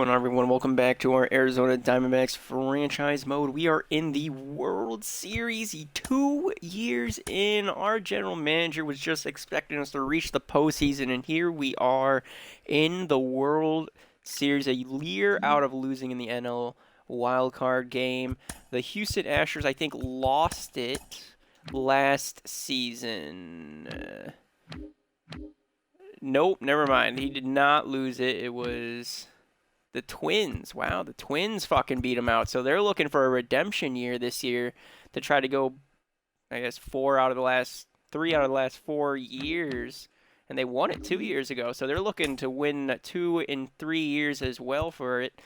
Hello everyone, welcome back to our Arizona Diamondbacks franchise mode. We are in the World Series 2 years in. Our general manager was just expecting us to reach the postseason, and here we are in the World Series, a year out of losing in the NL wildcard game. The Houston Astros, I think, lost it last season. Nope, never mind. He did not lose it. It was the Twins. Wow, the Twins fucking beat them out. So they're looking for a redemption year this year to try to go, I guess, 3 out of the last 4 years. And they won it 2 years ago. So they're looking to win 2 in 3 years as well for it.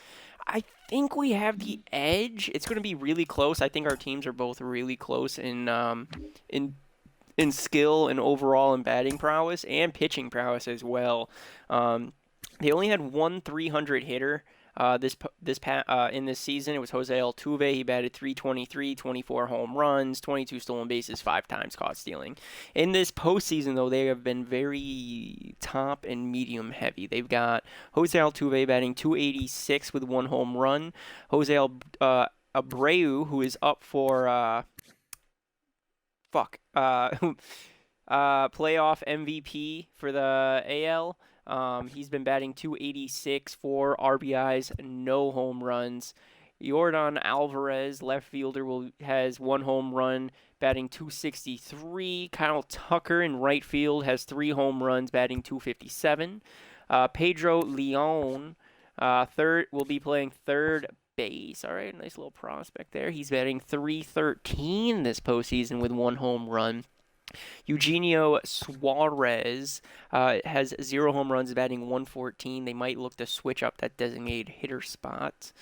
I think we have the edge. It's going to be really close. I think our teams are both really close in in skill and overall and batting prowess and pitching prowess as well. They only had one 300 hitter in this season. It was Jose Altuve. He batted 323, 24 home runs, 22 stolen bases, 5 times caught stealing. In this postseason, though, they have been very top and medium heavy. They've got Jose Altuve batting 286 with 1 home run. Abreu, who is up for playoff MVP for the AL. He's been batting 286, 4 RBIs, no home runs. Yordan Alvarez, left fielder, has 1 home run, batting 263. Kyle Tucker in right field has 3 home runs, batting 257. Pedro Leon, will be playing third base. All right, nice little prospect there. He's batting 313 this postseason with 1 home run. Eugenio Suarez has 0 home runs, batting 114. They might look to switch up that designated hitter spot.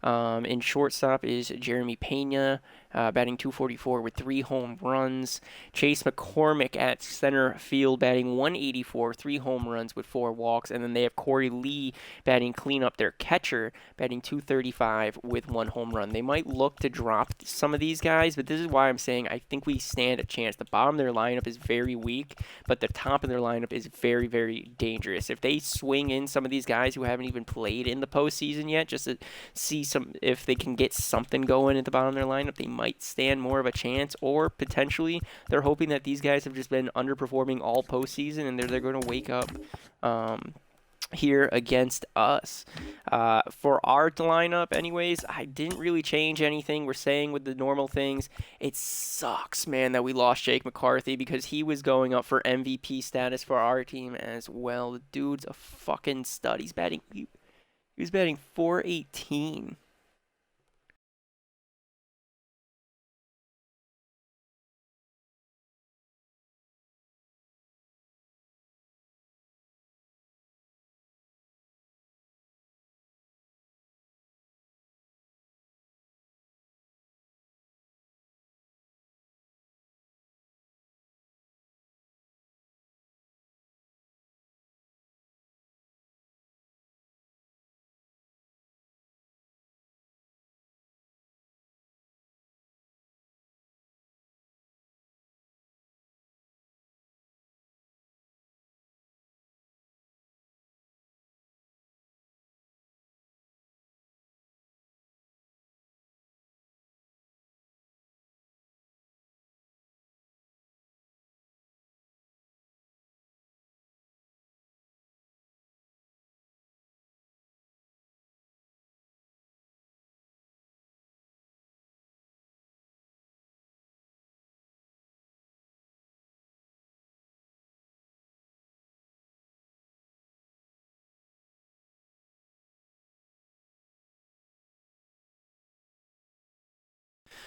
In shortstop is Jeremy Pena, batting 244 with 3 home runs. Chase McCormick at center field, batting 184, 3 home runs with 4 walks. And then they have Corey Lee batting cleanup, their catcher, batting 235 with 1 home run. They might look to drop some of these guys, but this is why I'm saying I think we stand a chance. The bottom of their lineup is very weak, but the top of their lineup is very, very dangerous. If they swing in some of these guys who haven't even played in the postseason yet, just to see if they can get something going at the bottom of their lineup, they might stand more of a chance. Or potentially they're hoping that these guys have just been underperforming all postseason and they're going to wake up here against us. For our lineup, anyways, I didn't really change anything. We're saying with the normal things. It sucks, man, that we lost Jake McCarthy because he was going up for MVP status for our team as well. The dude's a fucking stud. He was batting 418.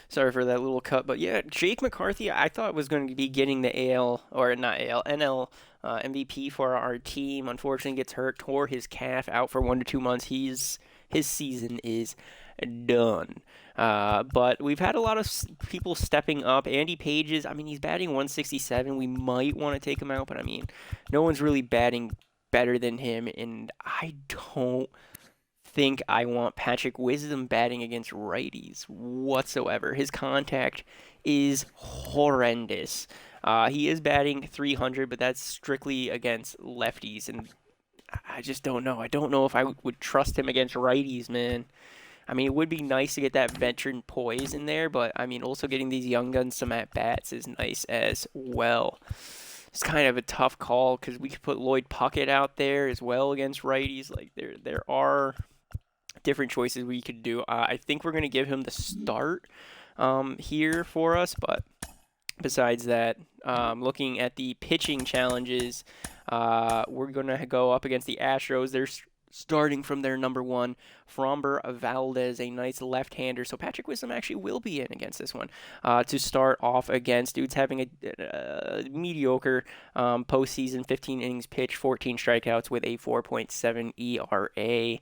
Sorry for that little cut, but yeah, Jake McCarthy, I thought was going to be getting the AL or not AL NL MVP for our team. Unfortunately, gets hurt, tore his calf, out for 1 to 2 months. His season is done. But we've had a lot of people stepping up. Andy Pages, I mean, he's batting 167. We might want to take him out, but I mean, no one's really batting better than him, and I don't think I want Patrick Wisdom batting against righties whatsoever. His contact is horrendous. He is batting 300, but that's strictly against lefties, and I just don't know. I don't know if I would trust him against righties, man. I mean, it would be nice to get that veteran poise in there, but I mean, also getting these young guns some at bats is nice as well. It's kind of a tough call because we could put Lloyd Puckett out there as well against righties. Like there are different choices we could do. I think we're gonna give him the start here for us, but besides that, looking at the pitching challenges, we're going to go up against the Astros. They're starting from their number one, Framber Valdez, a nice left-hander. So Patrick Wisdom actually will be in against this one to start off against. Dude's having a mediocre postseason, 15 innings pitched, 14 strikeouts with a 4.7 ERA.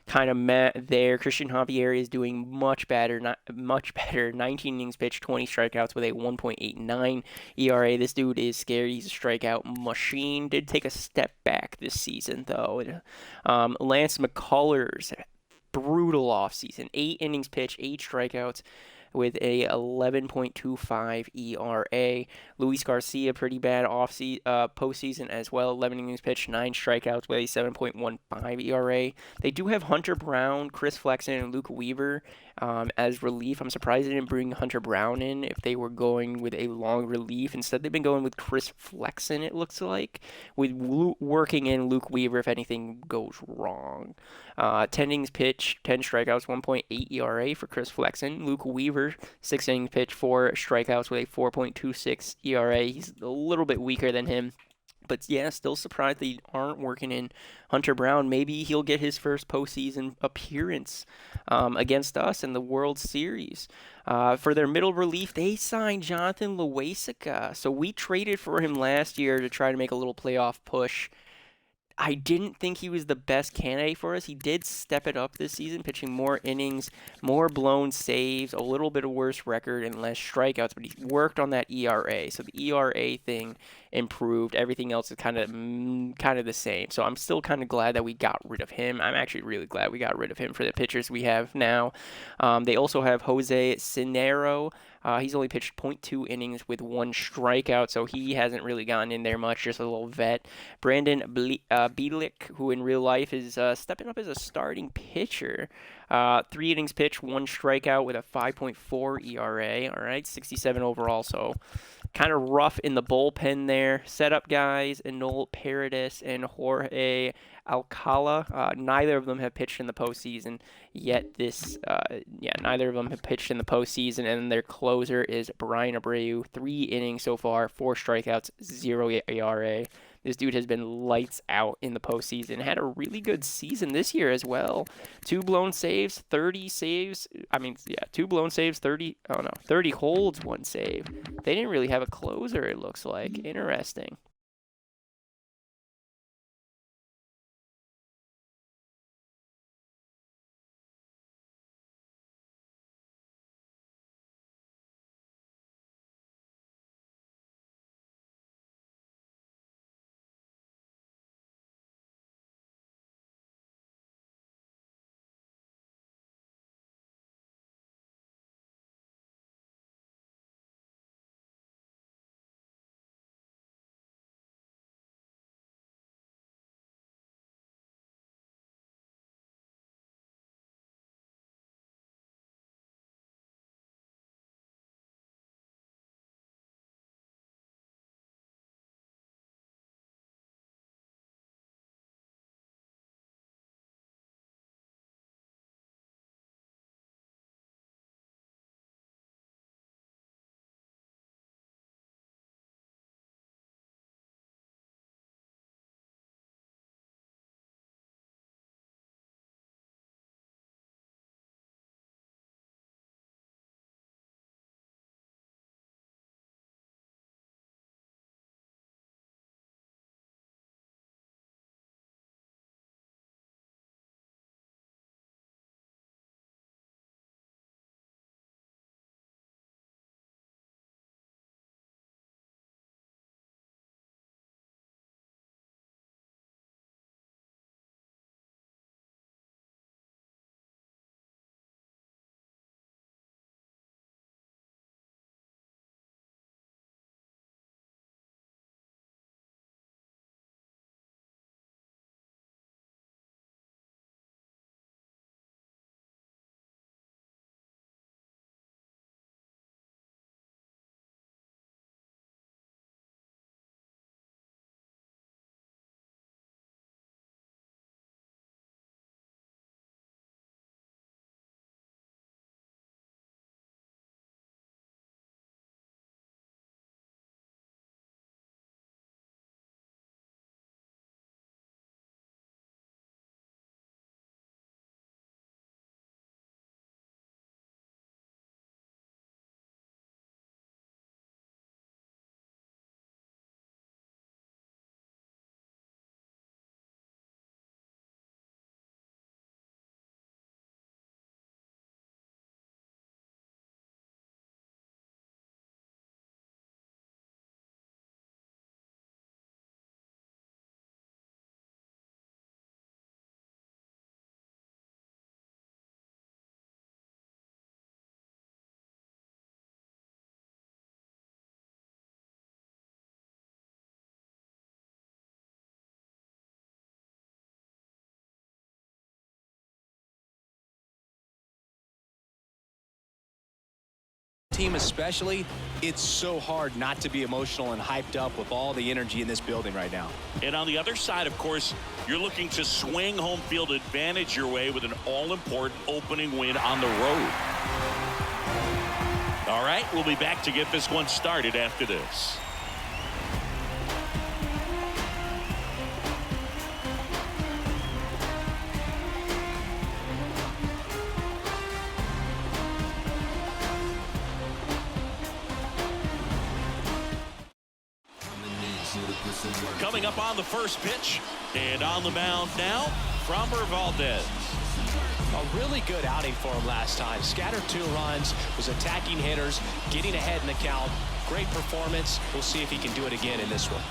Kind of met there. Christian Javier is doing much better, not much better. 19 innings pitched, 20 strikeouts with a 1.89 ERA. This dude is scary. He's a strikeout machine. Did take a step back this season though. Lance McCullers, brutal offseason. 8 innings pitched, 8 strikeouts with a 11.25 ERA. Luis Garcia, pretty bad postseason as well. 11 innings pitched, 9 strikeouts with a 7.15 ERA. They do have Hunter Brown, Chris Flexen, and Luke Weaver as relief. I'm surprised they didn't bring Hunter Brown in if they were going with a long relief. Instead, they've been going with Chris Flexen, it looks like, with working in Luke Weaver if anything goes wrong. 10 innings pitched, 10 strikeouts, 1.8 ERA for Chris Flexen. Luke Weaver, 6 innings pitched, 4 strikeouts with a 4.26 ERA. He's a little bit weaker than him. But yeah, still surprised they aren't working in Hunter Brown. Maybe he'll get his first postseason appearance against us in the World Series. For their middle relief, they signed Jonathan Loaisiga. So we traded for him last year to try to make a little playoff push. I didn't think he was the best candidate for us. He did step it up this season, pitching more innings, more blown saves, a little bit of worse record, and less strikeouts. But he worked on that ERA, so the ERA thing improved. Everything else is kind of the same. So I'm still kind of glad that we got rid of him. I'm actually really glad we got rid of him for the pitchers we have now. They also have Jose Cinero. He's only pitched zero point 0.2 innings with 1 strikeout, so he hasn't really gotten in there much, just a little vet. Brandon Bielik, who in real life is stepping up as a starting pitcher. 3 innings pitched, 1 strikeout with a 5.4 ERA. All right, 67 overall, so kind of rough in the bullpen there. Setup guys, Enol Paredes and Jorge Alcala. Neither of them have pitched in the postseason yet. Neither of them have pitched in the postseason, and their closer is Brian Abreu. 3 innings so far, 4 strikeouts, 0 ERA. This dude has been lights out in the postseason. Had a really good season this year as well. 2 blown saves, 30 saves. 2 blown saves, 30. Oh no, 30 holds, 1 save. They didn't really have a closer, it looks like. Interesting. team especially, it's so hard not to be emotional and hyped up with all the energy in this building right now. And on the other side, of course, you're looking to swing home field advantage your way with an all-important opening win on the road. All right, we'll be back to get this one started after this. Coming up on the first pitch, and on the mound now, Framber Valdez. A really good outing for him last time. Scattered 2 runs, was attacking hitters, getting ahead in the count. Great performance. We'll see if he can do it again in this one.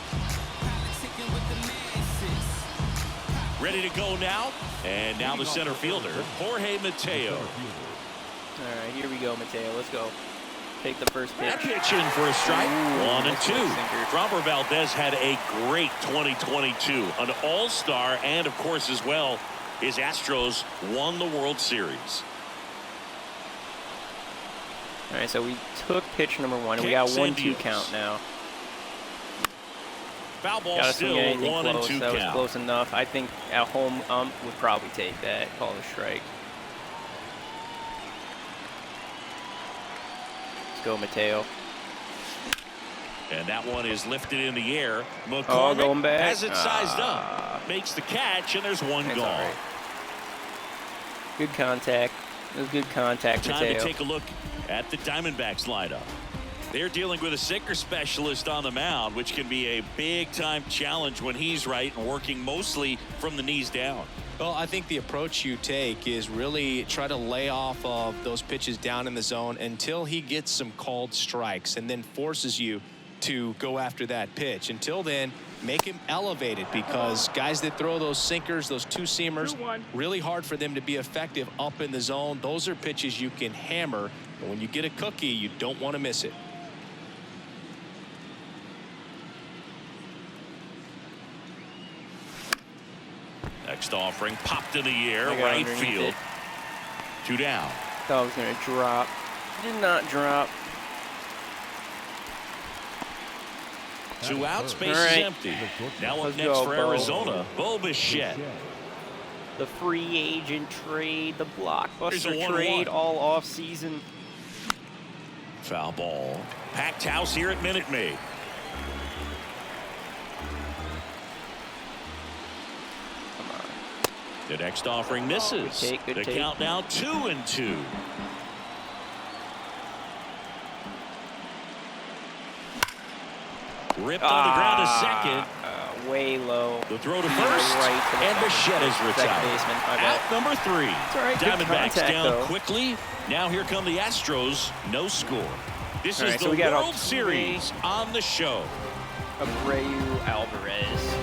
Ready to go now, and now the center fielder, Jorge Mateo. All right, here we go, Mateo. Let's go. Take the first pitch. That pitch in for a strike. Ooh, 1-2. Framber Valdez had a great 2022. An all-star, and of course as well, his Astros won the World Series. All right, so we took pitch number 1, and we got 1-2 count now. Foul ball Gotta still, swing anything 1-2 close. That was count. close enough. I think at home would probably take that. Call it a strike. Go Mateo. And that one is lifted in the air. McCormick going back. Has it sized up. Makes the catch, and there's one gone. Right. Good contact. It was good contact, Time Mateo. to take a look at the Diamondbacks lineup. They're dealing with a sinker specialist on the mound, which can be a big-time challenge when he's right and working mostly from the knees down. Well, I think the approach you take is really try to lay off of those pitches down in the zone until he gets some called strikes and then forces you to go after that pitch. Until then, make him elevated, because guys that throw those sinkers, those 2-seamers, really hard for them to be effective up in the zone. Those are pitches you can hammer. And when you get a cookie, you don't want to miss it. Next offering popped in the air, I got right underneath field. it. 2 down. Thought it was going to drop. Did not drop. 2 outs, base All right. is empty. Now up Let's next go, for Bo. Arizona, Bitchette. The free agent trade, the Here's a blockbuster 1-1. trade all off season. Foul ball. Packed house here at Minute Maid. Come on. The next offering misses. Good The take. count now 2-2. Ripped on the ground to second. Way low. The throw to Right first. to the And Bitchette is second retired. baseman. My bad. Out number 3. It's all right, good Diamondbacks contact, down though. quickly. Now here come the Astros. No score. This All is right, the so we got World Altuve. Series on the show. Abreu Alvarez.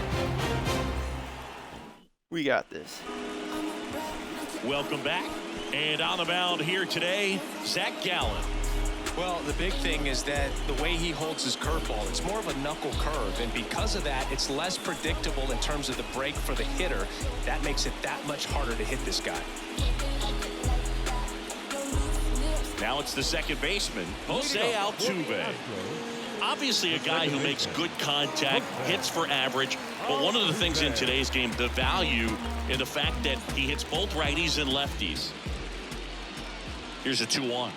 We got this. Welcome back. And on the mound here today, Zach Gallen. Well, the big thing is that the way he holds his curveball, it's more of a knuckle curve, and because of that, it's less predictable in terms of the break for the hitter. That makes it that much harder to hit this guy. Now it's the second baseman, Jose Altuve. Obviously a guy who makes good contact, hits for average, but one of the things in today's game, the value in the fact that he hits both righties and lefties. Here's a 2-1.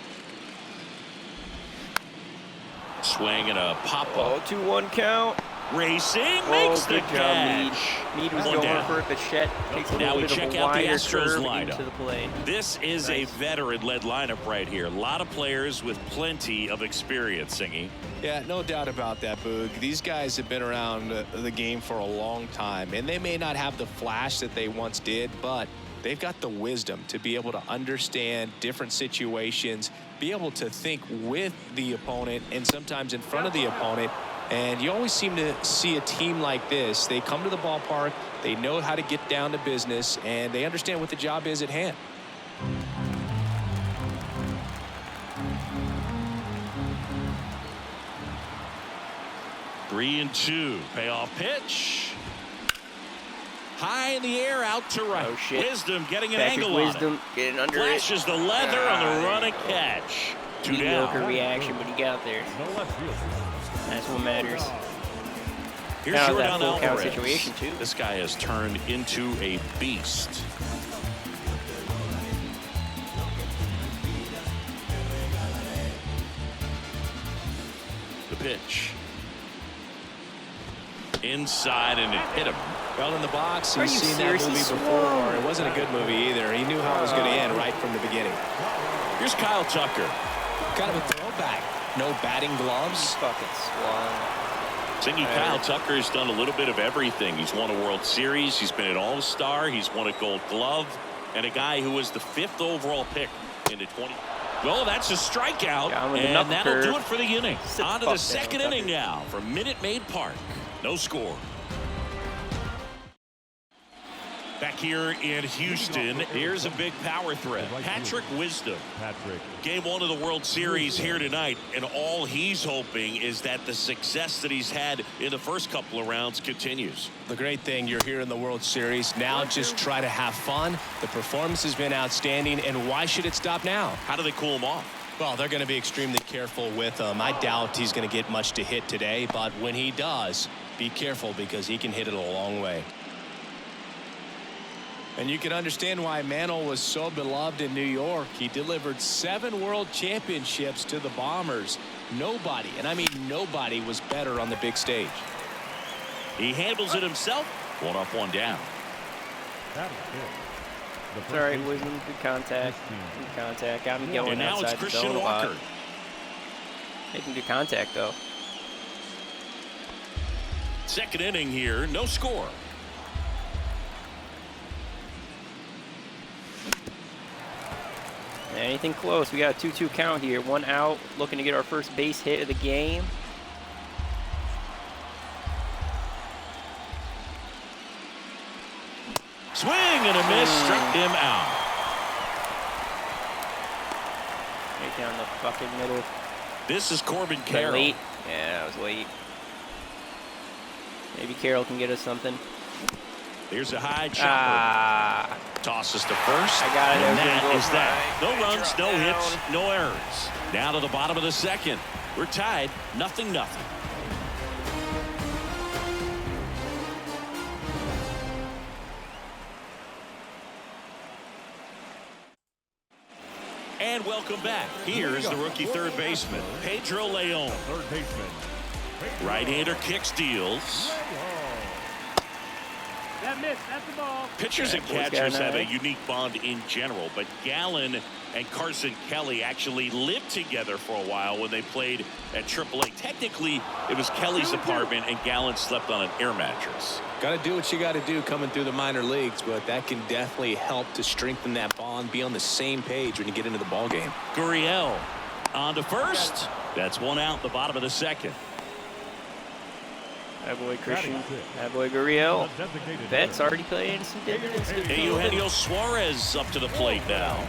Swing and a pop-up. 2-1 count. Racing makes the good job, Mead. catch. Mead was One going down. for it, but Chet takes a Now little we bit of check a out the wider Astros curve lineup. into the plate. This is a Nice. veteran-led lineup right here. A lot of players with plenty of experience, Singy. Yeah, no doubt about that, Boog. These guys have been around the game for a long time, and they may not have the flash that they once did, but they've got the wisdom to be able to understand different situations, be able to think with the opponent and sometimes in front of the opponent. And you always seem to see a team like this. They come to the ballpark, they know how to get down to business, and they understand what the job is at hand. Three and two. Payoff pitch. High in the air, out to right. Oh, shit. Wisdom getting an Patrick angle Wisdom on it. getting under Flashes the leather on the run and catch. mediocre reaction, but he got there. That's what matters. Here's Now Jordan that full count Alvarez. situation too. This guy has turned into a beast. The pitch. Inside, and it hit him. Well, in the box, Are he's you seen that serious? movie He before. It wasn't a good movie either. He knew how it was going to end right from the beginning. Here's Kyle Tucker. Kind of a throwback. No batting gloves. Fucking swung. Thinking Kyle Tucker's done a little bit of everything. He's won a World Series. He's been an All-Star. He's won a Gold Glove. And a guy who was the 5th overall pick into 20. Well, that's a strikeout. And that'll do it for the inning. On to the second inning now from Minute Maid Park. No score. Back here in Houston, here's a big power threat. Patrick Wisdom. Game 1 of the World Series here tonight, and all he's hoping is that the success that he's had in the first couple of rounds continues. The great thing, you're here in the World Series. Now just try to have fun. The performance has been outstanding, and why should it stop now? How do they cool him off? Well, they're going to be extremely careful with him. I doubt he's going to get much to hit today, but when he does, be careful because he can hit it a long way. And you can understand why Mantle was so beloved in New York. He delivered 7 world championships to the Bombers. Nobody, and I mean nobody, was better on the big stage. He handles it himself. 1 up, 1 down. It's all right, Wisdom. Good contact. Good contact. Got me going. And now it's Christian Walker. Making good contact, though. Second inning here. No score. Anything close. We got a 2-2 count here. 1 out. Looking to get our first base hit of the game. Swing and a miss. Struck him out. Right down the fucking middle. This is Corbin Carroll. Late. Yeah, that was late. Maybe Carroll can get us something. Here's a high chopper. Tosses to first. I got it. And that is that. No runs, no hits, no errors. Now to the bottom of the second. We're tied. 0-0. And welcome back. Here's the rookie third baseman, Pedro Leon. Third baseman. Right-hander kicks, deals. That missed. That's the ball. Pitchers and catchers have a unique bond in general, but Gallen and Carson Kelly actually lived together for a while when they played at AAA. Technically, it was Kelly's apartment, and Gallen slept on an air mattress. Got to do what you got to do coming through the minor leagues, but that can definitely help to strengthen that bond, be on the same page when you get into the ball game. Gurriel on to first. That's 1 out, the bottom of the second. That boy Christian. That boy Gurriel. Bet's already playing some dividends. Eugenio Suarez up to the plate now.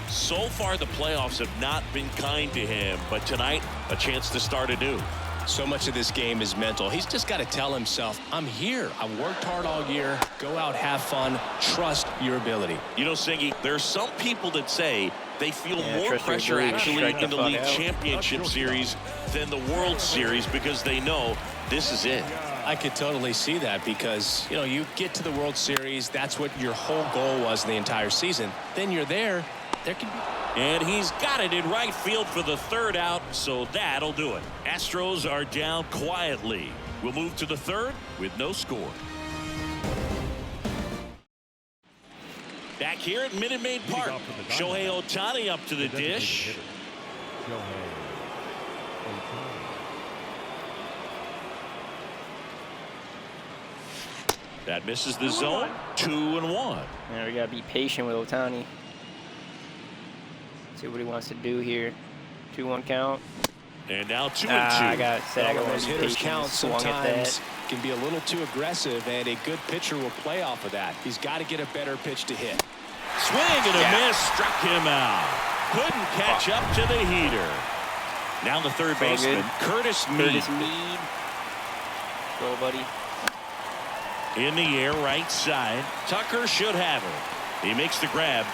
So far, the playoffs have not been kind to him, but tonight, a chance to start anew. So much of this game is mental. He's just got to tell himself, I'm here. I've worked hard all year. Go out, have fun. Trust your ability. You know, Singy, there's some people that say they feel more pressure actually in the league championship series than the World Series because they know this is it. I could totally see that because, you know, you get to the World Series. That's what your whole goal was the entire season. Then you're there. There can be. And he's got it in right field for the 3rd out, so that'll do it. Astros are down quietly. We'll move to the 3rd with no score. Back here at Minute Maid Park, Shohei Ohtani up to the dish. That misses the zone. 2-1. Yeah, we got to be patient with Ohtani. See what he wants to do here. 2-1 count. And now 2-2. I got those hitters count sometimes can be a little too aggressive, and a good pitcher will play off of that. He's got to get a better pitch to hit. Swing and a miss. Struck him out. Couldn't catch up to the heater. Now the third baseman, Curtis Mead. Go, buddy. In the air, right side. Tucker should have it. He makes the grab,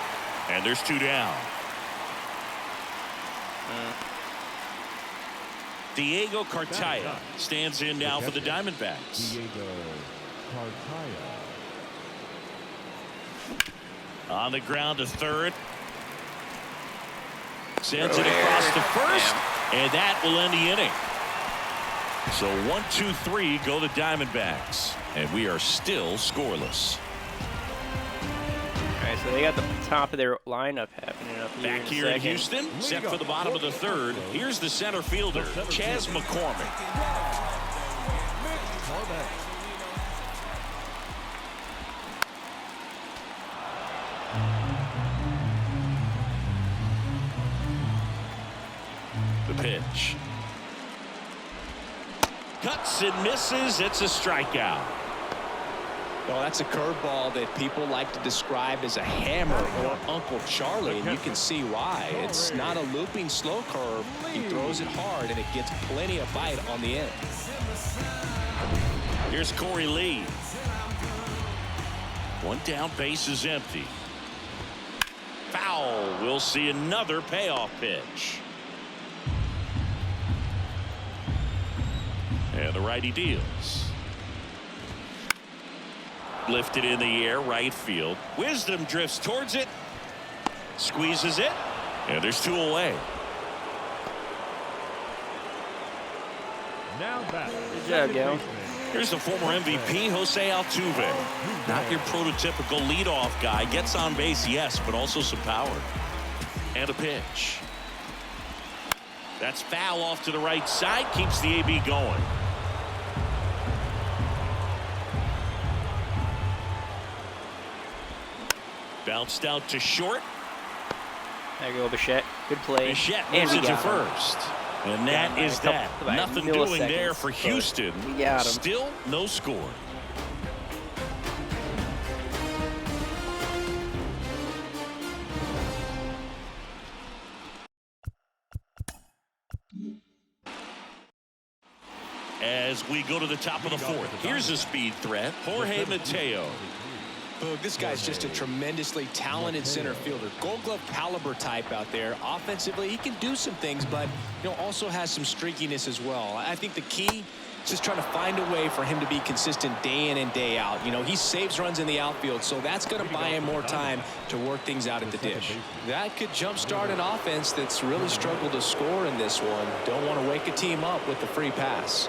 and there's 2 down. Diego Cartaya stands in now for the Diamondbacks. Diego Cartaya. On the ground to third. Sends it across to first. And that will end the inning. So 1, 2, 3 go the Diamondbacks. And we are still scoreless. All right, so they got the top of their lineup happening up here. Back here in Houston, set for the bottom of the third. Here's the center fielder, Chas McCormick. The pitch. Cuts and misses. It's a strikeout. Well, that's a curveball that people like to describe as a hammer or Uncle Charlie, and you can see why. It's not a looping slow curve. He throws it hard, and it gets plenty of bite on the end. Here's Corey Lee. One down, base is empty. Foul. We'll see another payoff pitch. And the righty deals. Lifted in the air, right field. Wisdom drifts towards it. Squeezes it. And there's 2 away. Now back. Good job, Gil. Here's the former MVP, Jose Altuve. Not your prototypical leadoff guy. Gets on base, yes, but also some power. And a pitch. That's foul off to the right side. Keeps the AB going. Bounced out to short. There you go, Bitchette. Good play. Bitchette And moves we it to got him. first. And that Got him is by a that. couple- by Nothing doing there milliseconds, for but Houston. we got him. Still no score. As we go to the top of the fourth, here's a speed threat, Jorge Mateo. Boog, this guy's just a tremendously talented center fielder. Gold Glove caliber type out there. Offensively, he can do some things, but also has some streakiness as well. I think the key is just trying to find a way for him to be consistent day in and day out. He saves runs in the outfield, so that's going to buy him more time to work things out at the dish. That could jumpstart an offense that's really struggled to score in this one. Don't want to wake a team up with the free pass.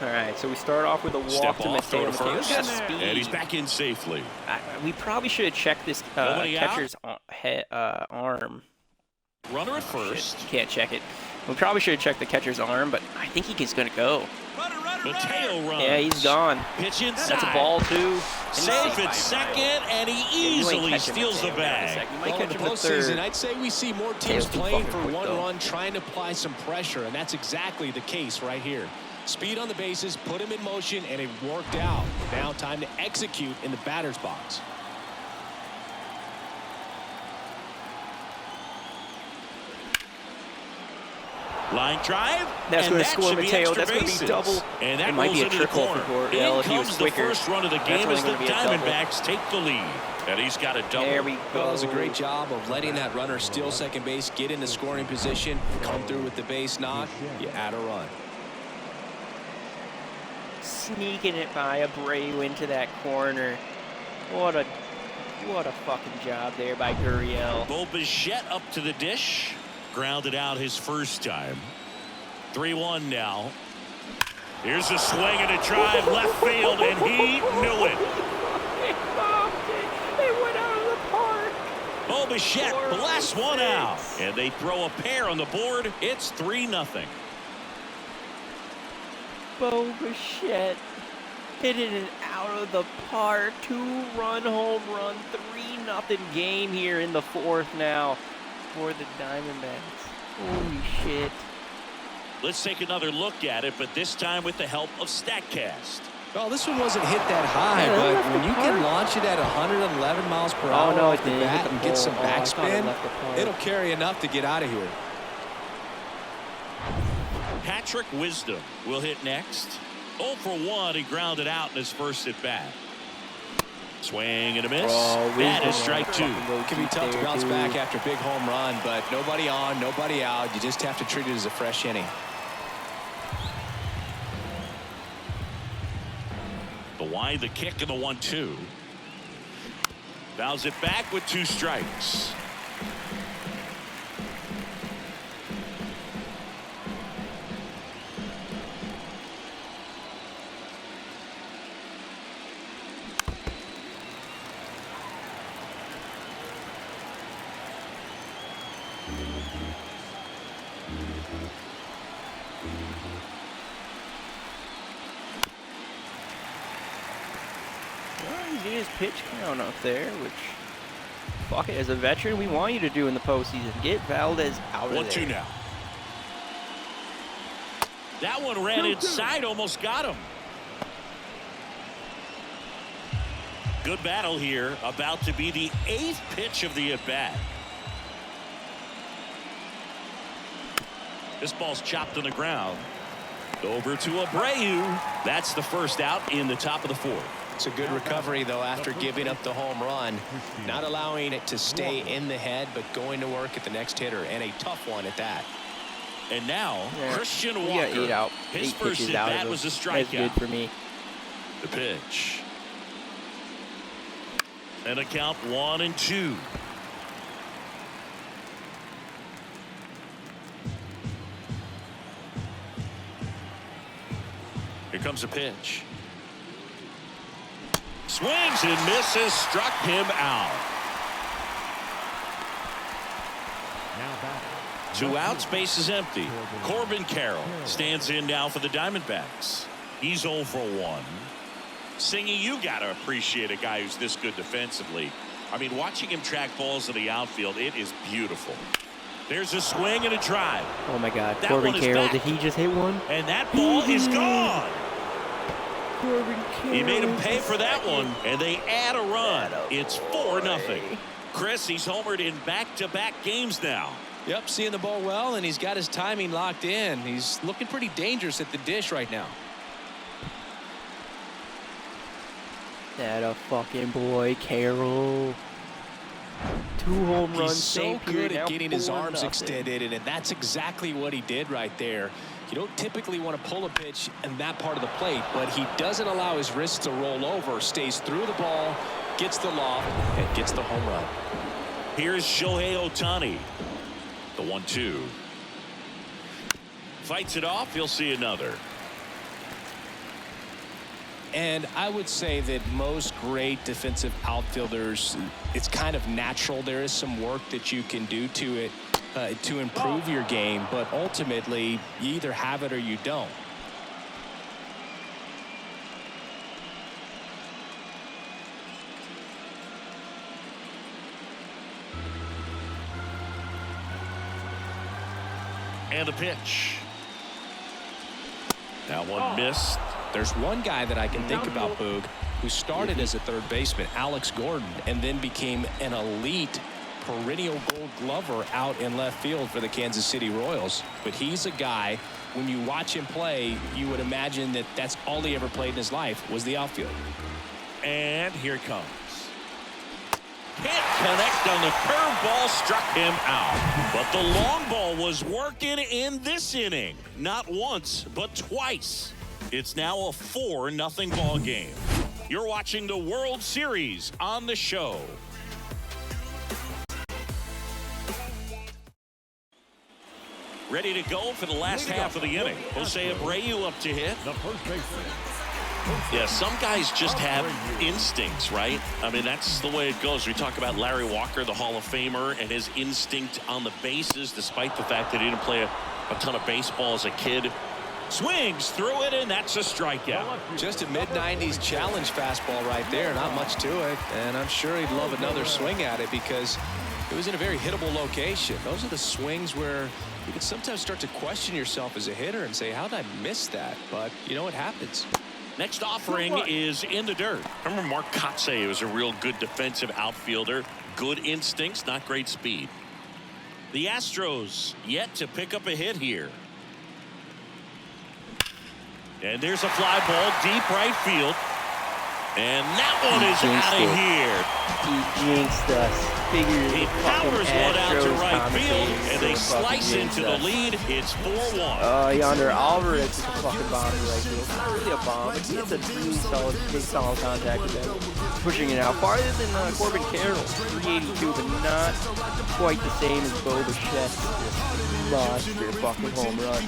All right, so we start off with a walk Step to off, throw Mateo. to Mateo's first, got speed. and he's back in safely. We probably should have checked this Nobody out? catcher's arm. Runner at first. Shit, can't check it. We probably should have checked the catcher's arm, but I think he's going to go. Mateo runs. Yeah, he's gone. Pitch inside. That's a ball, too. And he's Safe by at a second, mile. and he Yeah, you ain't easily catching steals the Mateo down to bag. second. You might Well, in catch the him to third. postseason, I'd say we see more teams Mateo's too playing fucking for quick, one though. run, trying to apply some pressure, and that's exactly the case right here. Speed on the bases, put him in motion, and it worked out. Now time to execute in the batter's box. Line drive. That's going to score should be Mateo. extra That's going to bases. be double. And that It might rolls be a into the triple corner. for In Cordell if he was comes the quicker. first run of the That's game only as the gonna be a double. Diamondbacks take the lead. And he's got a double. There we Well, go. it was a great job of letting that runner steal second base, get into scoring position, come through with the base knock. You add a run. Sneaking it by Abreu into that corner. What a fucking job there by Gurriel. Bo Bichette up to the dish. Grounded out his first time. 3-1 now. Here's a swing and a drive left field, and he knew it. They went out of the park. Bo Bichette blasts one out, and they throw a pair on the board. It's 3-0. Bo Bichette hitting it out of the park. 2-run home run, 3-0 game here in the fourth now for the Diamondbacks. Holy shit. Let's take another look at it, but this time with the help of StatCast. Well, this one wasn't hit that high, Yeah, but left when the you can park. launch it at 111 miles per hour no, off it the didn't hit bat the and get some pole. Oh, I thought it backspin, left the park. it'll carry enough to get out of here. Patrick Wisdom will hit next. 0 for 1. He grounded out in his first at bat. Swing and a miss. Oh, that is strike 2. It can be tough to bounce back after a big home run, but nobody on, nobody out. You just have to treat it as a fresh inning. The wide, the kick, and the 1-2. Fouls it back with 2 strikes. He's in his pitch count up there, which, fuck it, as a veteran, we want you to do in the postseason. Get Valdez out of there. 1-2 now. That one ran inside, almost got him. Good battle here, about to be the 8th pitch of the at-bat. This ball's chopped on the ground. Over to Abreu. That's the first out in the top of the 4th. It's a good recovery, though, after giving up the home run. Not allowing it to stay in the head, but going to work at the next hitter, and a tough one at that. And now, Christian Walker. We got 8 out. His 8 first pitches at out bat of was a That's strikeout. good for me. The pitch. And a count 1-2. Here comes a pitch. Swings and misses, struck him out. Now back. 2 outs, base is empty. Corbin Carroll stands in now for the Diamondbacks. He's 0 for 1. Singy, you got to appreciate a guy who's this good defensively. I mean, watching him track balls in the outfield, it is beautiful. There's a swing and a drive. Oh my God, That Corbin one is Carroll, back. did he just hit one? And that ball is gone. Corbin Carroll. He made him pay for that one, and they add a run. It's 4-0. Chris, he's homered in back-to-back games now. Yep, seeing the ball well, and he's got his timing locked in. He's looking pretty dangerous at the dish right now. That a fucking boy, Carroll. 2 home runs. He's so saved good here, at now getting his arms 4-0. extended, and that's exactly what he did right there. You don't typically want to pull a pitch in that part of the plate, but he doesn't allow his wrists to roll over, stays through the ball, gets the loft, and gets the home run. Here's Shohei Ohtani. The 1-2. Fights it off. He'll see another. And I would say that most great defensive outfielders, it's kind of natural. There is some work that you can do to it to improve your game, but ultimately you either have it or you don't. And a pitch. That one missed. There's one guy that I can think about, Boog, who started as a third baseman, Alex Gordon, and then became an elite perennial Gold Glover out in left field for the Kansas City Royals. But he's a guy, when you watch him play, you would imagine that that's all he ever played in his life was the outfield. And here it comes. Can't connect on the curveball, struck him out. But the long ball was working in this inning. Not once, but twice. It's now a 4-0 ball game. You're watching the World Series on the show. Ready to go for the last half of the inning. Jose Abreu up to hit. The first baseman. Yeah, some guys just have instincts, right? I mean, that's the way it goes. We talk about Larry Walker, the Hall of Famer, and his instinct on the bases, despite the fact that he didn't play a ton of baseball as a kid. Swings through it, and that's a strikeout. Just a mid-90s challenge fastball right there. Not much to it, and I'm sure he'd love another swing at it because it was in a very hittable location. Those are the swings where you can sometimes start to question yourself as a hitter and say, how did I miss that? But, you know, it happens. Next offering is in the dirt. I remember Mark Kotsay was a real good defensive outfielder. Good instincts, not great speed. The Astros yet to pick up a hit here. And there's a fly ball deep right field. And that one is out of here. He jinxed us. Figures He powers one out to right field, and they slice into the lead. It's 4-1. Yonder Alvarez is a fucking bomb right field. It's not really a bomb, but he hits a really solid, big solid contact with that. Pushing it out farther than Corbin Carroll, 382, but not quite the same as Bo Bichette's monster fucking home run.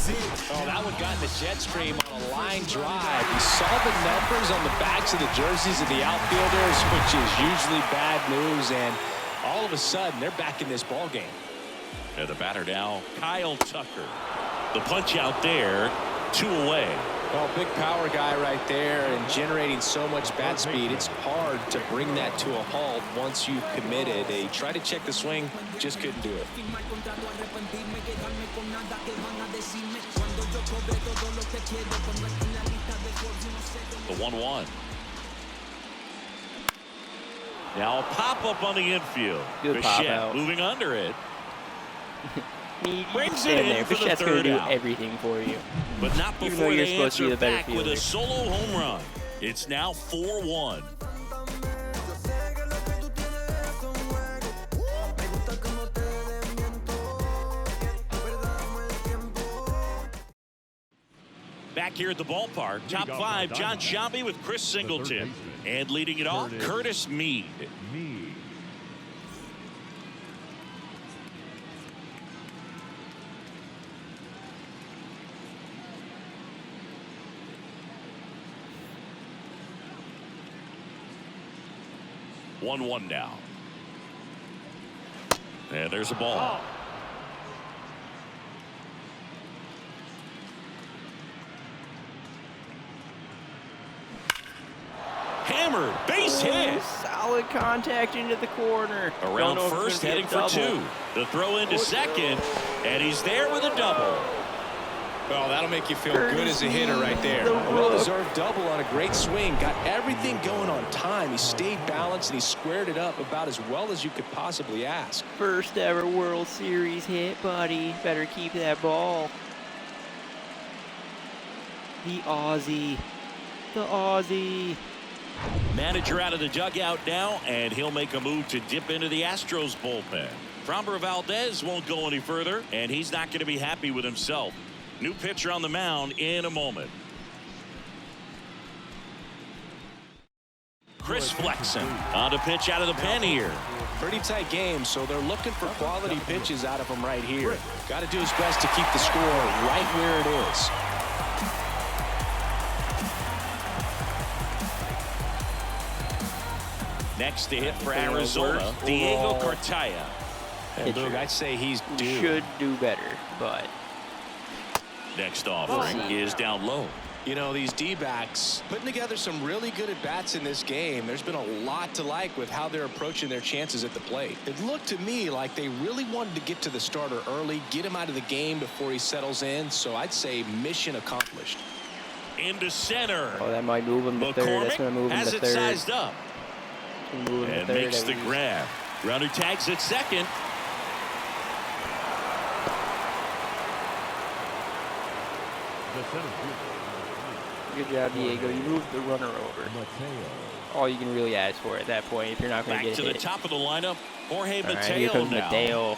Oh, that one got in the jet stream on a line drive. You saw the numbers on the backs of the jerseys of the outfielders, which is usually bad news, and all of a sudden they're back in this ball game. And the batter now, Kyle Tucker. The punch out there, 2 away. Well, big power guy right there and generating so much bat speed. It's hard to bring that to a halt once you've committed. They tried to check the swing, just couldn't do it. The 1-1. Now a pop-up on the infield. Good pop out. Moving under it. He brings it it in in for the Bichette's going to do out. everything for you. But not Even before though you're they supposed to be answer the better back with fielder. a solo home run. It's now 4-1. Back here at the ballpark, top 5, John Sciambi with Chris Singleton. And leading it off, Curtis Mead. One now. And there's a ball. Hammered, base hit. Solid contact into the corner. Around first, heading for 2. The throw into second, and he's there with a double. Well, that'll make you feel good as a hitter right there. A well-deserved double on a great swing. Got everything going on time. He stayed balanced, and he squared it up about as well as you could possibly ask. First ever World Series hit, buddy. Better keep that ball. The Aussie. The Aussie. Manager out of the dugout now, and he'll make a move to dip into the Astros bullpen. Framber Valdez won't go any further, and he's not going to be happy with himself. New pitcher on the mound in a moment. Chris Flexen on to pitch out of the pen here. Pretty tight game, so they're looking for quality pitches out of him right here. Got to do his best to keep the score right where it is. Next to hit for Arizona, Diego Cartaya. And Luke, I'd say he's due. Should do better, but next offering is down low. You know, these D-backs putting together some really good at-bats in this game. There's been a lot to like with how they're approaching their chances at the plate. It looked to me like they really wanted to get to the starter early, get him out of the game before he settles in. So I'd say mission accomplished. Into center. Oh, that might move him to third. That's going to move him to third. Has it sized up. And third, makes the grab. Runner tags at second. Good job, Diego. You moved the runner over. All you can really ask for at that point if you're not going to get hit. Back to the top of the lineup, Jorge All right, Mateo here comes now. Mateo.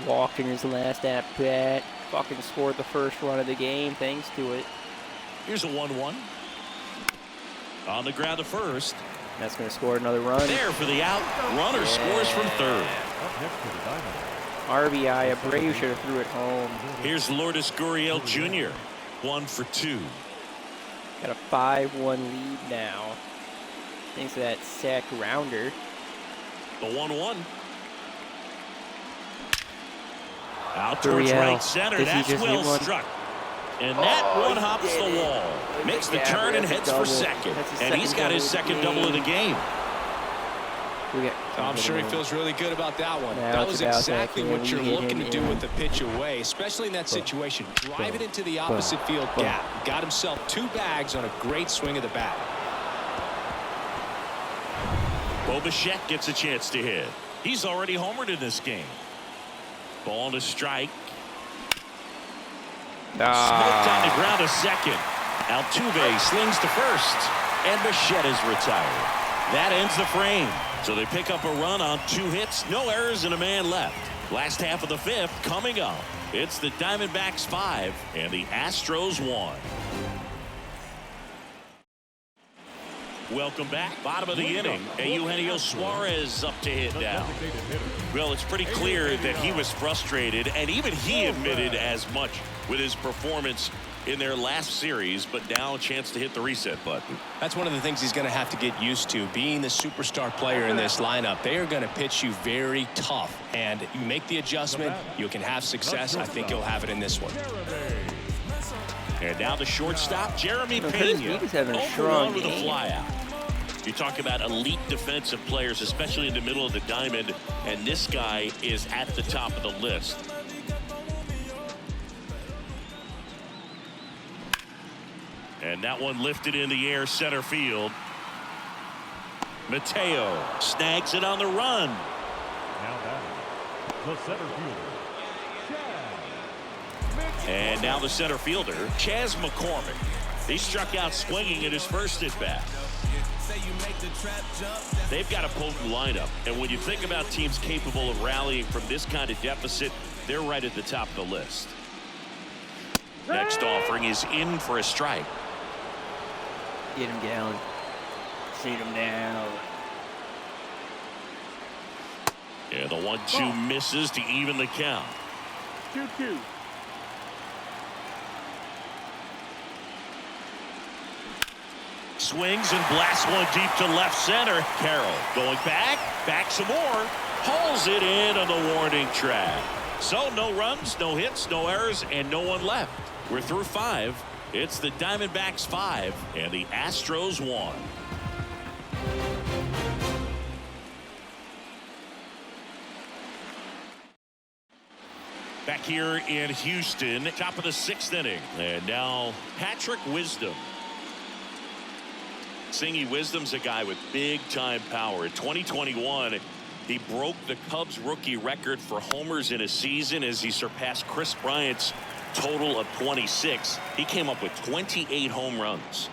Walked in his last at bat. Fucking scored the first run of the game thanks to it. Here's a 1-1. On the ground to first. That's going to score another run. There for the out. Runner scores from third. RBI. Abreu should have threw it home. Here's Lourdes Gurriel Jr. 1 for 2. Got a 5-1 lead now. Thanks to that sack rounder. The 1-1. Out towards Gurriel. right center. That's well struck. And that one hops the wall. Makes the turn and heads for second. And he's got his second double of the game. I'm sure he feels really good about that one. That was exactly what you're looking to do with the pitch away, especially in that situation. Drive it into the opposite field gap. Got himself 2 bags on a great swing of the bat. Bitchette gets a chance to hit. He's already homered in this game. Ball to strike. Smoked on the ground a second. Altuve slings to first, and Bitchette is retired. That ends the frame. So they pick up a run on 2 hits, no errors, and a man left. Last half of the 5th coming up. It's the Diamondbacks 5 and the Astros 1. Welcome back. Bottom of the inning. Eugenio Suarez up to hit now. Well, it's pretty clear that he was frustrated, and even he admitted as much with his performance in their last series, but now a chance to hit the reset button. That's one of the things he's going to have to get used to, being the superstar player in this lineup. They are going to pitch you very tough, and you make the adjustment, you can have success. I think you'll have it in this one. And now the shortstop, Jeremy Pena. He's having a strong with a game. flyout. You talk about elite defensive players, especially in the middle of the diamond, and this guy is at the top of the list. And that one lifted in the air, center field. Mateo snags it on the run. Now batting, the center fielder, And now the center fielder, Chas McCormick. He struck out swinging in his first at-bat. They've got a potent lineup, and when you think about teams capable of rallying from this kind of deficit, they're right at the top of the list. Next offering is in for a strike. Get him, Gallen. Shoot him down. Yeah, the 1-2 misses to even the count. 2-2. Swings and blasts one deep to left center. Carroll going back some more. Pulls it in on the warning track. So no runs, no hits, no errors, and no one left. We're through 5. It's the Diamondbacks 5 and the Astros 1. Back here in Houston, top of the 6th inning. And now Patrick Wisdom. Singy Wisdom's a guy with big-time power. In 2021, he broke the Cubs rookie record for homers in a season as he surpassed Chris Bryant's total of 26. He came up with 28 home runs.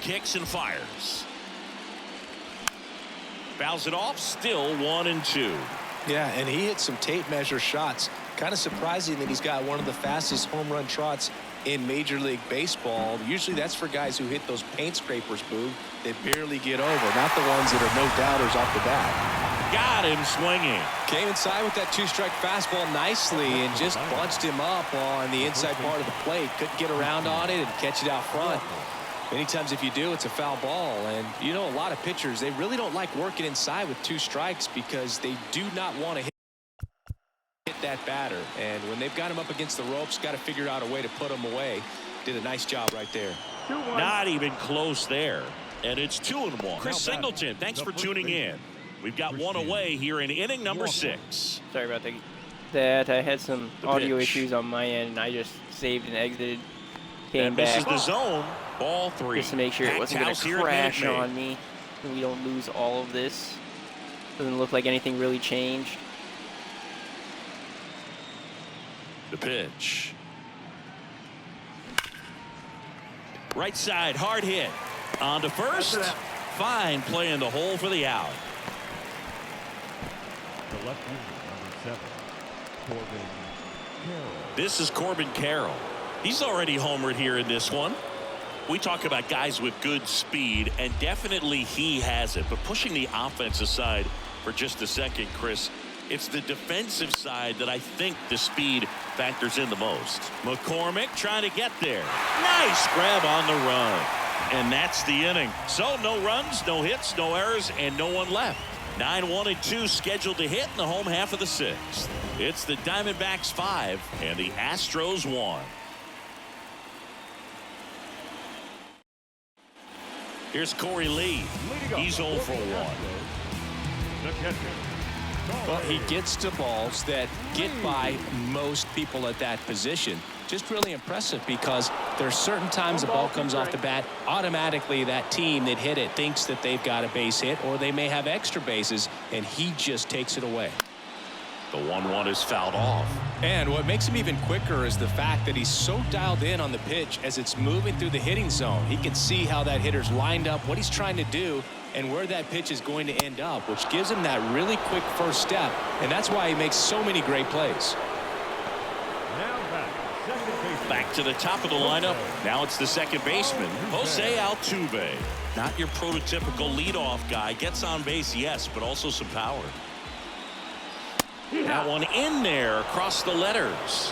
Kicks and fires. Fouls it off, still 1-2. Yeah, and he hit some tape measure shots. Kind of surprising that he's got one of the fastest home run trots in Major League Baseball. Usually that's for guys who hit those paint scrapers, Boog, that barely get over, not the ones that are no doubters off the bat. Got him swinging. Came inside with that 2-strike fastball nicely and just bunched him up on the inside part of the plate. Couldn't get around on it and catch it out front. Many times if you do, it's a foul ball. And you know, a lot of pitchers, they really don't like working inside with 2 strikes because they do not want to hit that batter. And when they've got him up against the ropes, got to figure out a way to put him away. Did a nice job right there. Not even close there. And it's 2-1. Chris Singleton, thanks for tuning in. We've got one away here in inning number 6. Sorry about that. I had some audio pitch. issues on my end, and I just saved and exited. Came And this is back the zone. Ball 3. just to make sure it wasn't going to crash on me. And we don't lose all of this. Doesn't look like anything really changed. The pitch. Right side, hard hit. On to first. Fine play in the hole for the out. The left fielder, number 7, Corbin Carroll. This is Corbin Carroll. He's already homered here in this one. We talk about guys with good speed, and definitely he has it. But pushing the offense aside for just a second, Chris, it's the defensive side that I think the speed factors in the most. McCormick trying to get there. Nice grab on the run. And that's the inning. So no runs, no hits, no errors, and no one left. 9-1-2 scheduled to hit in the home half of the 6th. It's the Diamondbacks 5 and the Astros 1. Here's Corey Lee. He's 0 for 1. The catcher. Well, he gets to balls that get by most people at that position. Just really impressive because there's certain times the ball comes off the bat, automatically that team that hit it thinks that they've got a base hit or they may have extra bases, and he just takes it away. The 1-1 is fouled off. And what makes him even quicker is the fact that he's so dialed in on the pitch as it's moving through the hitting zone. He can see how that hitter's lined up, what he's trying to do, and where that pitch is going to end up, which gives him that really quick first step. And that's why he makes so many great plays. Back to the top of the lineup. Now it's the second baseman, Jose Altuve. Not your prototypical leadoff guy. Gets on base, yes, but also some power. That one in there across the letters.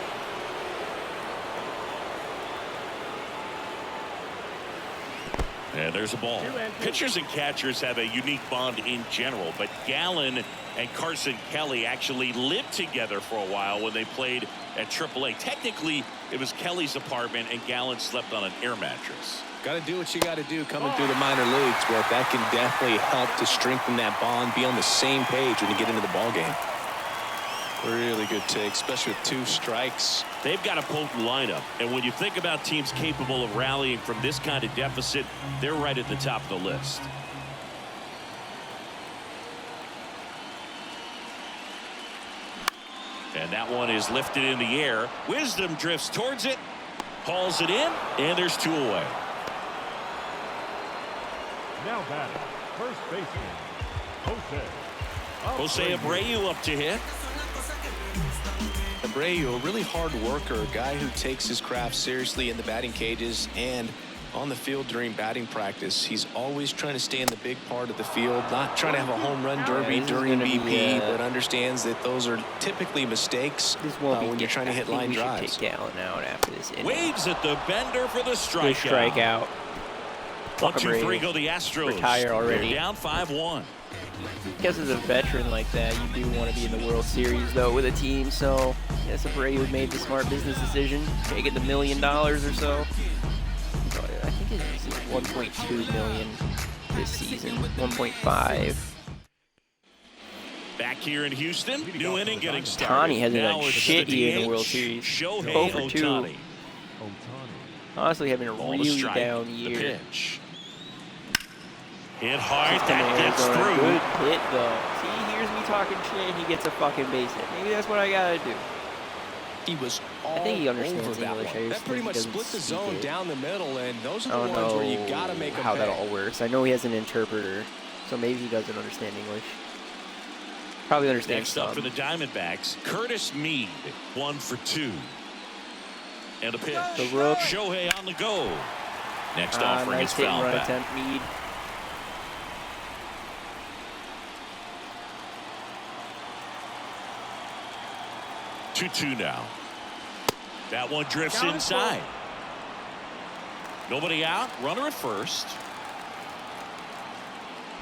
And there's a ball. Pitchers and catchers have a unique bond in general, but Gallen and Carson Kelly actually lived together for a while when they played at AAA. Technically, it was Kelly's apartment, and Gallen slept on an air mattress. Got to do what you got to do coming through the minor leagues, where that can definitely help to strengthen that bond, be on the same page when you get into the ball game. Really good take, especially with 2 strikes. They've got a potent lineup, and when you think about teams capable of rallying from this kind of deficit, they're right at the top of the list. And that one is lifted in the air. Wisdom drifts towards it, hauls it in, and there's 2 away. Now batting, first baseman, Jose Abreu up to hit. Abreu, a really hard worker, a guy who takes his craft seriously in the batting cages and on the field during batting practice. He's always trying to stay in the big part of the field, not trying to have a home run derby during BP, but understands that those are typically mistakes when you're trying to hit line drives. We should take Gallen out after this inning. Waves at the bender for the strikeout. Strikeout. 1-2-3 go the Astros. Retire already. They're down 5-1. Because as a veteran like that, you do want to be in the World Series, though, with a team. So, I guess Abreu made the smart business decision, making the $1 million or so. I think it's $1.2 million this season, 1.5. Back here in Houston, new inning getting started. Tani hasn't done shit here in the World Series. Shohei Ohtani. Honestly, having a really down year. Hit hard, that gets through. Good hit, though. See, he hears me talking shit, and he gets a fucking base hit. Maybe that's what I gotta do. He was all I think he understands over that English. one. That pretty much split the zone down the middle, and those are the ones where you gotta make how that all works. I know he has an interpreter, so maybe he doesn't understand English. Probably understands Next up for the Diamondbacks, Curtis Mead, 1 for 2. And a pitch. The rook. Shohei on the go. Next offering nice is hit and foul run back. attempt, Mead. Two now. That one drifts inside. Nobody out. Runner at first.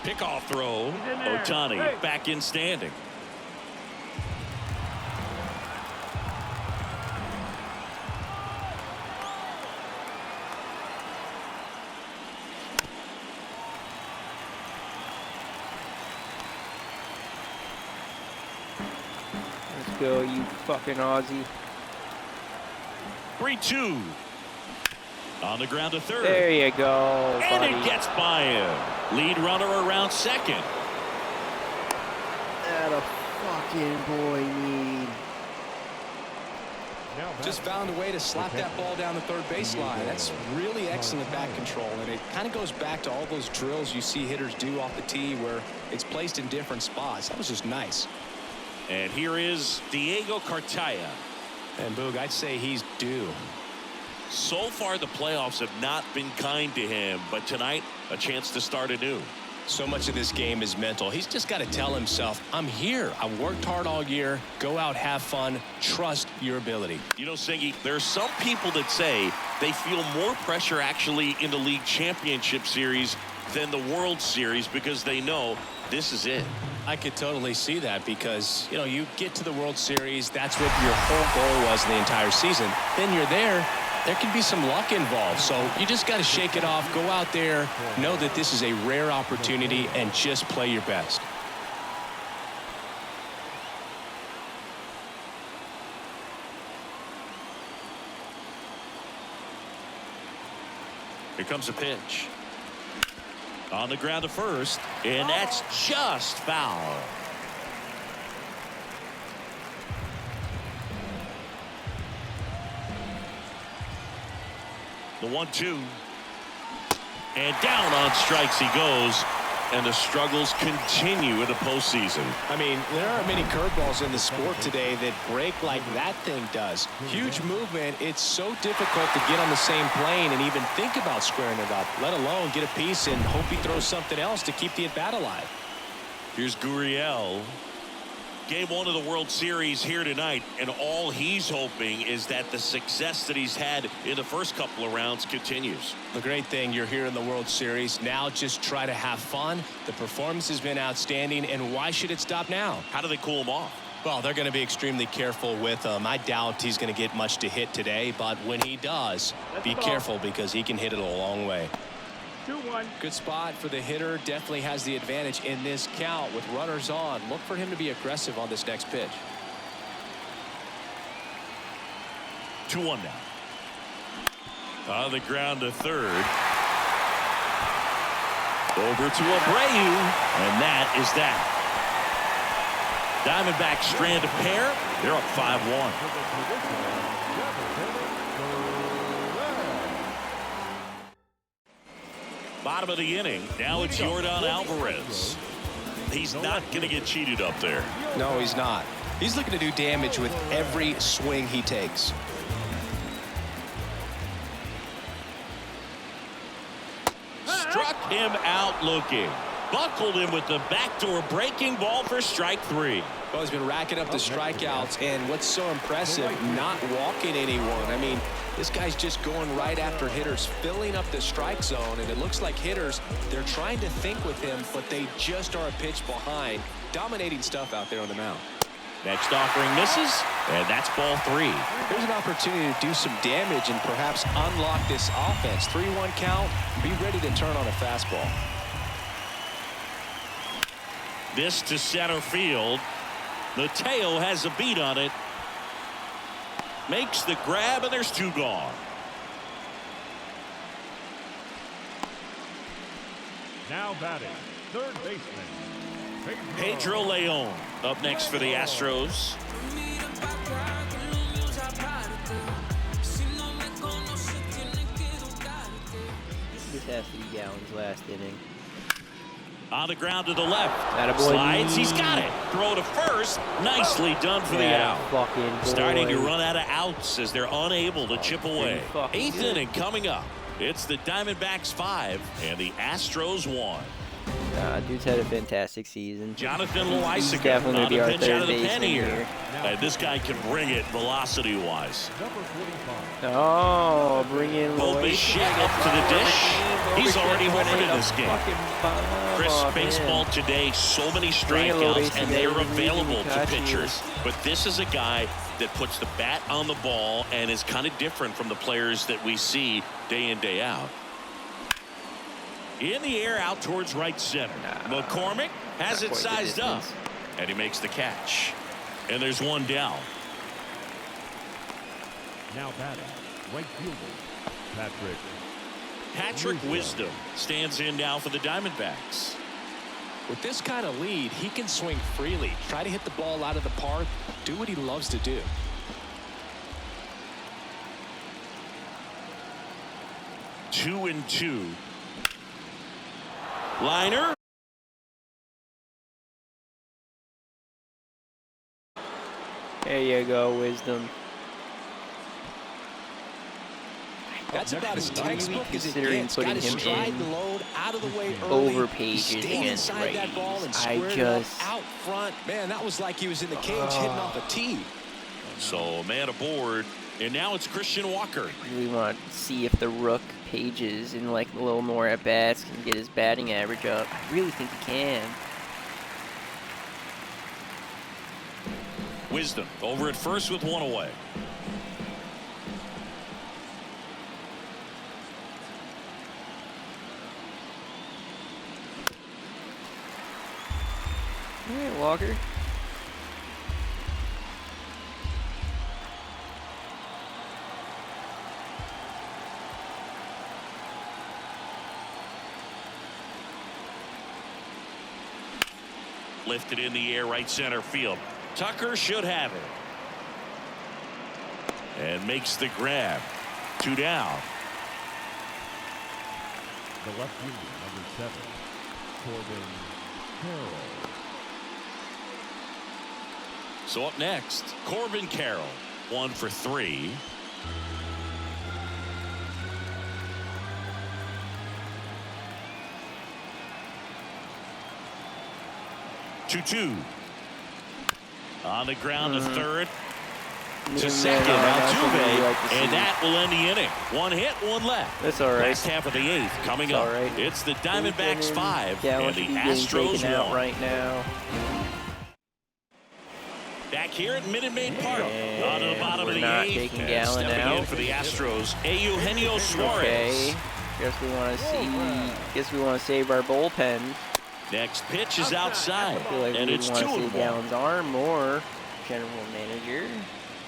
Pickoff throw. Ohtani back in standing. Go, you fucking Aussie. 3-2. On the ground to third. There you go, and buddy. it gets by him. Lead runner around second. That a fucking boy need. Just found a way to slap that ball down the third baseline. That's really excellent bat control, and it kind of goes back to all those drills you see hitters do off the tee where it's placed in different spots. That was just nice. And here is Diego Cartaya. And Boog, I'd say he's due. So far, the playoffs have not been kind to him, but tonight, a chance to start anew. So much of this game is mental. He's just got to tell himself, I'm here. I worked hard all year. Go out, have fun, trust your ability. You know, Singy, there are some people that say they feel more pressure actually in the league championship series than the World Series because they know this is it. I could totally see that because, you know, you get to the World Series, that's what your whole goal was in the entire season. Then you're there can be some luck involved. So you just got to shake it off, go out there, know that this is a rare opportunity, and just play your best. Here comes a pitch. On the ground to first, and that's just foul. The 1-2. And down on strikes he goes. And the struggles continue in the postseason. I mean, there aren't many curveballs in the sport today that break like that thing does. Huge movement. It's so difficult to get on the same plane and even think about squaring it up, let alone get a piece and hope he throws something else to keep the at-bat alive. Here's Gurriel. Game 1 of the World Series here tonight, and all he's hoping is that the success that he's had in the first couple of rounds continues. The great thing, you're here in the World Series. Now just try to have fun. The performance has been outstanding, and why should it stop now? How do they cool him off? Well, they're going to be extremely careful with him. I doubt he's going to get much to hit today, but when he does, be careful because he can hit it a long way. 2-1. Good spot for the hitter. Definitely has the advantage in this count with runners on. Look for him to be aggressive on this next pitch. 2-1 now. On the ground to third. Over to Abreu, and that is that. Diamondbacks strand a pair. They're up 5-1. Bottom of the inning. Now it's Yordan Alvarez. He's not going to get cheated up there. No, he's not. He's looking to do damage with every swing he takes. Struck him out looking. Buckled him with the backdoor breaking ball for strike 3. Well, he's been racking up the strikeouts, and what's so impressive, not walking anyone. I mean, this guy's just going right after hitters, filling up the strike zone, and it looks like hitters, they're trying to think with him, but they just are a pitch behind. Dominating stuff out there on the mound. Next offering misses, and that's ball 3. There's an opportunity to do some damage and perhaps unlock this offense. 3-1 count, be ready to turn on a fastball. This to center field. Mateo has a beat on it. Makes the grab, and there's 2 gone. Now batting, third baseman, Pedro Leon up next for the Astros. This has to be Gallen's last inning. On the ground to the left. Attaboy. Slides. He's got it. Throw to first. Nicely done for the out. Starting to run out of outs as they're unable to chip away. 8th inning coming up. It's the Diamondbacks 5 and the Astros 1. Dude's had a fantastic season. Jonathan Loaisiga Definitely on be the our pitch third out of the baseman pen here. here. And this guy can bring it velocity-wise. number 45. Oh, bring in Bitchette up to the dish. He's already homered in this game. Chris, baseball today, so many strikeouts, and they're available to pitchers. But this is a guy that puts the bat on the ball and is kind of different from the players that we see day in, day out. In the air out towards right center. McCormick has it sized up, and he makes the catch. And there's 1 down. Now batting, right fielder, Patrick Wisdom stands in now for the Diamondbacks. With this kind of lead, he can swing freely, try to hit the ball out of the park, do what he loves to do. Two and 2. Liner. There you go, Wisdom. That's about as textbook as it gets. Putting Got to him stride in the load out of the way early. over Pages Stayed against inside that ball and Rays. squared it up out front. Man, that was like he was in the cage hitting off a tee. So a man aboard, and now it's Christian Walker. We want to see if the Rook Pages in like a little more at bats can get his batting average up. I really think he can. Wisdom over at first with 1 away. All right, Walker. Lifted in the air right center field. Tucker should have it. And makes the grab. 2 down. the left fielder, number 7, Corbin Carroll. So up next, Corbin Carroll, 1 for 3. Two. On the ground to third. To second, Altuve, and that will end the inning. 1 hit, 1 left. That's all right. Last half of the 8th coming up. Right. It's the Diamondbacks 5 and the Astros 1 right now. Back here at Minute Maid Park, on to the bottom of the 8th, and Gallon stepping out in for the Astros, Eugenio Suarez. Okay. Guess we want to save our bullpen. Next pitch is outside, I feel like and we it's want 2 to see and 1. Gallen's arm more. General manager,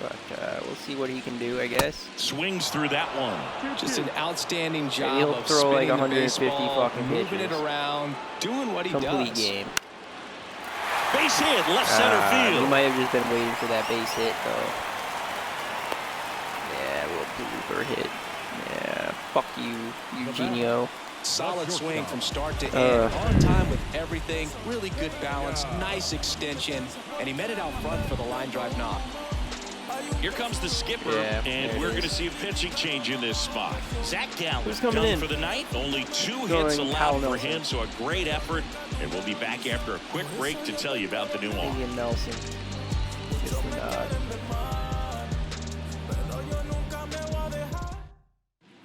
but we'll see what he can do, I guess. Swings through that one. Just an outstanding job he'll of throw like spinning 150 the baseball, fucking moving pitches. it around, doing what he Complete does. game. Base hit, left center He field. might have just been waiting for that base hit, though. Yeah, real blooper hit. Yeah, fuck you, Eugenio. Solid swing from start to end, on time with everything, really good balance, nice extension, and he met it out front for the line drive knock. Here comes the skipper, and we're going to see a pitching change in this spot. Zach Gallen coming in for the night. Only 2 Going hits allowed for Nelson. him, so a great effort. And we'll be back after a quick break to tell you about the new one. William Nelson.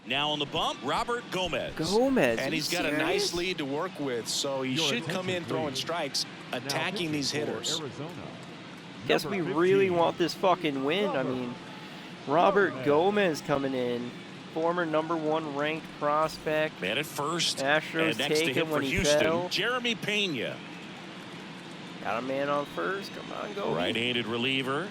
Now on the bump, Robert Gomez. And he's got a nice lead to work with, so he should come in throwing strikes, attacking these hitters. Guess we really want this fucking win. I mean, Robert Gomez coming in, former #1 ranked prospect. Man at first, Astros and next to take him him for when he Houston, fell. Jeremy Pena. Got a man on first. Come on, go. Right-handed reliever.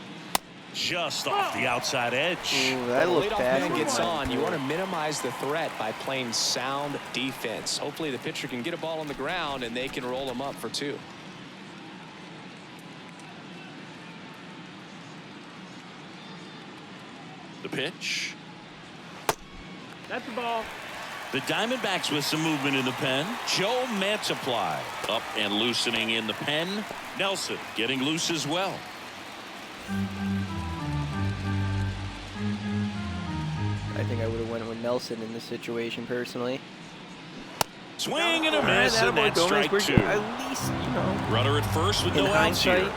Just off the outside edge. Ooh, that looked Leadoff bad. man gets on. You want to minimize the threat by playing sound defense. Hopefully the pitcher can get a ball on the ground and they can roll him up for 2. The pitch. That's the ball. The Diamondbacks with some movement in the pen. Joe Mantiply up and loosening in the pen. Nelson getting loose as well. I think I would have went with Nelson in this situation personally. Swing and a miss, and that's strike 2. At least, you know. Runner at first with In no outs hindsight, here.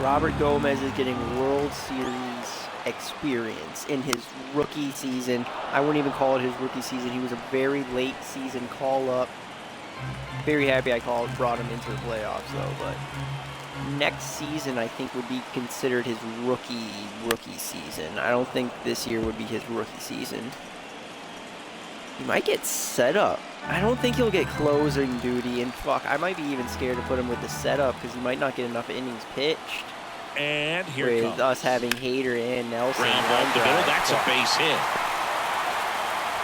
Robert Gomez is getting World Series experience in his rookie season. I wouldn't even call it his rookie season. He was a very late season call-up. Very happy I brought him into the playoffs, though. But next season, I think, would be considered his rookie season. I don't think this year would be his rookie season. He might get set up. I don't think he'll get closing duty, and fuck, I might be even scared to put him with the setup because he might not get enough innings pitched. And here with comes. us having Hader and Nelson. Ground ball up the middle. That's a base hit.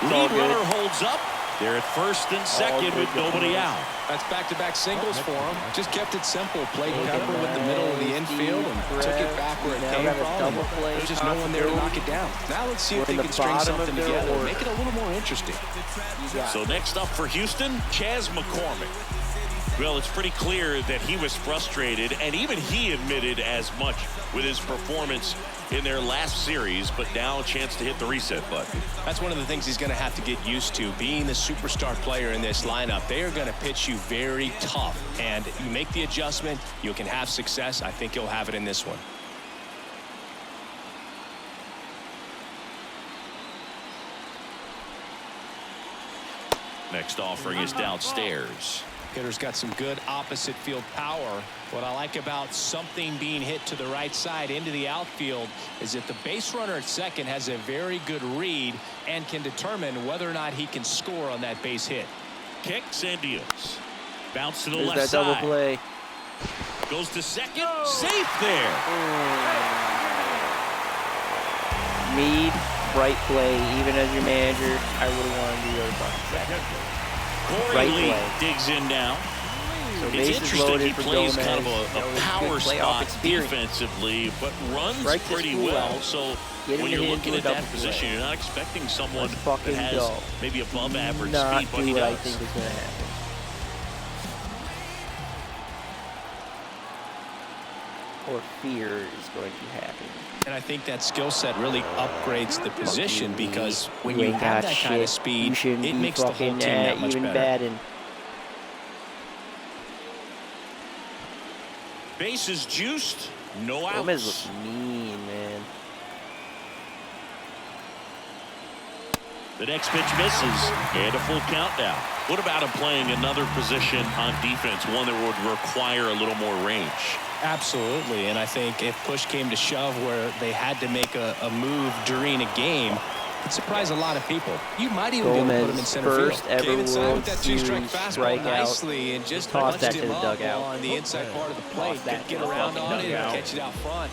Lead runner holds up. They're at first and second with nobody out. That's back-to-back singles for him. Just kept it simple. Played Pepper with the middle of the infield and took it back where it came from. There's just no one there to knock it down. Now let's see if they can string something together and make it a little more interesting. So next up for Houston, Chas McCormick. Well, it's pretty clear that he was frustrated, and even he admitted as much with his performance in their last series, but now a chance to hit the reset button. That's one of the things he's going to have to get used to, being the superstar player in this lineup. They are going to pitch you very tough, and you make the adjustment, you can have success. I think you'll have it in this one. Next offering is downstairs. Hitter's got some good opposite field power. What I like about something being hit to the right side into the outfield is that the base runner at second has a very good read and can determine whether or not he can score on that base hit. Kicks and deals. Bounce to the There's left that side. double play. Goes to second. Safe there. Mead, right play. Even as your manager, I would have wanted to go to second. Corey Right Lee play. digs in now. So It's bases interesting. loaded He for plays Gomez. kind of a Good power playoff spot experience. defensively, but runs Strike this pretty fool well. out. So Get him when to you're hit looking into at a that double position, play. you're not expecting someone Let's that fucking has go. maybe above average Not speed, but do he what I does. think is going to happen. Or fear is going to happen. And I think that skill set really upgrades the position because when you ain't have got that kind of shit. speed, You shouldn't it be makes the whole fucking team that much even better. batting. Bases juiced, no outs. Gomez looks mean, man. The next pitch misses, and a full count now. What about him playing another position on defense, one that would require a little more range? Absolutely, and I think if push came to shove where they had to make a move during a game, it'd surprise a lot of people. You might even be able to put him in center first field. ever Came inside World with that two-strike Series fastball strikeout. nicely and just Toss punched that to him the up dugout. on the inside part of the plate. Toss that Could to get the around fucking on it and dugout. catch it out front.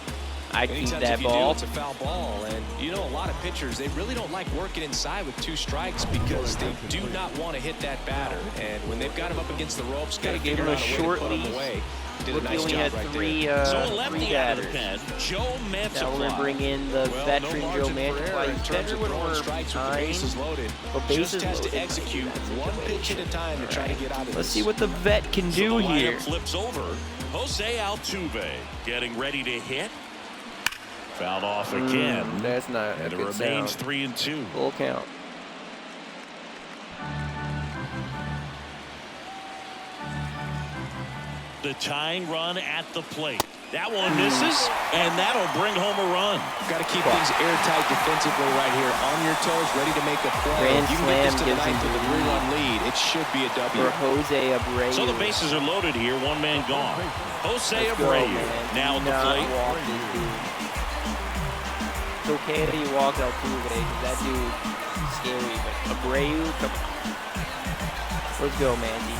I'd Many keep times that if you ball. do, it's a foul ball. And you know, a lot of pitchers, they really don't like working inside with two strikes because they do not want to hit that batter. And when they've got him up against the ropes, got to Give figure him a out a way to short put him leash. away. Did a Look, he nice only job had right three, there. So a three lefty out of the batters. pen, Joe Mantiply. Now we're going to bring in the Well, veteran no Joe margin for error Mantiply. in He's terms better of when throwing we're strikes with the behind. bases loaded. But Just bases has to loaded. execute one pitch at a time to try to get out of this. Let's see what the vet can So do the lineup here. flips over. Jose Altuve getting ready to hit. Fouled off again. That's not And a it good remains sound. 3-2. Full count. The tying run at the plate. That one misses, and that'll bring home a run. Got to keep things airtight defensively right here. On your toes, ready to make a play. Grand If you can get this to the slam ninth gives with a him the 3-run lead, it should be a W. For Jose Abreu. So the bases are loaded here. One man gone. Jose Let's go, Abreu man. now at Do the not plate. walk this dude. It's okay that you walk Altuve, because that dude is scary, but Abreu, come on. Let's go, Mandy.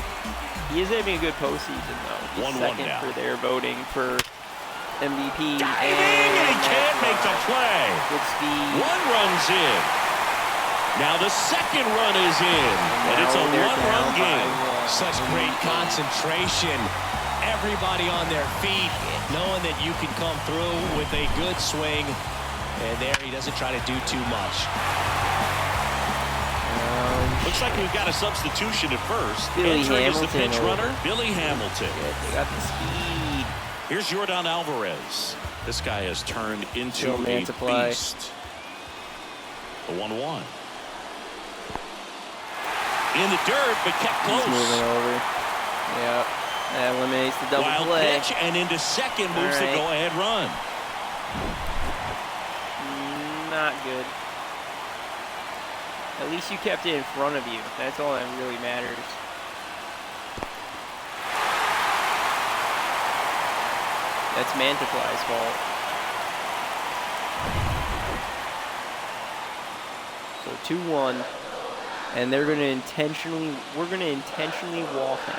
He is having a good postseason, though. He's 1-1 second now. for their voting for MVP. Diving, and he can't make the play. Good speed. One run's in. Now the second run is in, and it's a Now they're one-run down by game. one. Such great concentration. Everybody on their feet, knowing that you can come through with a good swing. And there he doesn't try to do too much. Looks like we've got a substitution at first. Billy Entering as the Hamilton pinch over. runner, Billy Hamilton. They got the speed. Here's Yordan Alvarez. This guy has turned into Joe a Mantiply. beast. The 1-1. In the dirt, but kept He's moving close. over. Yep. That eliminates the double Wild play. pitch, and into second moves All the right. go-ahead run. Not good. At least you kept it in front of you. That's all that really matters. That's Mantiply's fault. So 2-1. And we're going to intentionally walk him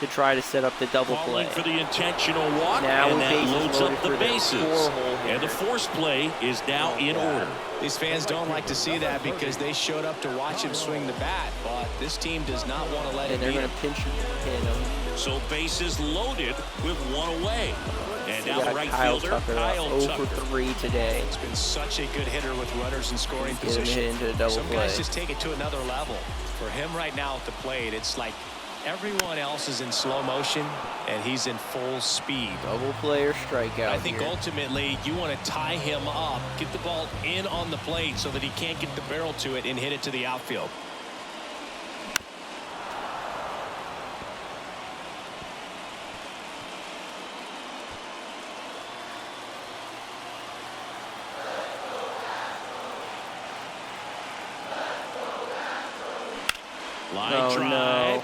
to try to set up the double play. Calling for the intentional walk, Now and with that bases loads loaded up the for the bases. four-hole And the hitter. force play is now in order. These fans don't like to see that because they showed up to watch him swing the bat, but this team does not want to let And it they're be. going to pinch hit him. So bases loaded with one away. And We now the got right Kyle fielder, Tucker Kyle 0 Tucker. for 3 today. It's been such a good hitter with runners in scoring Get him position. hit into a double Some play. guys just take it to another level. For him right now at the plate, it's like everyone else is in slow motion and he's in full speed. Double play or strikeout. I think here. ultimately you want to tie him up, get the ball in on the plate so that he can't get the barrel to it and hit it to the outfield. Line Oh, drive. no.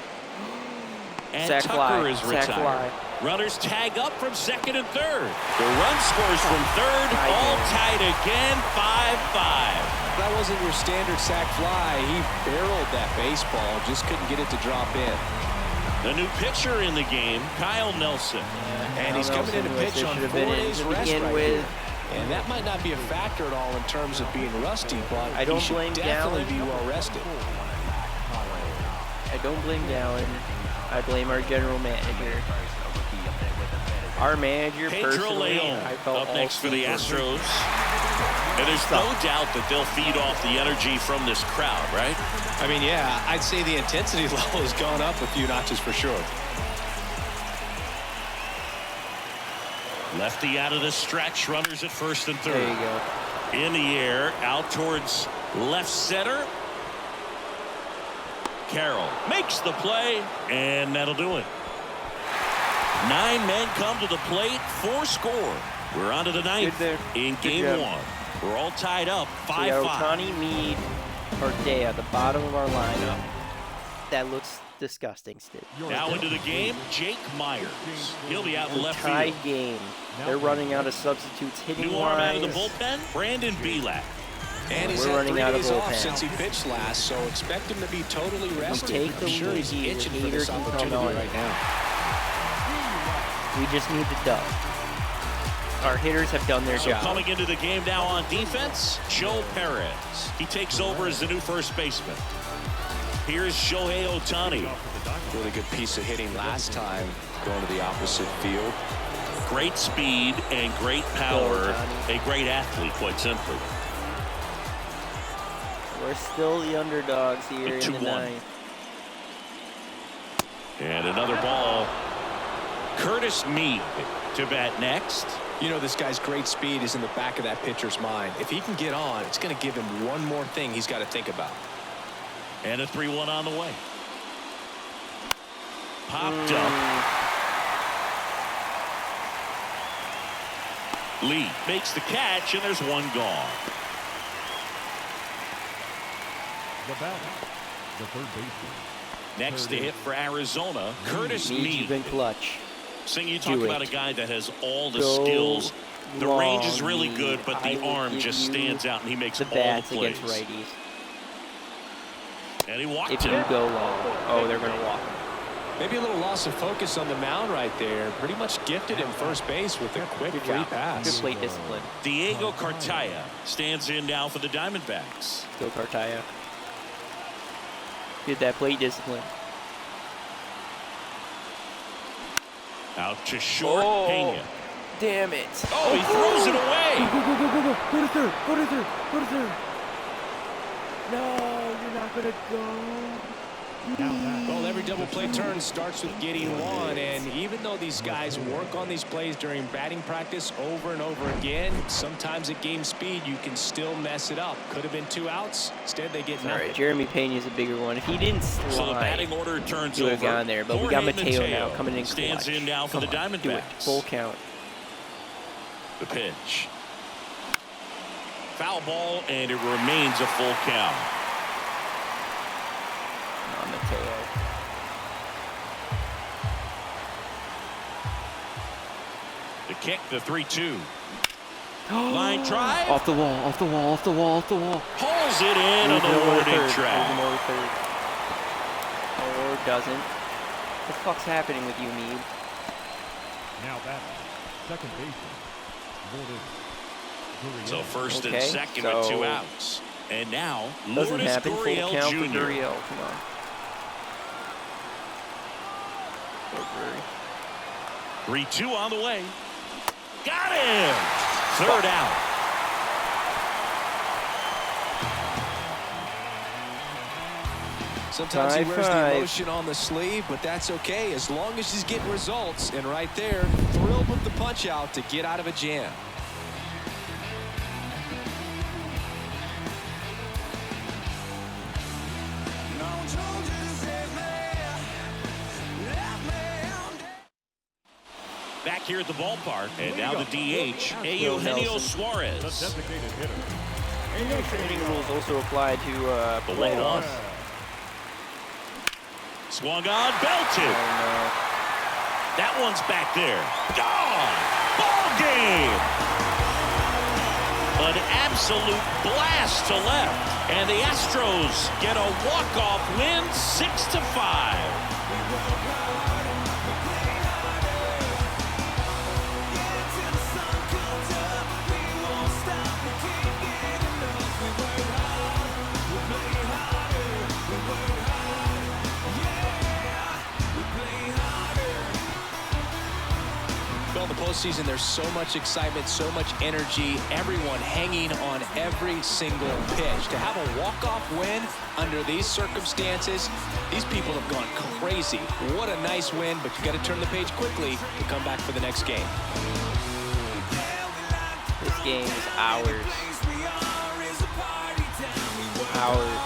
And Sack Tucker fly. is Sack retired. fly. Runners tag up from second and third. The run scores from third, all tied again, 5-5. That wasn't your standard sac fly. He barreled that baseball, just couldn't get it to drop in. The new pitcher in the game, Kyle Nelson. And he's coming in to pitch on 4 days rest begin right with. here. And that might not be a factor at all in terms of being rusty, but I don't he should blame definitely Gallen. be well rested. I don't blame Gallen. I blame our general manager. Our manager, Pedro personally, Leon I felt up next for the season. Astros. And there's no doubt that they'll feed off the energy from this crowd, right? I mean, yeah, I'd say the intensity level has gone up a few notches for sure. Lefty out of the stretch, runners at first and third. There you go. In the air, out towards left center. Carroll makes the play, and that'll do it. 9 men come to the plate, 4 score. We're on to the 9th in game 1. We're all tied up, 5-5. Ohtani, Mead, Correa at the bottom of our lineup. That looks disgusting, Steve. Now into the game, Jake Myers. He'll be out in left Tied field. game. They're running out of substitutes hitting New arm out wise. of the bullpen, Brandon Belak. And he's We're had running 3 out of days off bullpen. since he pitched last, so expect him to be totally rested. take the I'm sure lead he's here. itching for Hater this can come opportunity on. right now. We just need the dub. Our hitters have done their So job. coming into the game now on defense, Joe Perez. He takes over as the new first baseman. Here's Shohei Ohtani. Really good piece of hitting last time, going to the opposite field. Great speed and great power. A great athlete, quite simply. We're still the underdogs here in the 2-1. 9th. And another ball. Curtis Mead to bat next. You know, this guy's great speed is in the back of that pitcher's mind. If he can get on, it's going to give him one more thing he's got to think about. And a 3-1 on the way. Popped up. Lee makes the catch, and there's one gone. The batter, the third baseman. Next to hit for Arizona, Curtis Mead, you've Mead. been clutch. Sing, you talk Do about it. a guy that has all the Go skills. The range is really long, good, but I the will arm give just you stands out, and he makes The all bats the plays. against righties. And he walked If you him. go long, oh, they're going to walk him. Maybe a little loss of focus on the mound right there. Pretty much gifted him first base with a quick Good free job. Good pass. plate discipline. Diego Cartaya stands in now for the Diamondbacks. Go Cartaya. Get that plate discipline. Out to short, Oh. Pena. Damn it. Oh, he throws it away. Go. Go to third. Go to third. Go to third. No, you're not going to go. Well, every double play turn starts with getting one, and even though these guys work on these plays during batting practice over and over again, sometimes at game speed you can still mess it up. Could have been 2 outs. Instead, they get All nothing. right, Jeremy Pena's a bigger one. If he didn't slide, So the batting order turns he would have over. gone there. But we got Jorge Mateo now coming in stands clutch. in now for Come the on, do it. Diamondbacks. Full count. The pitch. Foul ball, and it remains a full count. Come on, Mateo. The kick, the 3-2. Line drive. Off the wall, off the wall, off the wall, off the wall. Pulls it in on Moves the it over warning third. track. Moves him over third. Or doesn't. What the fuck's happening with you, Mead? Now batting, second baseman. Lourdes So Gurriel. first and Okay, second with 2 so- outs. And now, Doesn't Lourdes happen. Full Gurriel count for Jr. Gurriel. Come on. Go Gurriel. 3-2 on the way. Got him! Third out. Sometimes he wears the 5-5. emotion on the sleeve, but that's okay as long as he's getting results. And right there, thrilled with the punch out to get out of a jam. Back here at the ballpark. And now the DH, Eugenio The Suarez. designated hitter. Training rules also apply to The playoffs. 1-1. Swung on, belted. Oh, That one's back there. Gone! Ball game! An absolute blast to left. And the Astros get a walk-off win, 6-5. Well, in the postseason, there's so much excitement, so much energy, everyone hanging on every single pitch. To have a walk-off win under these circumstances, these people have gone crazy. What a nice win, but you got to turn the page quickly to come back for the next game. This game is ours. Ours.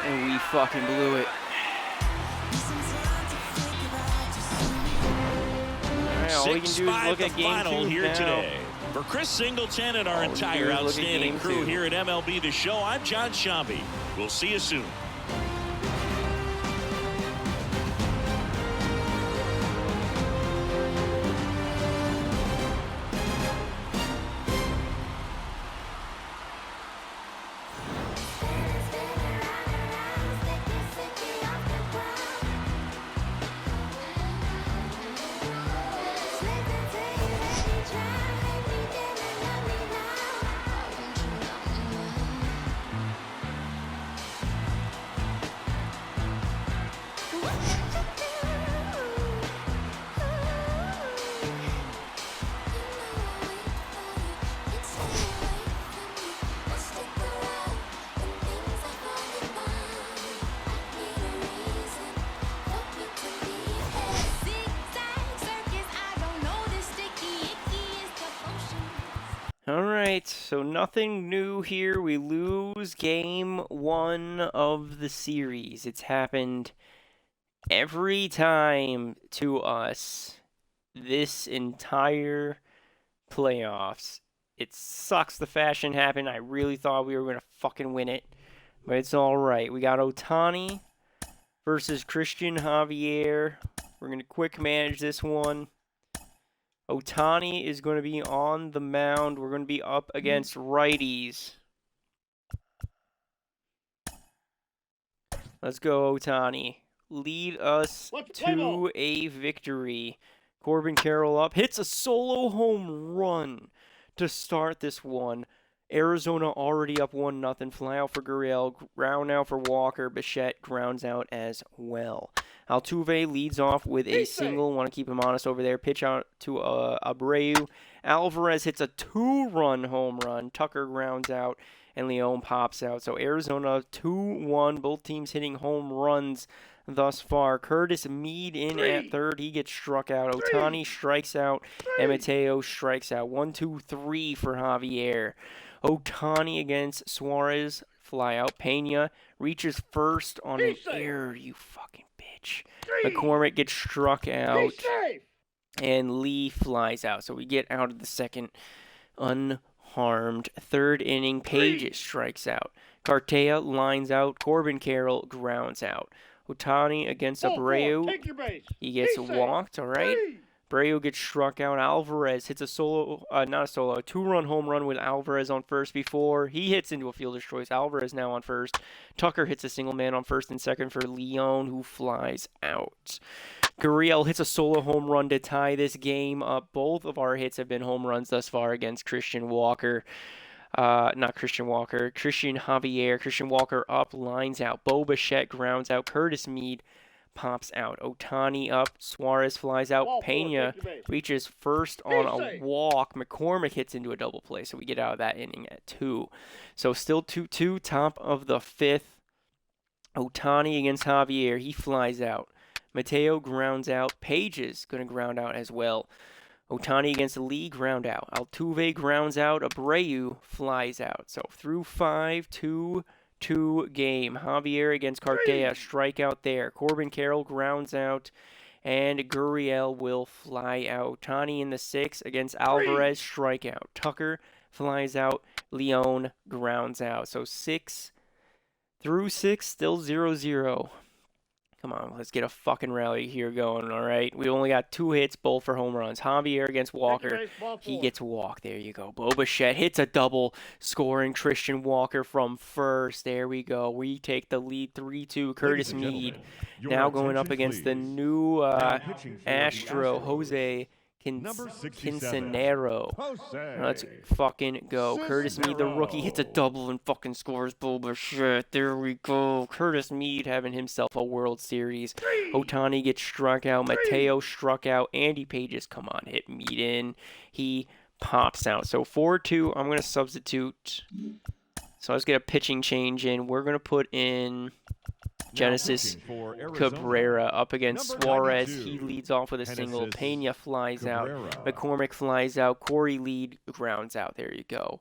And we fucking blew it. All we can do is look at game 2 here now. today. For Chris Singleton and our entire outstanding crew here at MLB The Show, I'm John Shambi. We'll see you soon. Alright, so nothing new here. We lose game 1 of the series. It's happened every time to us this entire playoffs. It sucks the fashion happened. I really thought we were going to fucking win it. But it's alright. We got Ohtani versus Christian Javier. We're going to quick manage this one. Ohtani is going to be on the mound. We're going to be up against righties. Let's go, Ohtani. Lead us to a victory. Corbin Carroll up. Hits a solo home run to start this one. Arizona already up 1-0. Fly out for Gurriel. Ground out for Walker. Bichette grounds out as well. Altuve leads off with a single. Want to keep him honest over there. Pitch out to Abreu. Alvarez hits a 2-run home run. Tucker grounds out, and Leon pops out. So Arizona 2-1. Both teams hitting home runs thus far. Curtis Mead in at third. He gets struck out. Ohtani strikes out, and Mateo strikes out. 1-2-3 for Javier. Ohtani against Suarez. Fly out. Pena reaches first on an error. You fucking bitch. McCormick gets struck out, and Lee flies out. So we get out of the second unharmed. Third inning, Pages strikes out. Cartea lines out. Corbin Carroll grounds out. Ohtani against Abreu. He gets walked, all right. Abreu gets struck out. Alvarez hits a a 2-run home run with Alvarez on first before he hits into a fielder's choice. Alvarez now on first. Tucker hits a single man on first and second for Leon, who flies out. Gurriel hits a solo home run to tie this game up. Both of our hits have been home runs thus far against Christian Walker. Christian Javier. Christian Walker up, lines out. Bo Bichette grounds out. Curtis Mead pops out. Ohtani up. Suarez flies out. Pena reaches first on a walk. McCormick hits into a double play, so we get out of that inning at 2. So still 2-2, top of the 5th. Ohtani against Javier. He flies out. Mateo grounds out. Pages going to ground out as well. Ohtani against Lee, ground out. Altuve grounds out. Abreu flies out. So through 5, 2-2 game. Javier against Cartea, strikeout there. Corbin Carroll grounds out, and Gurriel will fly out. Ohtani in the 6th against Alvarez, strikeout. Tucker flies out. Leon grounds out. So 6 through 6, still 0-0. Come on, let's get a fucking rally here going, all right? We only got 2 hits, both for home runs. Javier against Walker. He gets walked. There you go. Bo Bichette hits a double, scoring Christian Walker from first. There we go. We take the lead 3-2. Curtis Mead now going up against the new Astro, Jose Number 67. Quincenero. Jose. Let's fucking go. Curtis Mead, the rookie, hits a double and fucking scores bullshit. There we go. Curtis Mead having himself a World Series. Ohtani gets struck out. Mateo struck out. Andy Pages, come on, hit Mead in. He pops out. So 4-2, I'm going to substitute. So let's get a pitching change in. We're going to put in Genesis Cabrera up against Suarez. He leads off with a single. Pena flies out. McCormick flies out. Corey Lead grounds out. There you go.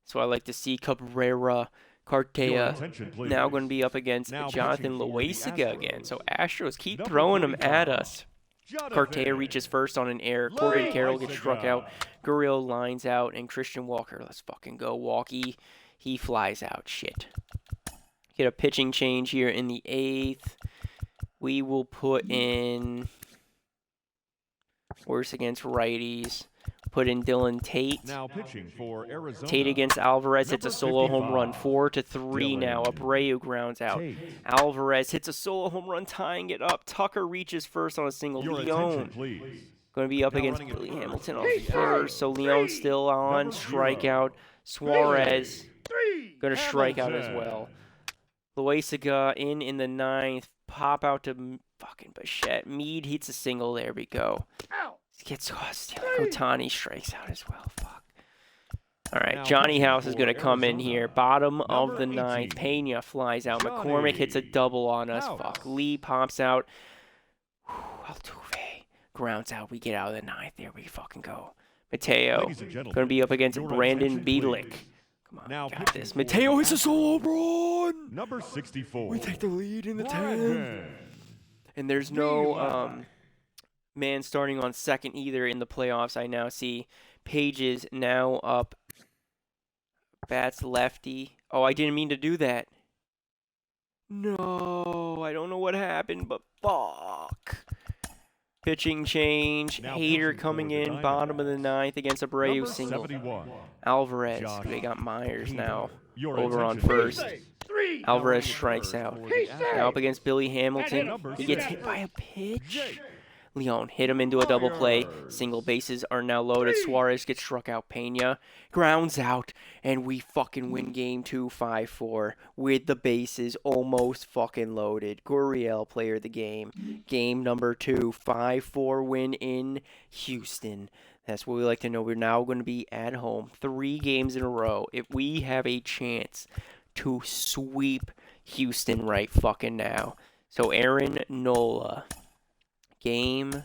So I like to see Cabrera. Cartea now going to be up against Jonathan Loaizaga again. So Astros keep throwing them at us. Cartea reaches first on an error. Corbin Carroll gets struck out. Gurriel lines out. And Christian Walker, let's fucking go. Walkie, he flies out. Shit. Get a pitching change here in the 8th. We will put in worse against righties. Put in Dylan Tate. Now pitching for Arizona. Tate against Alvarez hits a solo home run. 4-3 now. Abreu grounds out. Alvarez hits a solo home run, tying it up. Tucker reaches first on a single. Leon going to be up against Billy Hamilton on first. So Leon still on. Strikeout. Suarez going to strike out as well. Loaizaga in the 9th. Pop out to fucking Bitchette. Mead hits a single. There we go. Gets Ohtani strikes out as well. Fuck. All right, Johnny House is going to come in here. Bottom of the 9th. Pena flies out. McCormick hits a double on us. Fuck. Lee pops out. Altuve grounds out. We get out of the 9th. There we fucking go. Mateo going to be up against Brandon Bielak. Come on, now got this. Mateo hits a solo run. Number 64. We take the lead in the 10th. And there's no man starting on second either in the playoffs. I now see Pages now up. Bats lefty. Oh, I didn't mean to do that. No, I don't know what happened, but fuck. Pitching change. Hader coming in, bottom of the 9th against Abreu single. 71. Alvarez. They got Myers now over on first. Alvarez strikes out. Now up against Billy Hamilton. He gets hit by a pitch. Leon hit him into a double play. Single bases are now loaded. Suarez gets struck out. Pena grounds out. And we fucking win game 2, 5-4 with the bases almost fucking loaded. Gurriel, player of the game. Game number 2, 5-4 win in Houston. That's what we like to know. We're now going to be at home 3 games in a row. If we have a chance to sweep Houston right fucking now. So Aaron Nola. Game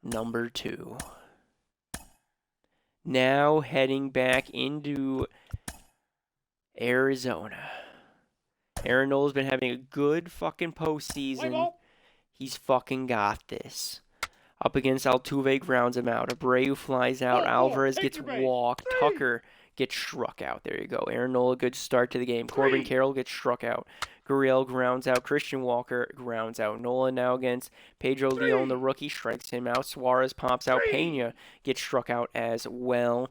number 2. Now heading back into Arizona. Aaron Nola's been having a good fucking postseason. He's fucking got this. Up against Altuve, grounds him out. Abreu flies out. Alvarez gets walked. Tucker gets struck out. There you go. Aaron Nola, good start to the game. Corbin Carroll gets struck out. Gurriel grounds out. Christian Walker grounds out. Nola now against Pedro Leon, the rookie, strikes him out. Suarez pops out. Pena gets struck out as well.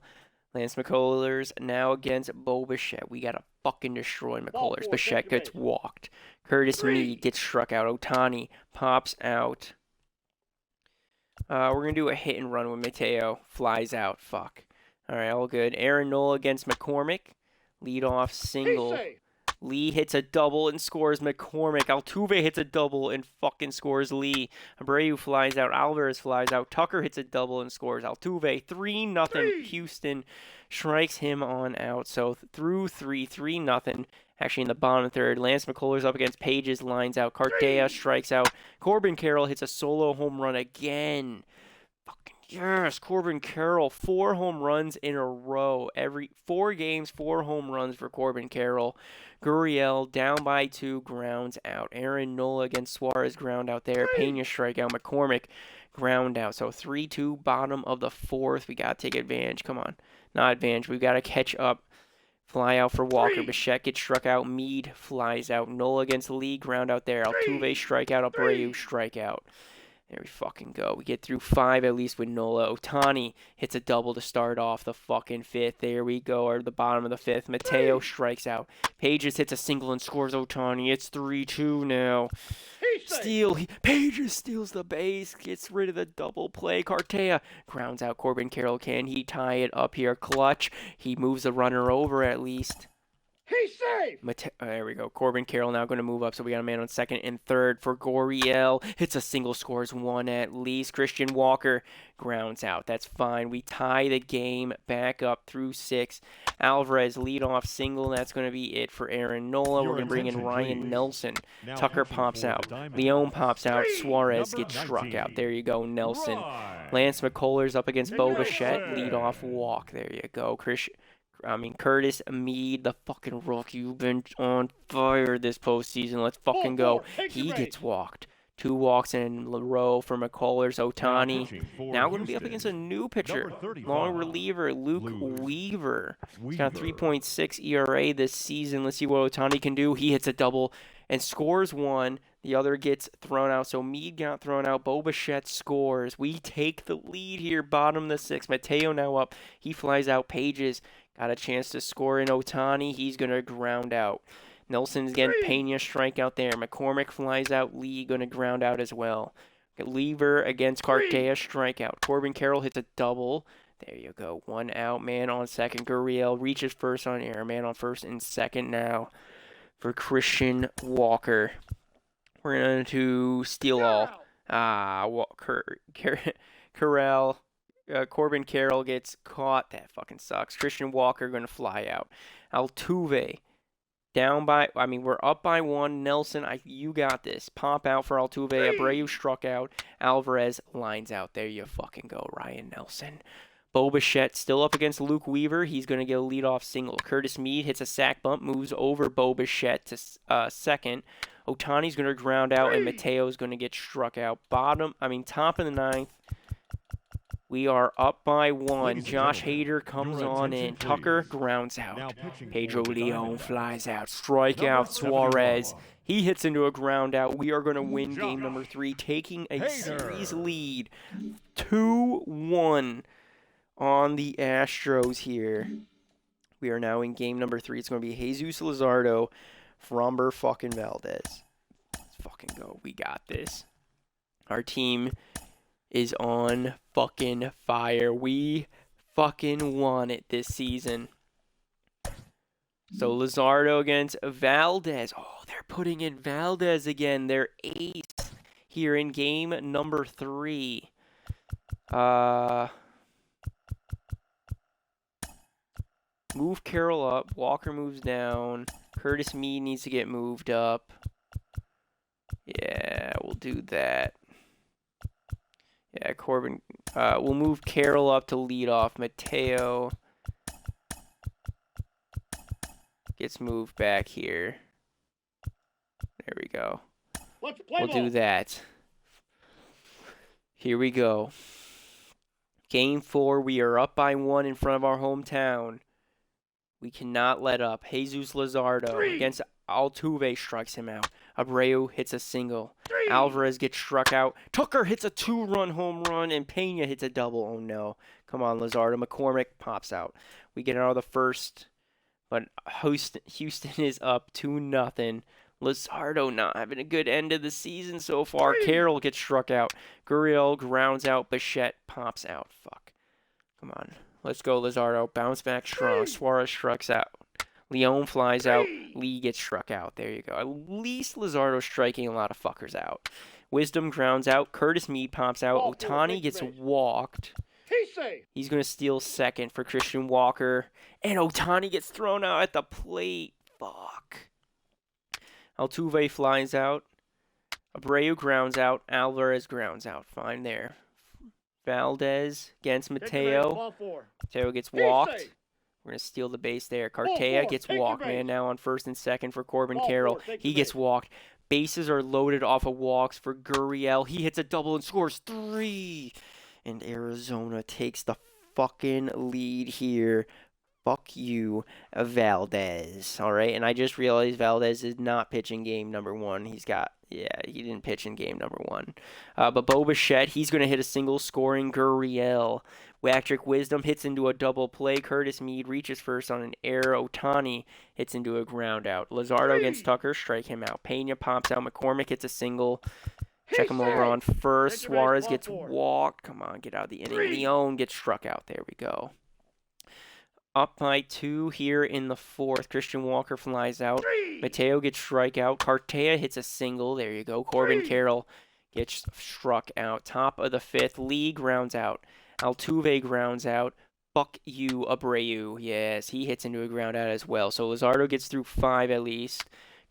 Lance McCullers now against Bo Bichette. We got to fucking destroy McCullers. Bichette gets walked. Curtis Mead gets struck out. Ohtani pops out. We're going to do a hit and run with Mateo. Flies out. Fuck. All right, all good. Aaron Nola against McCormick. Leadoff single. Lee hits a double and scores McCormick. Altuve hits a double and fucking scores Lee. Abreu flies out. Alvarez flies out. Tucker hits a double and scores Altuve. 3-0. Houston strikes him on out. So through 3-0. Actually in the bottom third. Lance McCullers up against Pages. Lines out. Cartea strikes out. Corbin Carroll hits a solo home run again. Fucking yes. Corbin Carroll. 4 home runs in a row. Every 4 games, 4 home runs for Corbin Carroll. Gurriel down by 2, grounds out. Aaron Nola against Suarez, ground out there. Pena strikeout. McCormick ground out. So 3-2, bottom of the 4th. We got to take advantage. Come on. Not advantage. We got to catch up. Fly out for Walker. Bichette gets struck out. Mead flies out. Nola against Lee, ground out there. Altuve strikeout. Abreu strikeout. There we fucking go. We get through 5 at least with Nola. Ohtani hits a double to start off the fucking 5th. There we go, or the bottom of the 5th. Mateo strikes out. Pages hits a single and scores Ohtani. It's 3-2 now. Steal. Pages steals the base. Gets rid of the double play. Cartea grounds out Corbin Carroll. Can he tie it up here? Clutch. He moves the runner over at least. He's safe! There we go. Corbin Carroll now going to move up, so we got a man on second and third for Gurriel. Hits a single, scores 1 at least. Christian Walker grounds out. That's fine. We tie the game back up through 6. Alvarez leadoff single. That's going to be it for Aaron Nola. We're going to bring in Ryan Nelson. Tucker pops out. Leone pops out. Suarez gets struck out. There you go, Nelson. Lance McCullers up against Bo Bichette. Leadoff walk. There you go. Curtis Mead, the fucking rookie. You've been on fire this postseason. Let's fucking go. He gets walked. 2 walks in a row for McCullers. Ohtani now going to be up against a new pitcher, long reliever, Luke Weaver. He's got a 3.6 ERA this season. Let's see what Ohtani can do. He hits a double and scores 1. The other gets thrown out. So Mead got thrown out. Bo Bichette scores. We take the lead here, bottom of the 6th. Mateo now up. He flies out. Pages got a chance to score in Ohtani. He's going to ground out. Nelson's getting Pena strikeout there. McCormick flies out. Lee going to ground out as well. Lever against Cartea strikeout. Corbin Carroll hits a double. There you go. 1 out. Man on second. Gurriel reaches first on air. Man on first and second now for Christian Walker. We're going to steal all. Corral. Corbin Carroll gets caught. That fucking sucks. Christian Walker going to fly out. Altuve down by, we're up by 1. Nelson, you got this. Pop out for Altuve. Abreu struck out. Alvarez lines out. There you fucking go, Ryan Nelson. Bo Bichette still up against Luke Weaver. He's going to get a leadoff single. Curtis Mead hits a sac bump, moves over Bo Bichette to second. Ohtani's going to ground out, and Mateo's going to get struck out. Top of the 9th. We are up by 1. Josh Hader comes on in. Tucker grounds out. Pedro Leone flies out. Strikeout Suarez. He hits into a ground out. We are going to win game number 3, taking a series lead. 2-1 on the Astros here. We are now in game number 3. It's going to be Jesus Luzardo, Framber fucking Valdez. Let's fucking go. We got this. Our team is on fucking fire. We fucking won it this season. So Luzardo against Valdez. Oh, they're putting in Valdez again. Their ace here in game number 3. Move Carroll up. Walker moves down. Curtis Mead needs to get moved up. Yeah, we'll do that. Yeah, Corbin. We'll move Carroll up to lead off. Mateo gets moved back here. There we go. We'll do that. Here we go. Game 4. We are up by 1 in front of our hometown. We cannot let up. Jesus Luzardo against Altuve strikes him out. Abreu hits a single. Alvarez gets struck out. Tucker hits a 2-run home run, and Pena hits a double. Oh, no. Come on, Luzardo. McCormick pops out. We get out of the first, but Houston is up 2-0. Luzardo not having a good end of the season so far. Carroll gets struck out. Gurriel grounds out. Bichette pops out. Fuck. Come on. Let's go, Luzardo. Bounce back strong. Suarez strikes out. Leone flies out. Lee gets struck out. There you go. At least Luzardo's striking a lot of fuckers out. Wisdom grounds out. Curtis Mead pops out. Ohtani gets walked. He's going to steal second for Christian Walker. And Ohtani gets thrown out at the plate. Fuck. Altuve flies out. Abreu grounds out. Alvarez grounds out. Fine there. Valdez against Mateo. Mateo gets walked. We're going to steal the base there. Cartea gets walked. Man now on first and second for Corbin Carroll. He gets walked. Bases are loaded off of walks for Gurriel. He hits a double and scores 3. And Arizona takes the fucking lead here. Fuck you, Valdez. All right, and I just realized Valdez did not pitch in game number 1. He didn't pitch in game number 1. But Bitchette, he's going to hit a single, scoring Gurriel. Electric Wisdom hits into a double play. Curtis Mead reaches first on an error. Otani hits into a ground out. Luzardo against Tucker, strike him out. Pena pops out. McCormick hits a single. Check him over on first. Suarez gets walked. Come on, get out of the inning. Leon gets struck out. There we go. Up by 2 here in the 4th. Christian Walker flies out. Mateo gets strikeout. Cartea hits a single. There you go. Corbin Carroll gets struck out. Top of the 5th. Lee grounds out. Altuve grounds out. Fuck you, Abreu. Yes, he hits into a ground out as well. So Luzardo gets through 5 at least.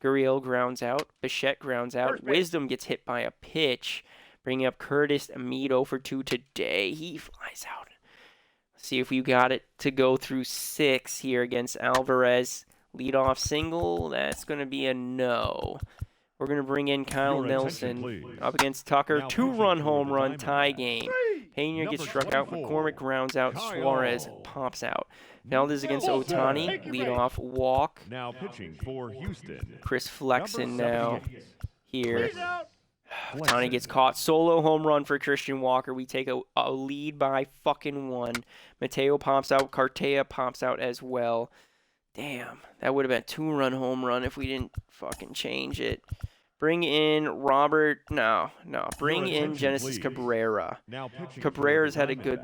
Gurriel grounds out. Bichette grounds out. Wisdom gets hit by a pitch. Bringing up Curtis Mead for 2 today. He flies out. See if we got it to go through 6 here against Alvarez. Leadoff single. That's going to be a no. We're going to bring in Kyle Nelson up against Tucker. 2-run home run tie game. Pena gets struck out. McCormick grounds out. Suarez pops out. Valdez against Otani. Leadoff walk. Now pitching for Houston. Chris Flexen now here. Otani gets caught. Solo home run for Christian Walker. We take a lead by fucking 1. Mateo pops out. Cartea pops out as well. Damn, that would have been a 2-run home run if we didn't fucking change it. Bring in Robert. No. Bring in Genesis Cabrera. Cabrera's had a good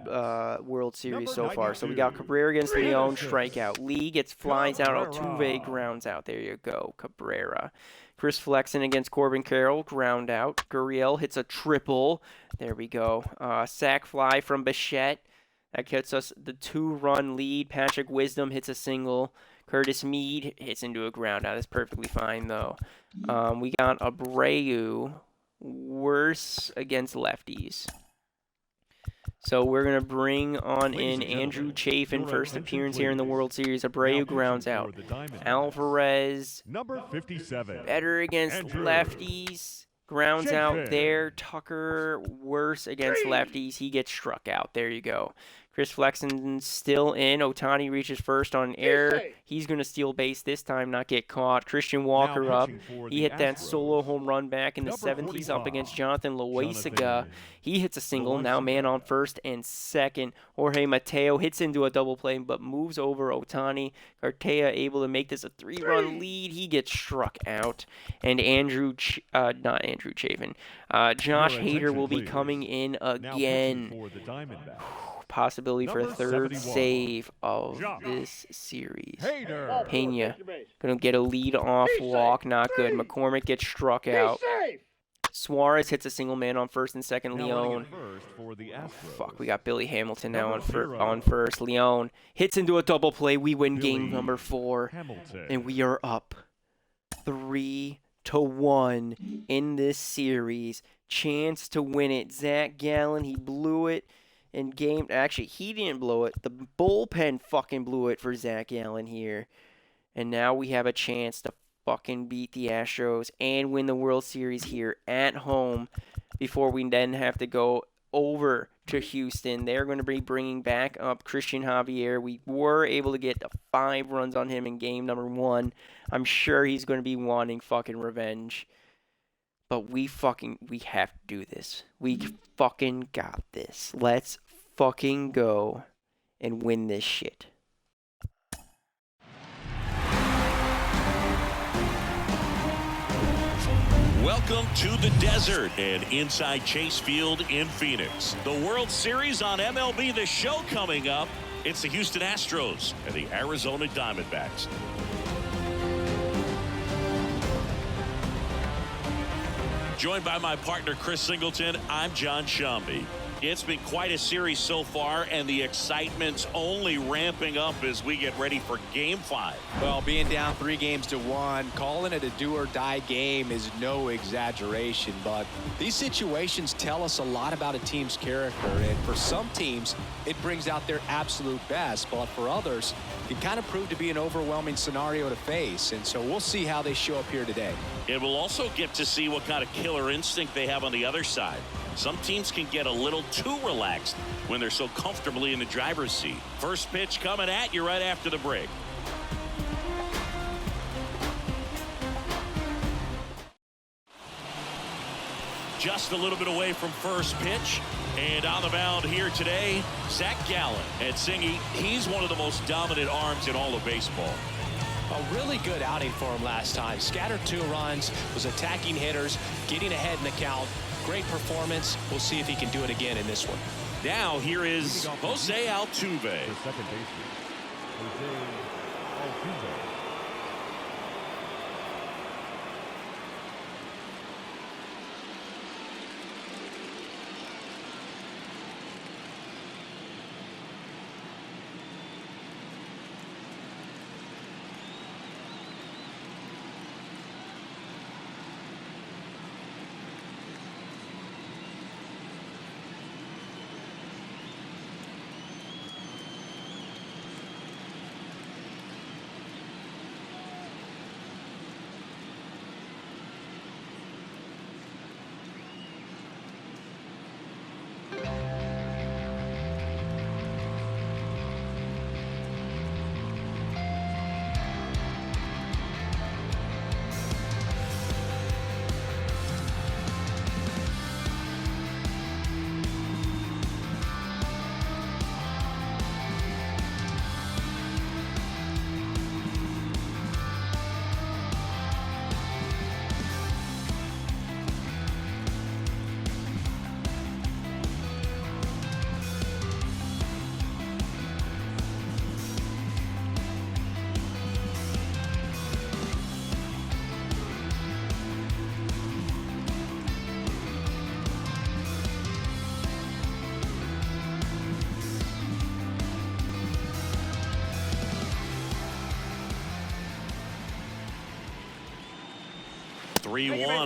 World Series so far. So we got Cabrera against Leon, strikeout. Lee flies out. Altuve grounds out. There you go, Cabrera. Chris Flexen against Corbin Carroll, ground out. Gurriel hits a triple. There we go. Sac fly from Bichette. That gets us the 2-run lead. Patrick Wisdom hits a single. Curtis Mead hits into a ground out. That's perfectly fine, though. We got Abreu worse against lefties. So we're going to bring on in Andrew Chafin, first appearance here in the World Series. Abreu grounds out. Alvarez, number 57, better against lefties. Grounds out there. Tucker, worse against lefties. He gets struck out. There you go. Chris Flexen still in. Otani reaches first on an error. He's going to steal base this time, not get caught. Christian Walker up. He hit that solo home run back in the 7th. He's up against Jonathan Loaizaga. He hits a single. Now man on first and second. Jorge Mateo hits into a double play, but moves over Otani. Cartea able to make this a 3-run lead. He gets struck out. And Josh Hader will be coming in again. Possibility for a 3rd save of this series. Pena going to get a lead-off walk. Not good. McCormick gets struck out. Suarez hits a single man on first and second. Leon. Fuck, we got Billy Hamilton now on first. Leon hits into a double play. We win game number 4. And we are up 3-1 in this series. Chance to win it. Zach Gallen, he blew it. In game, actually, he didn't blow it. The bullpen fucking blew it for Zach Gallen here. And now we have a chance to fucking beat the Astros and win the World Series here at home before we then have to go over to Houston. They're going to be bringing back up Christian Javier. We were able to get 5 runs on him in game number 1. I'm sure he's going to be wanting fucking revenge. But we have to do this. We fucking got this. Let's fucking go and win this shit. Welcome to the desert and inside Chase Field in Phoenix. The World Series on MLB The Show coming up. It's the Houston Astros and the Arizona Diamondbacks. Joined by my partner, Chris Singleton, I'm John Shambi. It's been quite a series so far, and the excitement's only ramping up as we get ready for Game 5. Well, being down 3-1, calling it a do-or-die game is no exaggeration, but these situations tell us a lot about a team's character, and for some teams, it brings out their absolute best, but for others, it kind of proved to be an overwhelming scenario to face, and so we'll see how they show up here today. And we'll also get to see what kind of killer instinct they have on the other side. Some teams can get a little too relaxed when they're so comfortably in the driver's seat. First pitch coming at you right after the break. Just a little bit away from first pitch. And on the mound here today, Zach Gallen. And Singy, he's one of the most dominant arms in all of baseball. A really good outing for him last time. Scattered 2 runs, was attacking hitters, getting ahead in the count. Great performance. We'll see if he can do it again in this one. Now here is Jose Altuve. The second baseman, Jose Altuve.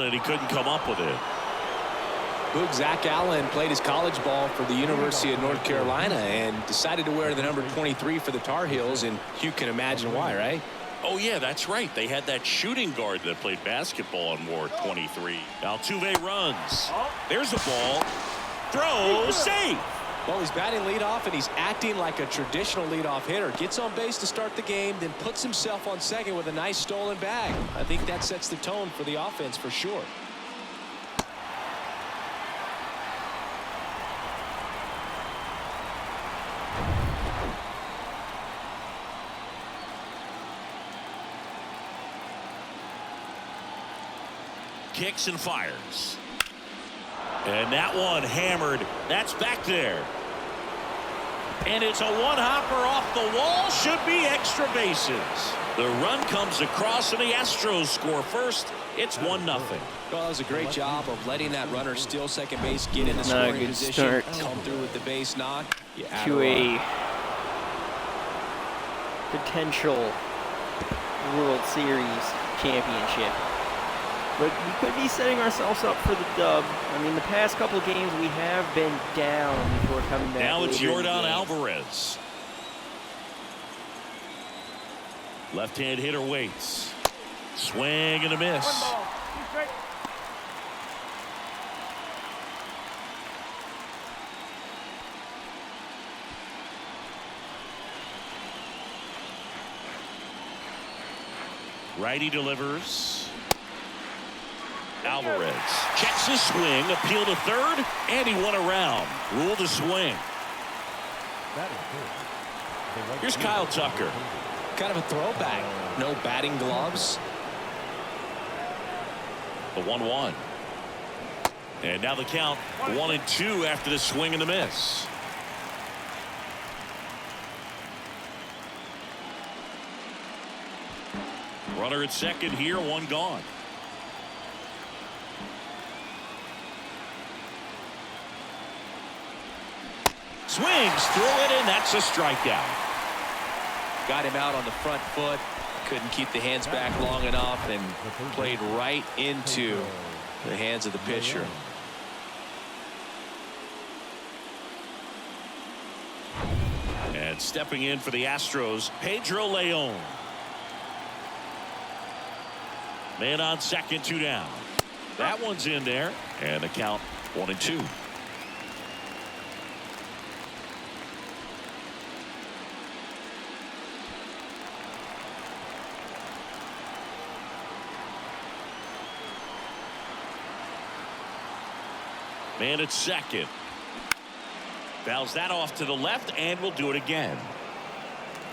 And he couldn't come up with it. Zach Gallen played his college ball for the University of North Carolina and decided to wear the number 23 for the Tar Heels, and you can imagine why, right? Oh yeah, that's right. They had that shooting guard that played basketball and wore 23. Altuve runs. There's a ball. Throw, safe. Well, he's batting leadoff, and he's acting like a traditional leadoff hitter. Gets on base to start the game, then puts himself on second with a nice stolen bag. I think that sets the tone for the offense for sure. Kicks and fires. And that one hammered. That's back there. And it's a one-hopper off the wall. Should be extra bases. The run comes across and the Astros score first. It's 1-0. Well, that was a great job of letting that runner steal second base, get in the scoring position, come through with the base knock. To a potential World Series championship. But we could be setting ourselves up for the dub. I mean, the past couple of games we have been down before coming back. Now it's Yordan Alvarez. Left-hand hitter waits. Swing and a miss. Righty delivers. Alvarez checks his swing, appeal to third, and he won around. Rule the swing. Here's Kyle Tucker. Kind of a throwback. No batting gloves. The 1-1. And now the count 1-2 after the swing and the miss. Runner at second here, one gone. Swings through it, and that's a strikeout. Got him out on the front foot. Couldn't keep the hands back long enough and played right into the hands of the pitcher. And stepping in for the Astros, Pedro Leon. Man on second, 2 down. That one's in there, and the count 1-2. Man at second. Fouls that off to the left, and we'll do it again.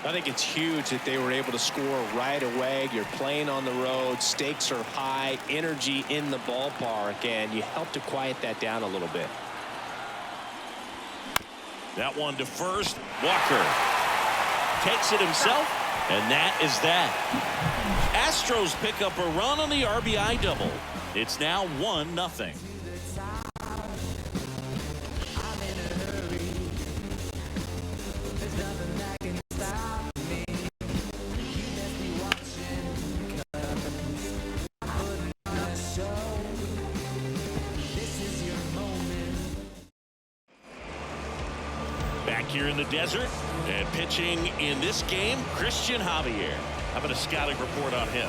I think it's huge that they were able to score right away. You're playing on the road. Stakes are high. Energy in the ballpark. And you help to quiet that down a little bit. That one to first. Walker takes it himself. And that is that. Astros pick up a run on the RBI double. It's now 1-0. Here in the desert and pitching in this game, Christian Javier. How about a scouting report on him?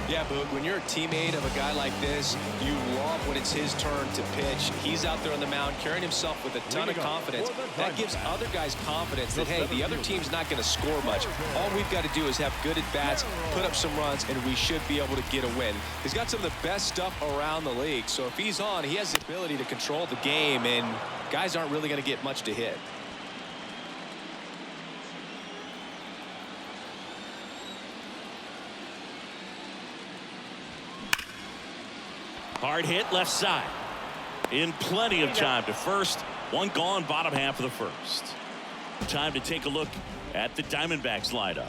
Yeah, Boog, when you're a teammate of a guy like this, you love when it's his turn to pitch. He's out there on the mound carrying himself with a ton of confidence. That gives other guys confidence that, hey, the other team's not going to score much. All we've got to do is have good at-bats, put up some runs, and we should be able to get a win. He's got some of the best stuff around the league, so if he's on, he has the ability to control the game, and guys aren't really going to get much to hit. Hard hit left side. In plenty of time to first. One gone, bottom half of the first. Time to take a look at the Diamondbacks lineup.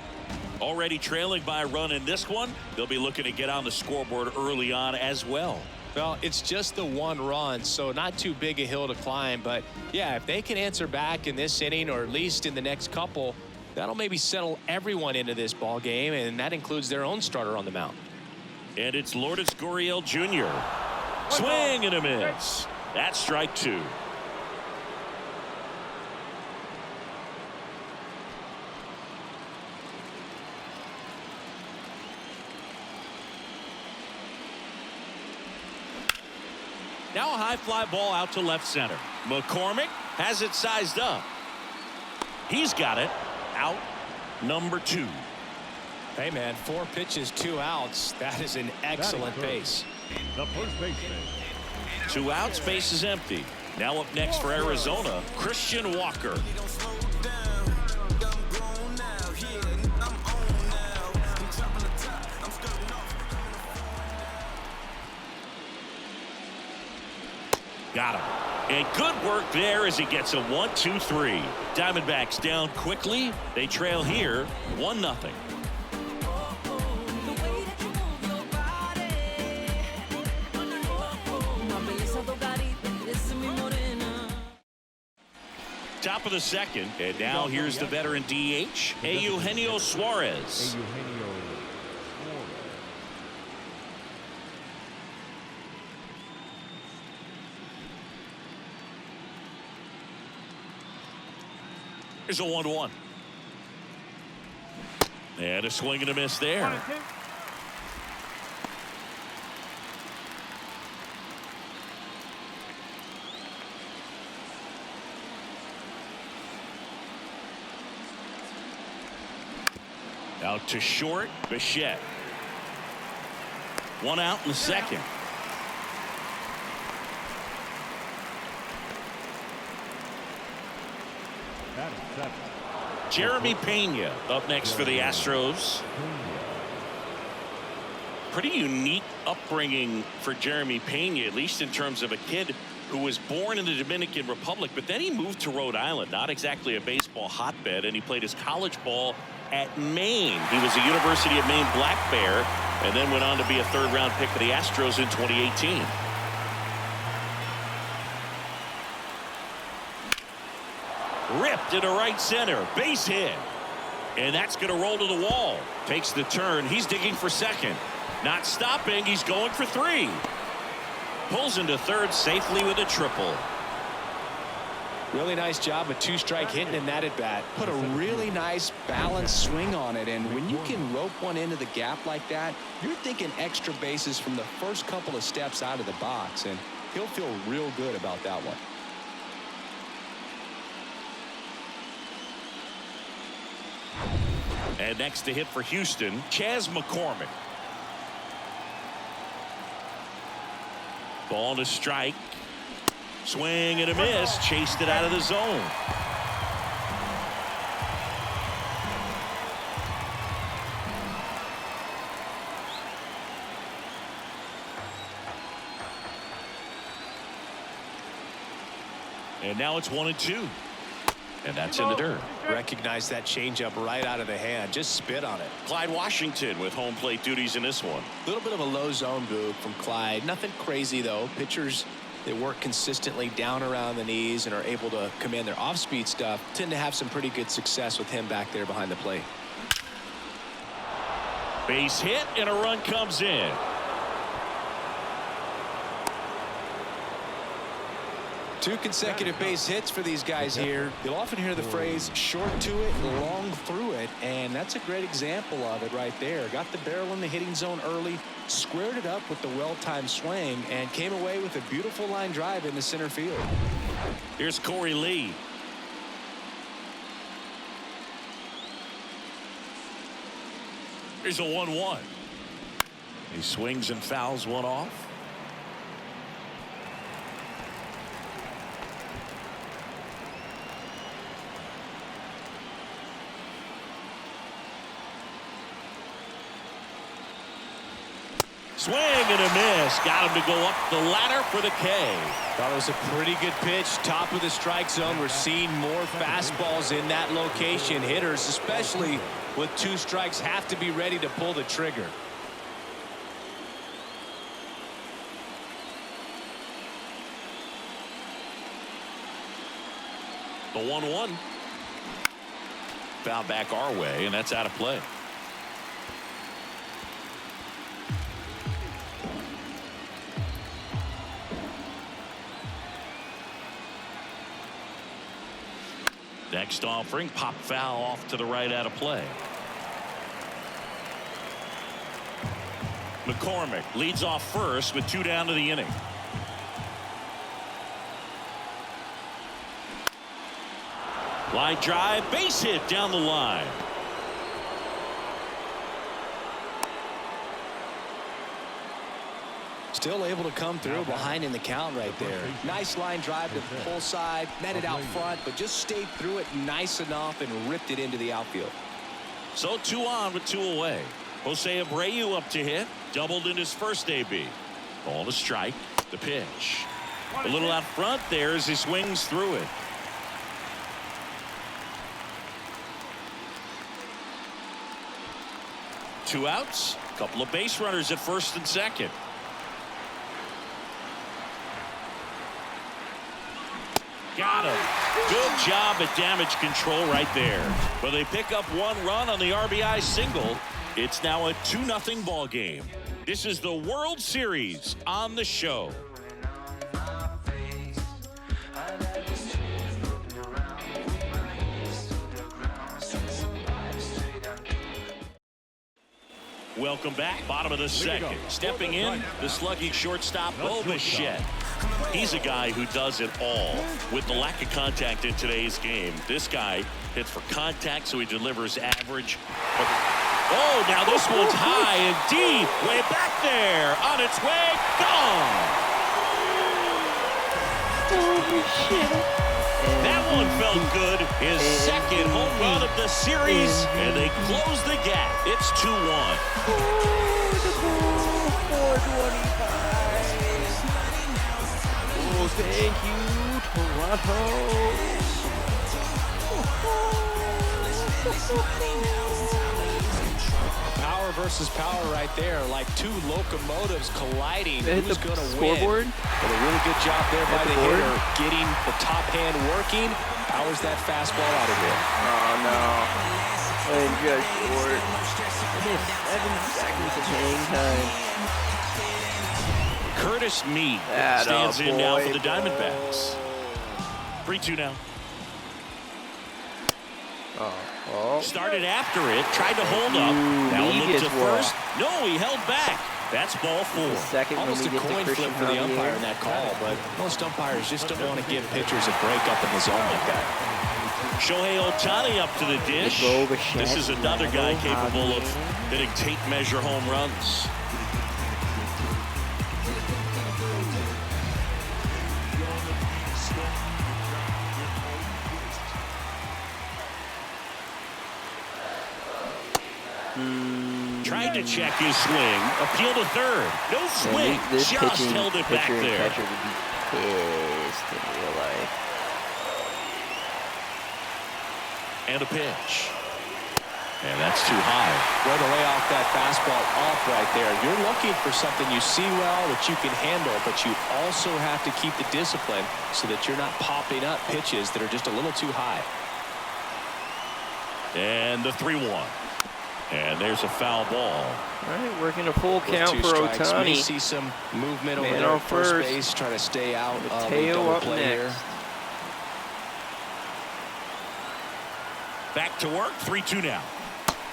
Already trailing by a run in this one. They'll be looking to get on the scoreboard early on as well. Well, it's just the one run, so not too big a hill to climb. But, yeah, if they can answer back in this inning or at least in the next couple, that'll maybe settle everyone into this ball game, and that includes their own starter on the mound. And it's Lourdes Gurriel Jr. Swing and a miss. That's strike two. Now a high fly ball out to left center. McCormick has it sized up. He's got it. Out number 2. Hey, man, 4 pitches, 2 outs. That is an excellent pace. The first baseman. 2 outs, base is empty. Now up next for Arizona, Christian Walker. Got him. And good work there as he gets a 1-2-3. Diamondbacks down quickly. They trail here 1-0. Top of the second, and now here's the veteran DH, Eugenio Suarez. Here's a 1-1. And a swing and a miss there. Out to short, Bitchette. 1 out in the second. Jeremy Pena up next for the Astros. Pretty unique upbringing for Jeremy Pena, at least in terms of a kid who was born in the Dominican Republic, but then he moved to Rhode Island, not exactly a baseball hotbed, and he played his college ball at Maine. He was a University of Maine Black Bear and then went on to be a 3rd-round pick for the Astros in 2018. Ripped into right center, base hit, and that's going to roll to the wall. Takes the turn. He's digging for second. Not stopping. He's going for 3. Pulls into third safely with a triple. Really nice job of two-strike hitting in that at-bat. Put a really nice balanced swing on it, and when you can rope one into the gap like that, you're thinking extra bases from the first couple of steps out of the box, and he'll feel real good about that one. And next to hit for Houston, Chas McCormick. Ball to strike. Swing and a miss. Chased it out of the zone. And now it's 1-2. And that's in the dirt. Recognize that changeup right out of the hand. Just spit on it. Clyde Washington with home plate duties in this one. A little bit of a low zone boot from Clyde. Nothing crazy, though. Pitchers that work consistently down around the knees and are able to command their off-speed stuff tend to have some pretty good success with him back there behind the plate. Base hit and a run comes in. Two consecutive base hits for these guys here. You'll often hear the phrase short to it, long through it, and that's a great example of it right there. Got the barrel in the hitting zone early, squared it up with the well-timed swing, and came away with a beautiful line drive into center field. Here's Corey Lee. Here's a 1-1. He swings and fouls one off. Swing and a miss. Got him to go up the ladder for the K. Thought it was a pretty good pitch. Top of the strike zone. We're seeing more fastballs in that location. Hitters, especially with two strikes, have to be ready to pull the trigger. The 1-1. Foul back our way, and that's out of play. Next offering, pop foul off to the right, out of play. McCormick leads off first with 2 down to the inning. Line drive, base hit down the line. Still able to come through behind in the count right there. Nice line drive to the pull side, met it out front, but just stayed through it nice enough and ripped it into the outfield. So 2 on with 2 away. Jose Abreu up to hit, doubled in his first AB. Ball to strike, the pitch. A little out front there as he swings through it. Two outs, a couple of base runners at first and second. Got him. Good job at damage control right there. But they pick up 1 run on the RBI single. It's now a 2-0 ball game. This is the World Series on the show. Welcome back. Bottom of the second. Stepping in, the sluggy shortstop, Bitchette. He's a guy who does it all. With the lack of contact in today's game, this guy hits for contact, so he delivers average. Oh, now this one's high and deep. Way back there. On its way. Gone. Holy shit. That one felt good. His second home run of the series, and they close the gap. It's 2-1. Oh, thank you, Toronto. Power versus power right there, like 2 locomotives colliding. They hit Who's the going to scoreboard. win? But a really good job there by the hitter, getting the top hand working. Powers that fastball out of there. Oh no, playing just short. It is 7 seconds of hang time. Curtis Mead stands in now for the Diamondbacks. 3-2 now. Oh. Started after it, tried to hold up. Now look to first. No, he held back. That's ball 4. Second Almost a coin flip for the umpire in that call, but most umpires just don't want to give pitchers a break up in the zone like that. Shohei Ohtani up to the dish. This is another guy capable of hitting tape measure home runs. Tried to check his swing. Appeal to third. No swing. Just held it back there. Catcher would be pissed in real life. And a pitch. And that's too high. Way to lay off that fastball off right there. You're looking for something you see well that you can handle, but you also have to keep the discipline so that you're not popping up pitches that are just a little too high. And the 3-1. And there's a foul ball. All right, working a full count for Ohtani. We see some movement over there at first base, trying to stay out of the double play here. Back to work, 3-2 now.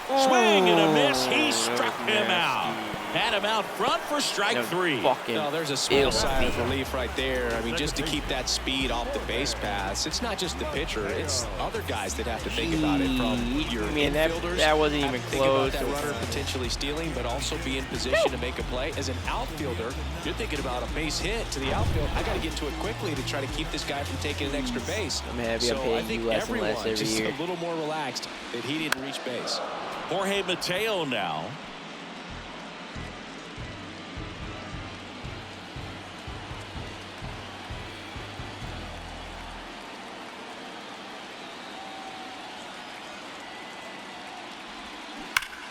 Swing and a miss. He struck him out. Had him out front for strike 3. No, there's a small sigh of relief right there. I mean, just to keep that speed off the base paths. It's not just the pitcher. It's other guys that have to think about it from your infielders. That wasn't even close. Think about that runner potentially stealing, but also be in position to make a play. As an outfielder, you're thinking about a base hit to the outfield. I got to get to it quickly to try to keep this guy from taking an extra base. So I think everyone just a little more relaxed that he didn't reach base. Jorge Mateo now.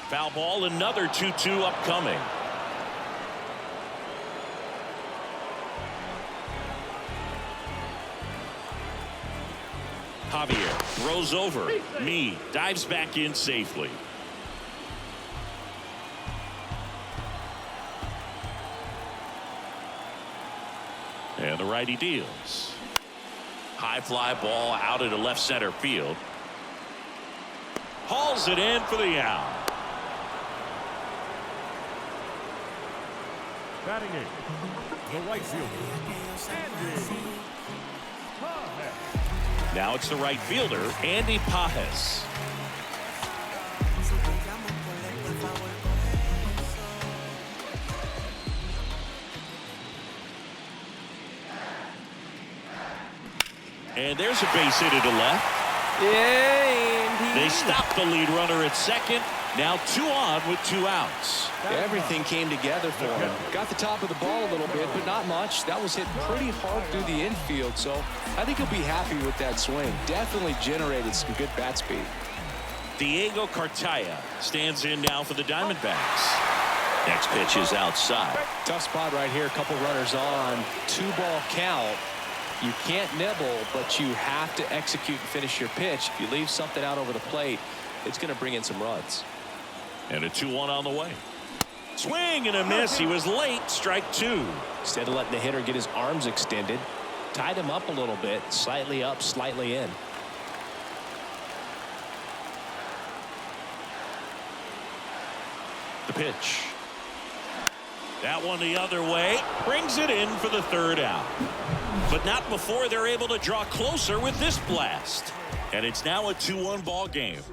Foul ball, another 2-2 upcoming. Javier throws over. Me dives back in safely. And the righty deals. High fly ball out into left center field. Hauls it in for the out. Batting eighth, the right fielder, Andy Pajes. Now it's the right fielder, Andy Pajes. And there's a base hit to left. Yeah, Andy. They stopped the lead runner at second. Now 2 on with 2 outs. Everything came together for him. Got the top of the ball a little bit, but not much. That was hit pretty hard through the infield, so I think he'll be happy with that swing. Definitely generated some good bat speed. Diego Cartaya stands in now for the Diamondbacks. Next pitch is outside. Tough spot right here. A couple runners on. 2-ball count. You can't nibble, but you have to execute and finish your pitch. If you leave something out over the plate, it's going to bring in some runs. And a 2-1 on the way. Swing and a miss. He was late. Strike 2. Instead of letting the hitter get his arms extended, tied him up a little bit, slightly up, slightly in. The pitch. That one the other way. Brings it in for the 3rd out. But not before they're able to draw closer with this blast. And it's now a 2-1 ball game.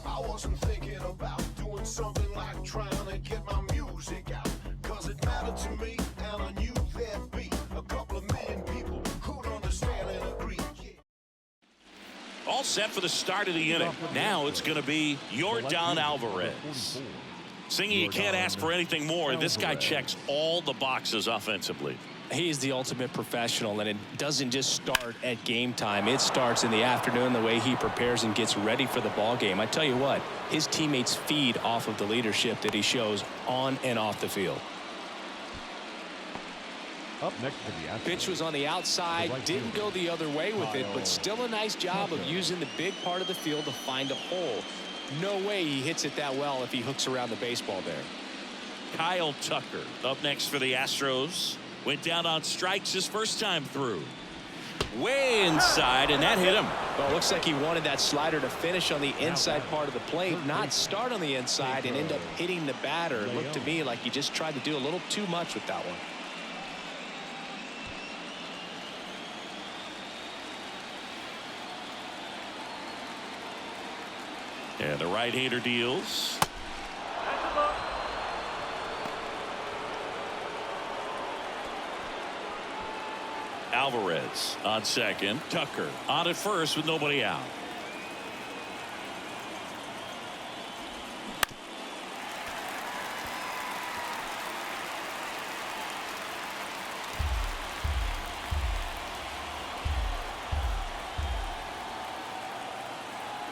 I wasn't thinking about doing something like trying to get my music out, 'cause it mattered to me, and I knew there'd be a couple of million people who'd understand and agree. All set for the start of the inning. Now it's going to be Yordan Alvarez. Singy, you can't ask for anything more. This guy checks all the boxes offensively. He is the ultimate professional, and it doesn't just start at game time. It starts in the afternoon, the way he prepares and gets ready for the ball game. I tell you what, his teammates feed off of the leadership that he shows on and off the field. Up next to the Astros. Pitch was on the outside, didn't go the other way with it, but still a nice job of using the big part of the field to find a hole. No way he hits it that well if he hooks around the baseball there. Kyle Tucker up next for the Astros. Went down on strikes his first time through. Way inside, and that hit him. Well, it looks like he wanted that slider to finish on the inside part of the plate, not start on the inside and end up hitting the batter. It looked to me like he just tried to do a little too much with that one. And the right-hander deals. Alvarez on second. Tucker on at first with nobody out.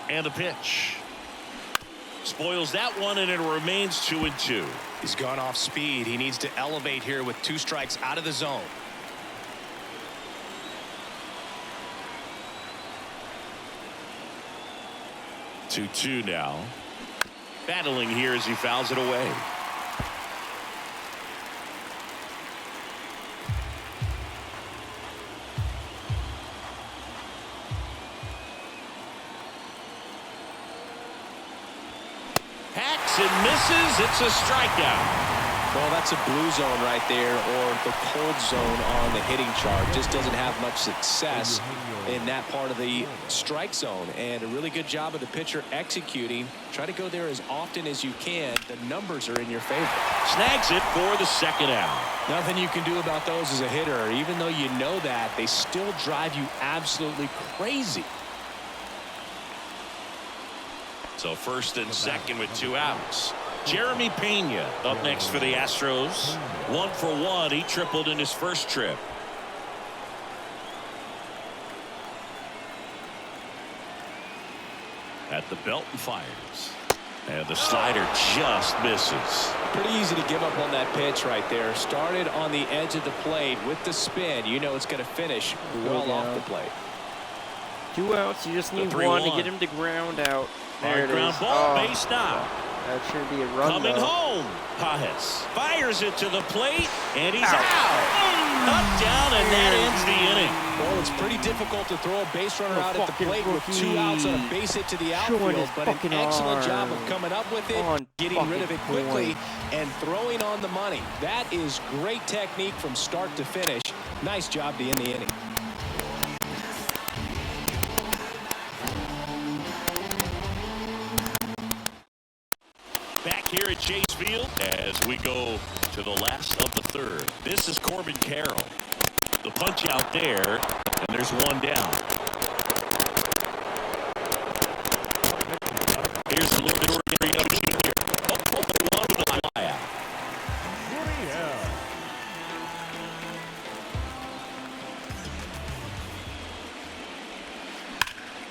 And the pitch. Spoils that one, and it remains 2-2. He's gone off speed. He needs to elevate here with 2 strikes out of the zone. 2-2 now. Battling here as he fouls it away. Hacks and misses. It's a strikeout. Well, that's a blue zone right there, or the cold zone on the hitting chart. Just doesn't have much success in that part of the strike zone, and a really good job of the pitcher executing. Try to go there as often as you can. The numbers are in your favor. Snags it for the second out. Nothing you can do about those as a hitter. Even though you know that, they still drive you absolutely crazy. So first and second with 2 outs. Jeremy Pena up next for the Astros. 1 for 1. He tripled in his first trip. At the belt and fires. And the slider just misses. Pretty easy to give up on that pitch right there. Started on the edge of the plate with the spin. You know it's going to finish well off the plate. 2 outs. You just need one to get him to ground out. There it ground is. ball, base knock. That should be a run. Coming home. Pajes fires it to the plate, and he's out. Up, down, and that ends the inning. Well, it's pretty difficult to throw a base runner out at the plate with 2 outs on a base hit to the outfield, but an excellent job of coming up with it, getting rid of it quickly, and throwing on the money. That is great technique from start to finish. Nice job to end the inning. Back here at Chase Field as we go to the last of the third. This is Corbin Carroll. The punch out there, and there's one down. Here's a little bit of here. Oh, 1 with a fly out.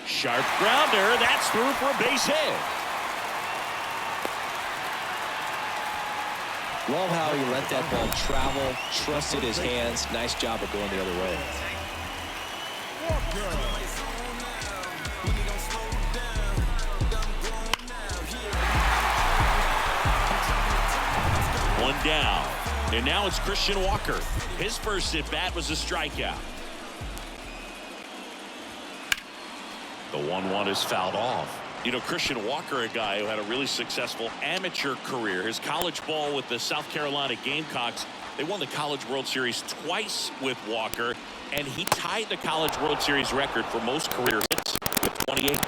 Sharp grounder. That's through for a base hit. Love how he let that ball travel, trusted his hands. Nice job of going the other way. One down. And now it's Christian Walker. His first at bat was a strikeout. The 1-1 is fouled off. You know, Christian Walker, a guy who had a really successful amateur career. His college ball with the South Carolina Gamecocks. They won the College World Series twice with Walker, and he tied the College World Series record for most career hits with 28.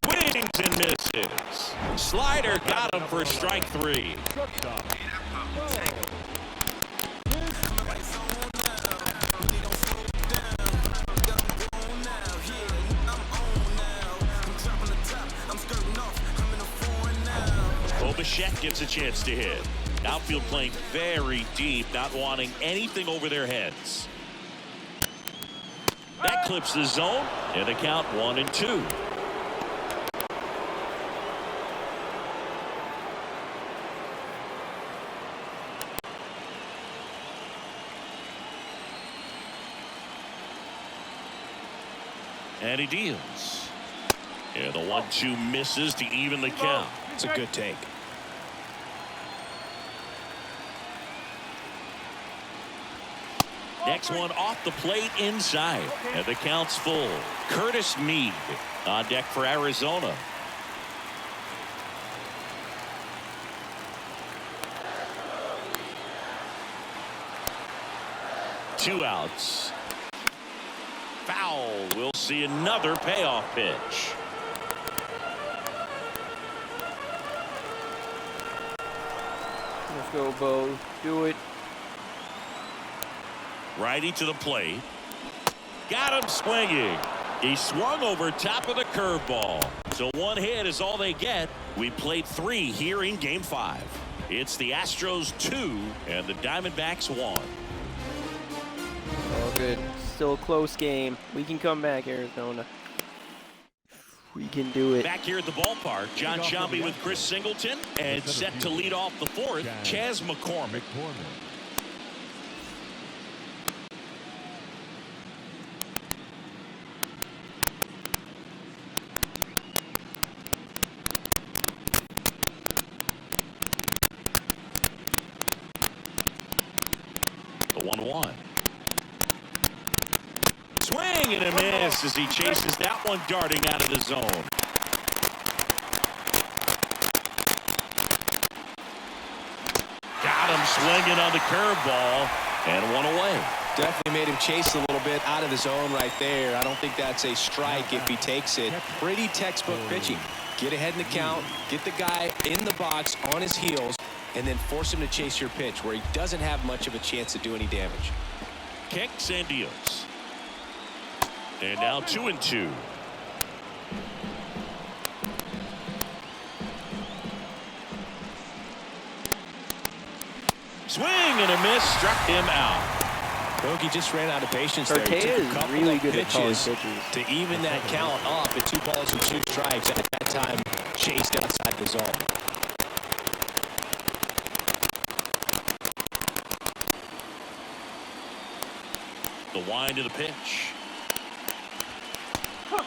Swings and misses. Slider got him for strike 3. Bitchette gets a chance to hit. Outfield playing very deep, not wanting anything over their heads. That clips the zone, and the count 1-2. And he deals. And the 1-2 misses to even the count. It's a good take. Next one off the plate inside. And the count's full. Curtis Mead on deck for Arizona. Two outs. Foul. We'll see another payoff pitch. Let's go, Bo. Do it. Righty to the plate. Got him swinging. He swung over top of the curveball. So one hit is all they get. We played 3 here in Game 5. It's the Astros 2 and the Diamondbacks 1. All good. Still a close game. We can come back, Arizona. We can do it. Back here at the ballpark, John Sciambi with Chris Singleton, and set to lead off the 4th, Chas McCormick. The 1-1. Swing and a miss as he chases that one darting out of the zone. Got him swinging on the curveball and one away. Definitely made him chase a little bit out of the zone right there. I don't think that's a strike if he takes it. Pretty textbook pitching. Get ahead in the count, get the guy in the box on his heels, and then force him to chase your pitch where he doesn't have much of a chance to do any damage. Kicks and deals. And now 2-2. Swing and a miss, struck him out. Bogey just ran out of patience there. He took is a couple really of good at calling pitches. to even that count up at 2 balls and 2 strikes. At that time, chased outside the zone. The wind of the pitch. Oh,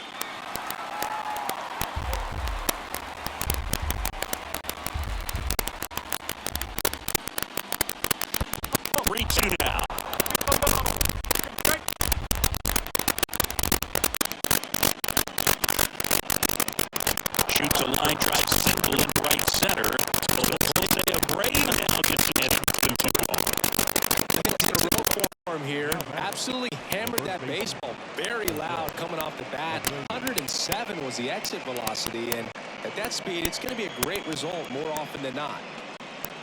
3-2 now. Shoots a line drive single in right center. So Jose Abreu now gets in the 2-ball. Here, absolutely hammered that baseball very loud coming off the bat. 107 was the exit velocity, and at that speed it's going to be a great result more often than not.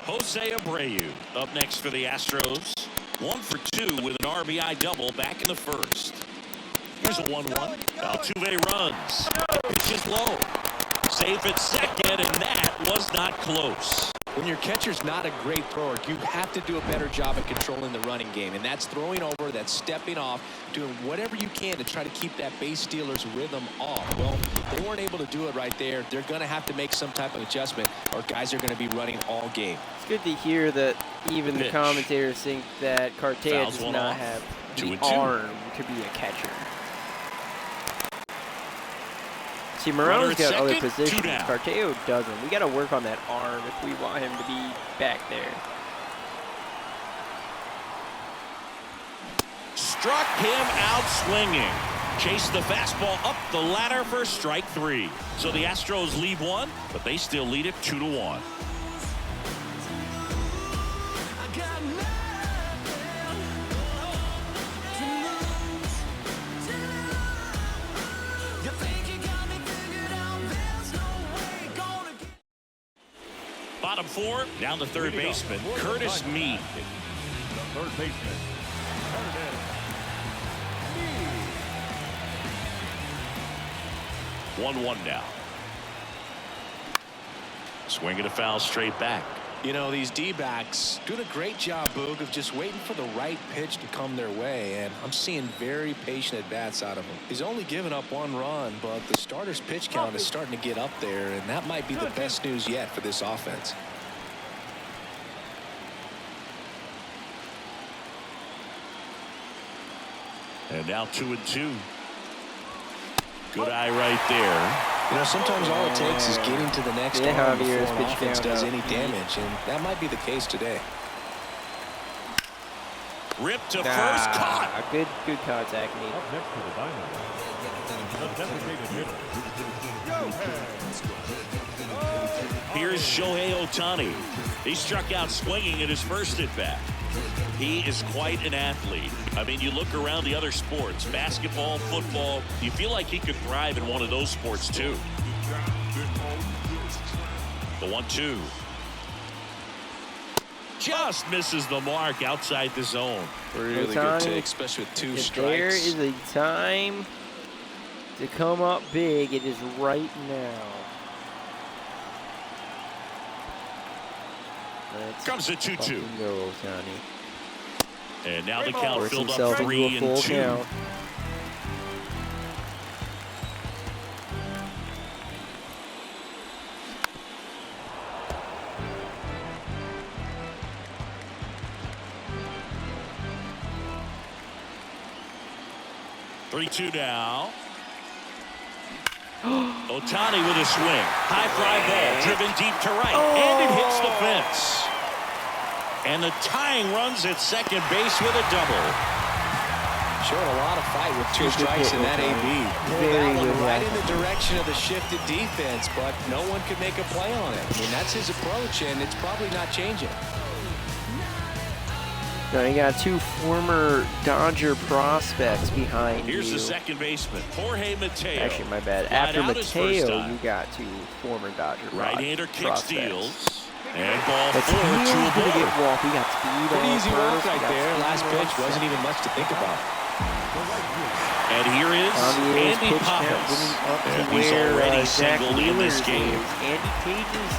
Jose Abreu up next for the Astros. 1 for 2 with an RBI double back in the 1st. Here's a 1-1. Altuve runs. Pitch is low. Safe at second, and that was not close. When your catcher's not a great thrower, you have to do a better job at controlling the running game, and that's throwing over, that's stepping off, doing whatever you can to try to keep that base stealer's rhythm off. Well, they weren't able to do it right there. They're going to have to make some type of adjustment, or guys are going to be running all game. It's good to hear that even the commentators think that Cartaya does not have the arm to be a catcher. See, Moreau's got other positions. Cartaya doesn't. We got to work on that arm if we want him to be back there. Struck him out swinging. Chased the fastball up the ladder for strike 3. So the Astros lead 1, but they still lead it 2-1. Bottom 4, down the third baseman, Curtis Mead. The third baseman, Curtis Mead. 1-1 now. Swing and a foul straight back. You know, these D-backs doing a great job, Boog, of just waiting for the right pitch to come their way, and I'm seeing very patient at-bats out of him. He's only given up 1 run, but the starter's pitch count is starting to get up there, and that might be the best news yet for this offense. And now 2-2. Good eye right there. You know, sometimes all it takes is getting to the next arm before an offense does any damage, and that might be the case today. Ripped to first, caught. Good contact, Nate. Up next to the Diamondbacks, the designated hitter. Here's Shohei Ohtani. He struck out swinging at his first at bat. He is quite an athlete. I mean, you look around the other sports, basketball, football, you feel like he could thrive in one of those sports too. The 1-2. Just misses the mark outside the zone. Really good take, especially with 2 strikes. There is a time to come up big. It is right now. Comes a 2-2. Go, Ohtani. And now the count Force filled up himself into a full 3-2. count. Three-two now. Ohtani with a swing. High fly ball driven deep to right. And it hits the fence. And the tying runs at second base with a double. Showing a lot of fight with 2 strikes in that AB. Pulled that one right in the direction of the shifted defense, but no one could make a play on it. I mean, that's his approach, and it's probably not changing. Now you got 2 former Dodger prospects behind Here's you. the second baseman, Jorge Mateo. Actually, my bad. Flat After out his first Mateo, time. you got 2 former Dodger Right-hander kick prospects. steals. And ball But 4, 2 Tateo's gonna aboard. get walk. We got speed Pretty on easy first. walk We right got there. speed Last on pitch wasn't second. even much to think about. And here is Javier Andy pitch count Pappas. getting up to And he's where already Zach singled in this Wheeler's game. is. Andy Cage's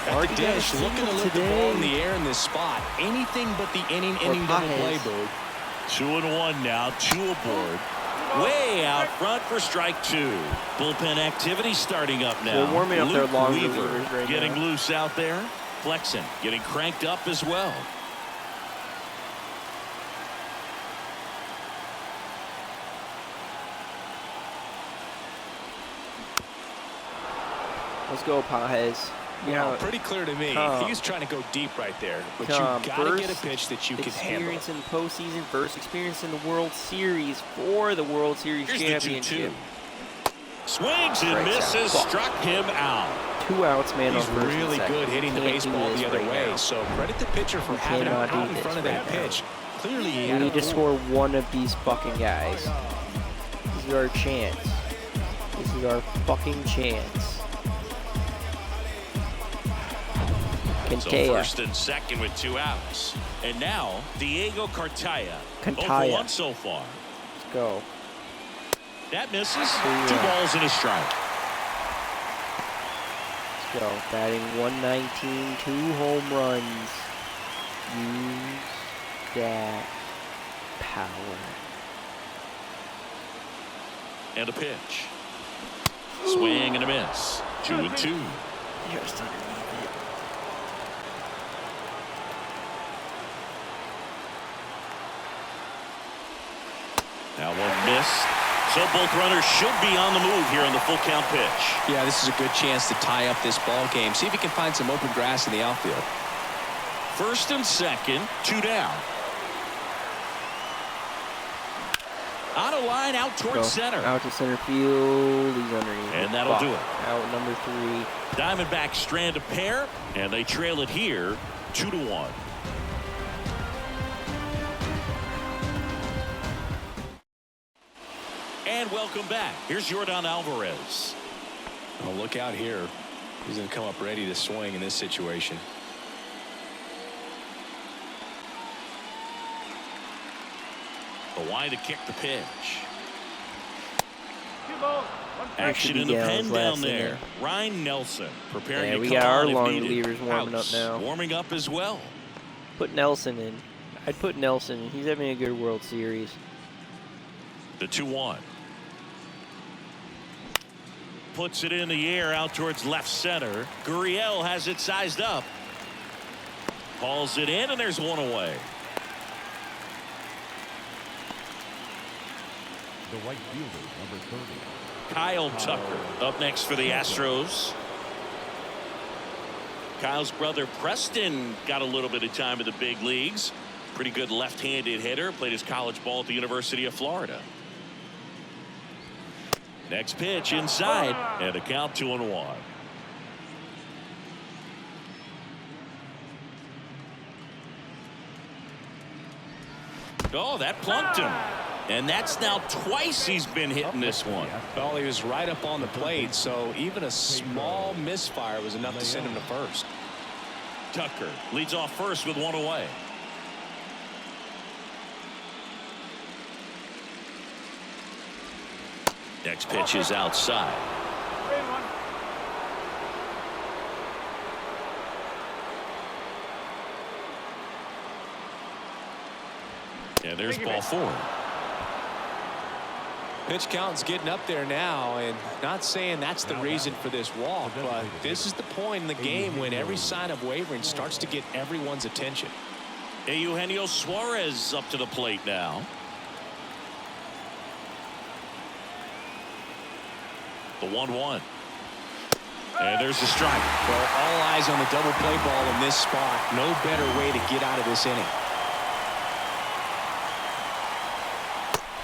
At already the got a dish, looking to single lift the ball in today. the air in this spot. Anything but the inning double play, Boog. 2-1 now, 2 aboard. Way out front for strike 2. Bullpen activity starting up now. They're warming up their Luke long Weaver relievers right getting now. loose out there. Flexen getting cranked up as well. Let's go, Pajes. Yeah, pretty clear to me. He was trying to go deep right there, but you got to get a pitch that you can handle. Experience in postseason, first experience in the World Series for the World Series Here's championship. the 2-2. Swings and misses, struck him out. 2 outs, man. He's on first really and second. good hitting the Can't baseball do this the other right way. now. So credit the pitcher for having him cannot out do in this front of right that now. pitch. Clearly, he We had need to a score one of these fucking guys. This is our chance. This is our fucking chance. So first and second with 2 outs. And now, Diego Cartaya. 0 for 1 so far. Let's go. That misses. 2 balls and a strike. Let's go. Batting 119, 2 home runs. Use that power. And a pitch. Swing and a miss. 2-2. Just underneath it. Now one missed. So both runners should be on the move here on the full count pitch. Yeah, this is a good chance to tie up this ball game. See if he can find some open grass in the outfield. First and second, 2 down. On a line out towards center. Out to center field. He's underneath. And that'll do it. Out number 3. Diamondbacks strand a pair, and they trail it here 2-1. And welcome back. Here's Yordan Alvarez. Oh, look out here. He's going to come up ready to swing in this situation. The line to kick the pitch. Action in the pen down there. Ryan Nelson preparing to we come got our on if long needed. relievers warming up now. Warming up as well. Put Nelson in. I'd put Nelson in. He's having a good World Series. The 2-1. Puts it in the air out towards left center. Gurriel has it sized up. Hauls it in, and there's one away. The right fielder, number 30. Kyle Tucker up next for the Astros. Kyle's brother Preston got a little bit of time in the big leagues. Pretty good left-handed hitter. Played his college ball at the University of Florida. Next pitch inside, and a count 2-1. Oh, that plunked him. And that's now twice he's been hitting this one. Well, he was right up on the plate, so even a small misfire was enough to send him to first. Tucker leads off first with one away. Next pitch is outside. And there's ball 4. Pitch count's getting up there now, and not saying that's the reason for this walk, but this is the point in the game when every sign of wavering starts to get everyone's attention. Eugenio Suarez up to the plate now. The 1-1. And there's the strike. Well, all eyes on the double play ball in this spot. No better way to get out of this inning.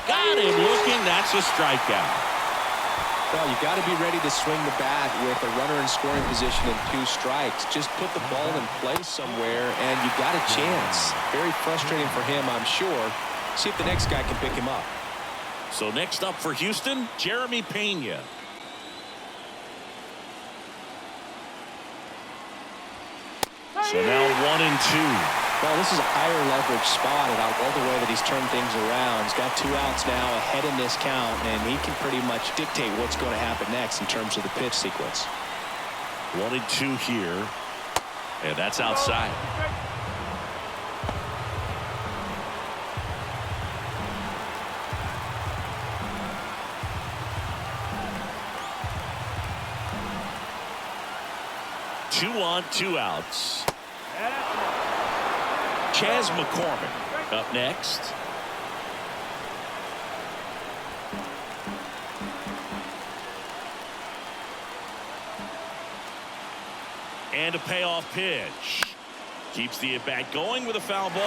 Got him looking. That's a strikeout. Well, you got to be ready to swing the bat with a runner in scoring position and 2 strikes. Just put the ball in play somewhere, and you got a chance. Very frustrating for him, I'm sure. See if the next guy can pick him up. So next up for Houston, Jeremy Pena. So now 1-2. Well, this is a higher leverage spot, and I love the way that he's turned things around. He's got 2 outs now ahead in this count, and he can pretty much dictate what's going to happen next in terms of the pitch sequence. 1-2 here, and that's outside. Two on, 2 outs. Chas McCormick up next. And a payoff pitch. Keeps the at-bat going with a foul ball.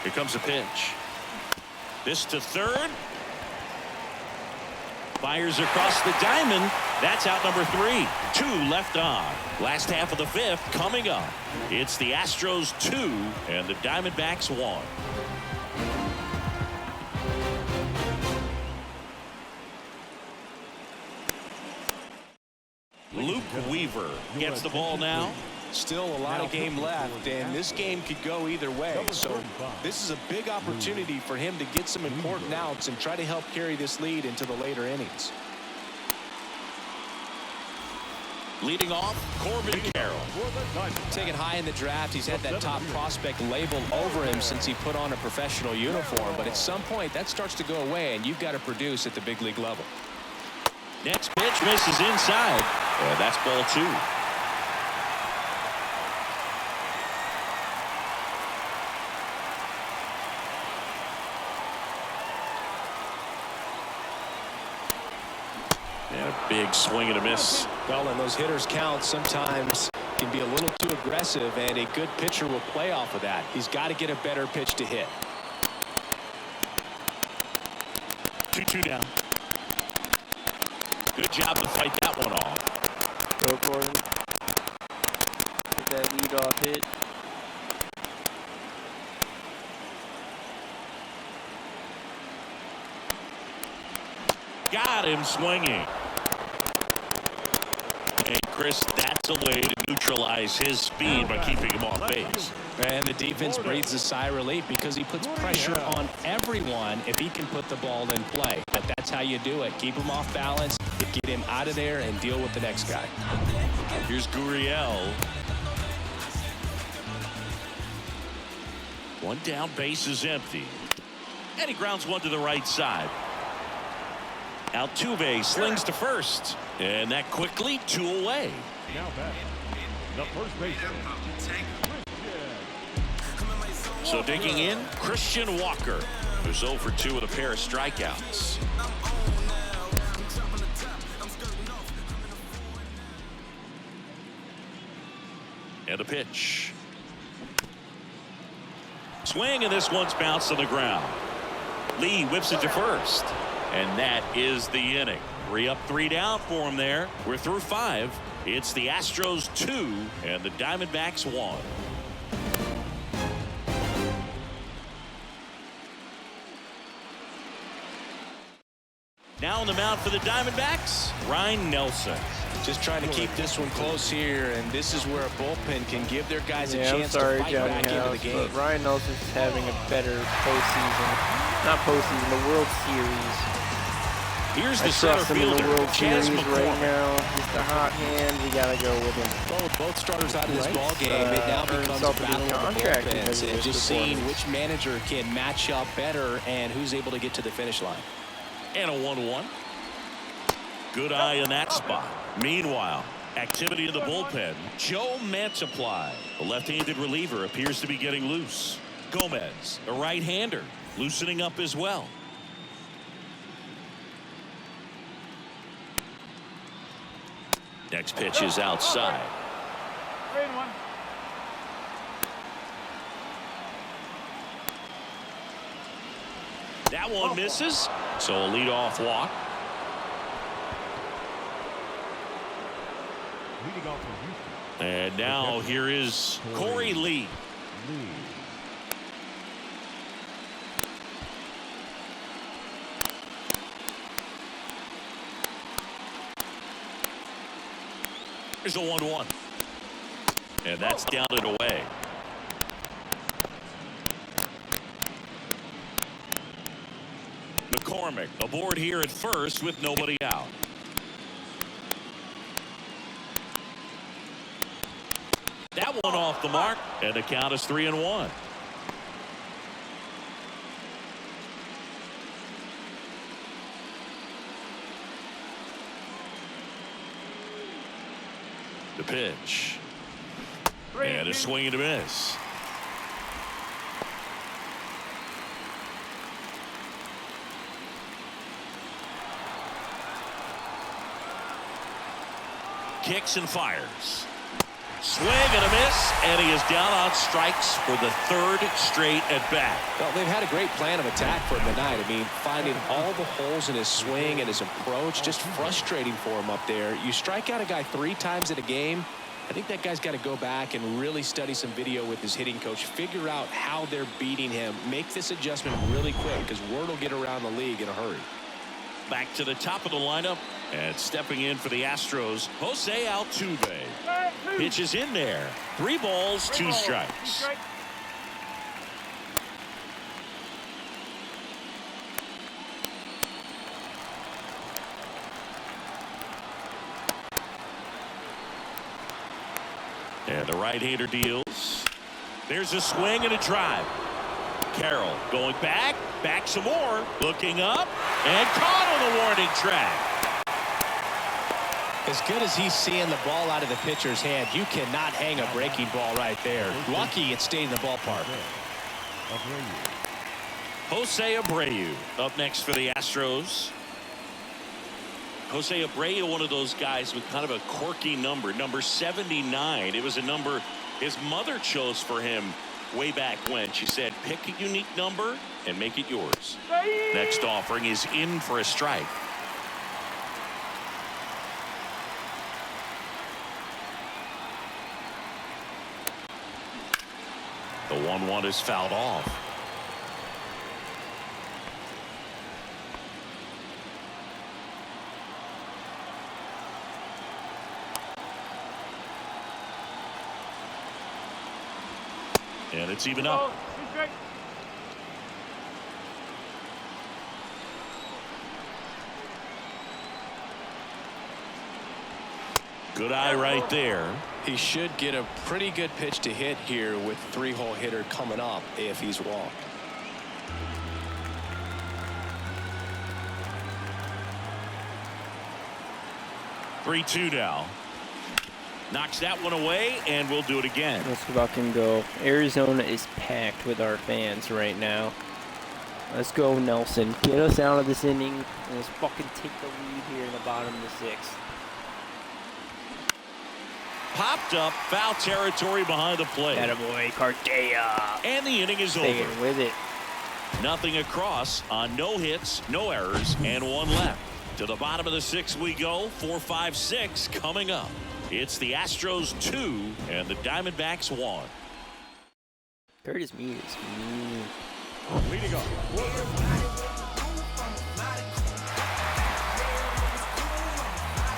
Here comes a pitch. This to third. Fires across the diamond. That's out number 3. 2 left on. Last half of the 5th coming up. It's the Astros 2 and the Diamondbacks 1. Luke Weaver gets the ball now. Still a lot of game left, and this game could go either way. So this is a big opportunity for him to get some important outs and try to help carry this lead into the later innings. Leading off, Corbin Carroll. Taken high in the draft, he's had that top prospect label over him since he put on a professional uniform. But at some point, that starts to go away, and you've got to produce at the big league level. Next pitch misses inside, and that's ball 2. And a big swing and a miss. Well, and those hitters count sometimes can be a little too aggressive, and a good pitcher will play off of that. He's got to get a better pitch to hit. 2-2 down. Good job to fight that one off. Go, Corbin. Get that leadoff hit. Got him swinging. And Chris, that's a way to neutralize his speed by keeping him off base. And the defense breathes a sigh of relief because he puts pressure on everyone if he can put the ball in play. But that's how you do it. Keep him off balance, get him out of there, and deal with the next guy. Here's Gurriel. One down, base is empty. And he grounds one to the right side. Altuve slings to first. And that quickly, 2 away. Now back, the first baseman. So digging in, Christian Walker, who's 0 for 2 with a pair of strikeouts. And a pitch. Swing, and this one's bounced on the ground. Lee whips it to first. And that is the inning. 3 up, 3 down for him there. We're through 5. It's the Astros 2 and the Diamondbacks 1. Now on the mound for the Diamondbacks, Ryan Nelson. Just trying to keep this one close here, and this is where a bullpen can give their guys a chance to fight back into the game. But Ryan Nelson's having a better postseason, not postseason, the World Series. Here's the center fielder, the World Chas Series McCormick. right now. Just a hot hand. We gotta go with him. Both starters out of this ball game. It now becomes a battle of the bullpens, and just seeing which manager can match up better and who's able to get to the finish line. And a 1-1. Good eye in that spot. Meanwhile, activity in the bullpen. Joe Mantiply, the left-handed reliever, appears to be getting loose. Gomez, a right-hander, loosening up as well. Next pitch is outside. That one misses, so a leadoff walk. Leading off for Houston. And now here is Corey Lee. Here's a 1-1. And that's down and away. McCormick aboard here at first with nobody out. That one off the mark, and the count is 3-1. The pitch. And a swing and a miss. Kicks and fires. Swing and a miss, and he is down on strikes for the 3rd straight at bat. Well, they've had a great plan of attack for him tonight. I mean, finding all the holes in his swing and his approach, just frustrating for him up there. You strike out a guy 3 times in a game, I think that guy's got to go back and really study some video with his hitting coach, figure out how they're beating him, make this adjustment really quick, because word will get around the league in a hurry. Back to the top of the lineup, and stepping in for the Astros, Jose Altuve. Pitch is in there. 3 balls, 2 strikes. And the right-hander deals. There's a swing and a drive. Carroll going back some more, looking up, and caught on the warning track. As good as he's seeing the ball out of the pitcher's hand, you cannot hang a breaking ball right there. Lucky it stayed in the ballpark. Jose Abreu up next for the Astros. Jose Abreu, one of those guys with kind of a quirky number 79. It was a number his mother chose for him way back when. She said, pick a unique number and make it yours. Next offering is in for a strike. The 1-1 is fouled off. And it's even up. Good eye right there. He should get a pretty good pitch to hit here with 3-hole hitter coming up if he's walked. Three-2 now. Knocks that one away, and we'll do it again. Let's fucking go. Arizona is packed with our fans right now. Let's go, Nelson. Get us out of this inning, and let's fucking take the lead here in the bottom of the 6th. popped up, foul territory behind the plate. Attaboy, Cartea. And the inning is Staying over. with it. Nothing across on no hits, no errors, and one left. To the bottom of the sixth we go. 4, 5, 6 coming up. It's the Astros 2 and the Diamondbacks 1. Curtis Mead is mean. Leading off.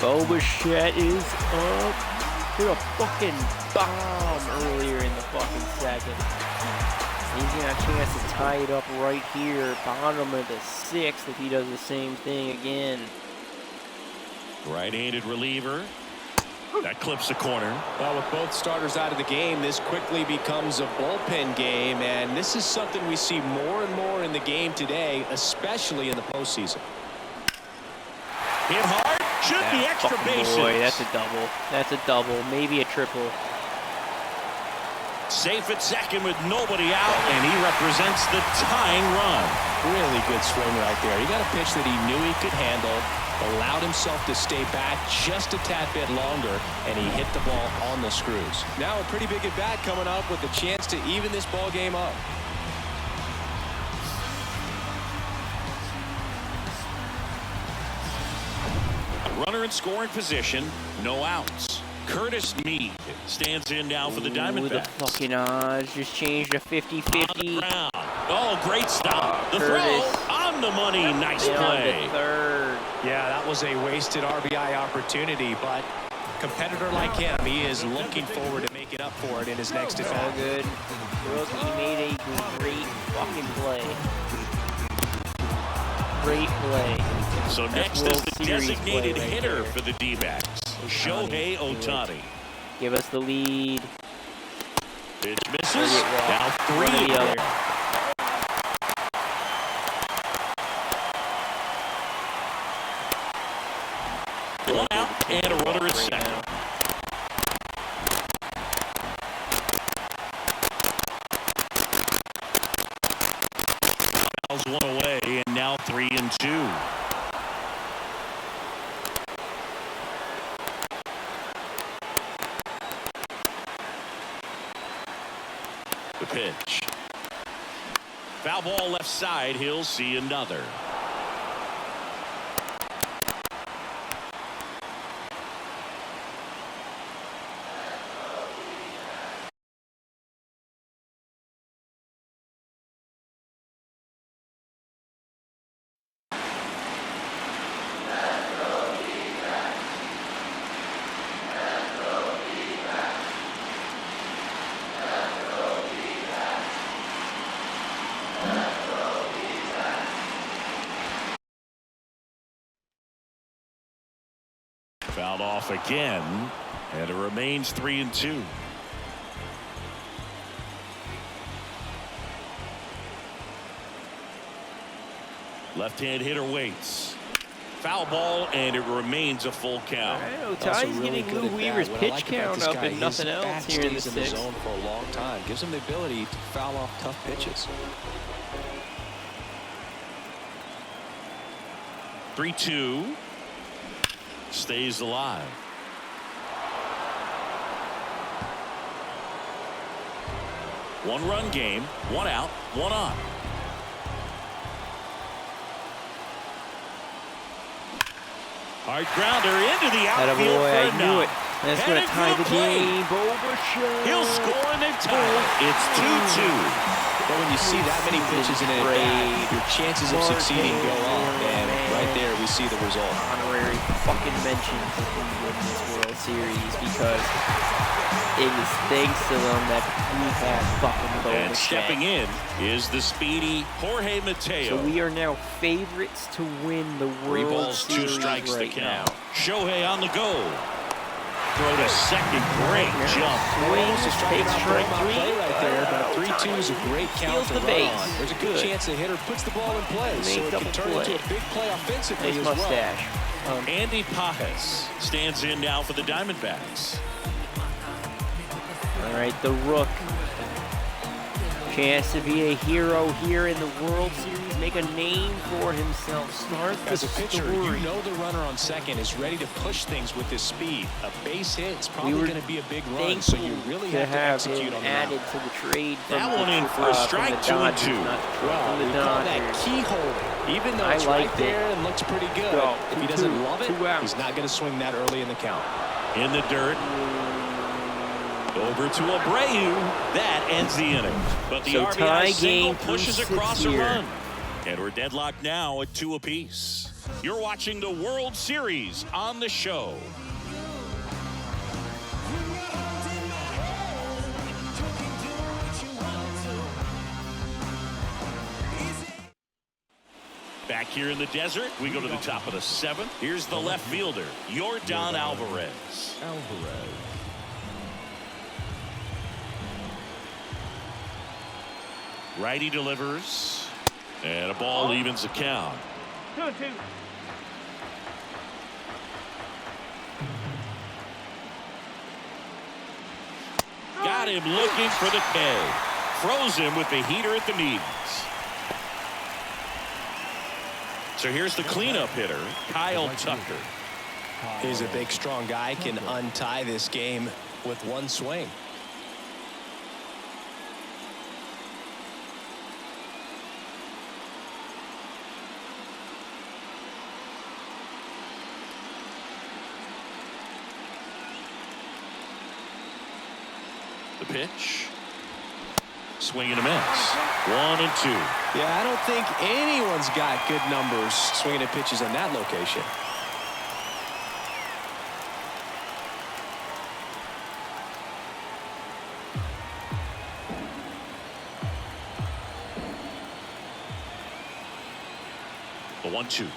Bitchette is up. Hit a fucking bomb earlier in the fucking second. He's got a chance to tie it up right here. Bottom of the sixth if he does the same thing again. Right-handed reliever. That clips the corner. Well, with both starters out of the game, this quickly becomes a bullpen game, and this is something we see more and more in the game today, especially in the postseason. Hit hard. Should be extra bases. Boy, that's a double. That's a double. Maybe a triple. Safe at second with nobody out, and he represents the tying run. Really good swing right there. He got a pitch that he knew he could handle, allowed himself to stay back just a tad bit longer, and he hit the ball on the screws. Now a pretty big at bat coming up with a chance to even this ball game up. Runner in scoring position, no outs. Curtis Mead stands in now for the Diamondbacks. The fucking odds just changed to 50-50. Oh, great stop. The Curtis. throw on the money. Nice play. Third. Yeah, that was a wasted RBI opportunity, but a competitor like him, he is looking forward to making up for it in his next All at-bat. good. He made a great fucking play. Great play. So next is the designated hitter for the D-backs, Shohei Ohtani. Give us the lead. Pitch misses. Now 3 to the other. One out and a runner at second. Fouls one away, and now 3-2. The pitch. Foul ball left side. He'll see another. Fouled off again, and it remains 3-2. Left-hand hitter waits. Foul ball, and it remains a full count. Ohtani's getting Lou Weaver's pitch count up and nothing else here in the sixth. Zone for a long time. Gives him the ability to foul off tough pitches. 3-2. Stays alive. One-run game, one out, one on. Hard grounder into the outfield for a knock. That's going to tie the game. He'll score and they tie it. It's 2-2. But when you see that many pitches in an at-bat, your chances of succeeding go up, and right there we see the result. Honorary fucking mentions if we win this World Series because it is thanks to them that we have fucking Bo And Bichette. stepping in is the speedy Jorge Mateo. So we are now favorites to win the 3 World balls, 2 Series strikes right to now. count. Shohei on the go. Throw to second. Great jump. Swings, takes strike Play 3. right there, but a 3-2 is a great count Steals to the run base. on. There's a good chance the hitter puts the ball in play, so it can turn into a big play offensively Nice as well. mustache. Andy Pajes stands in now for the Diamondbacks. All right, the Rook. Chance to be a hero here in the World Series make a name for himself. Start the As a pitcher, story. you know the runner on second is ready to push things with his speed. A base hit is probably going to be a big run, so you really have to execute on added to the trade. That one in for a strike, 2-2. Well, we call that keyhole. Even though it's right there and looks pretty good, if he doesn't love it, he's not going to swing that early in the count. In the dirt. Over to Abreu. That ends the inning. But the RBI single pushes across a run. And we're deadlocked now at 2 apiece. You're watching the World Series on the show. Back here in the desert, we go to the top of the 7th. Here's the left fielder, Yordan Alvarez. Righty delivers, and a ball evens the count. 2-2. Got him looking for the K. Froze him with the heater at the knees. So here's the cleanup hitter, Kyle Tucker. He's a big, strong guy, can untie this game with one swing. The pitch. Swing and a miss. 1-2. Yeah, I don't think anyone's got good numbers swinging at pitches in that location. The 1-2.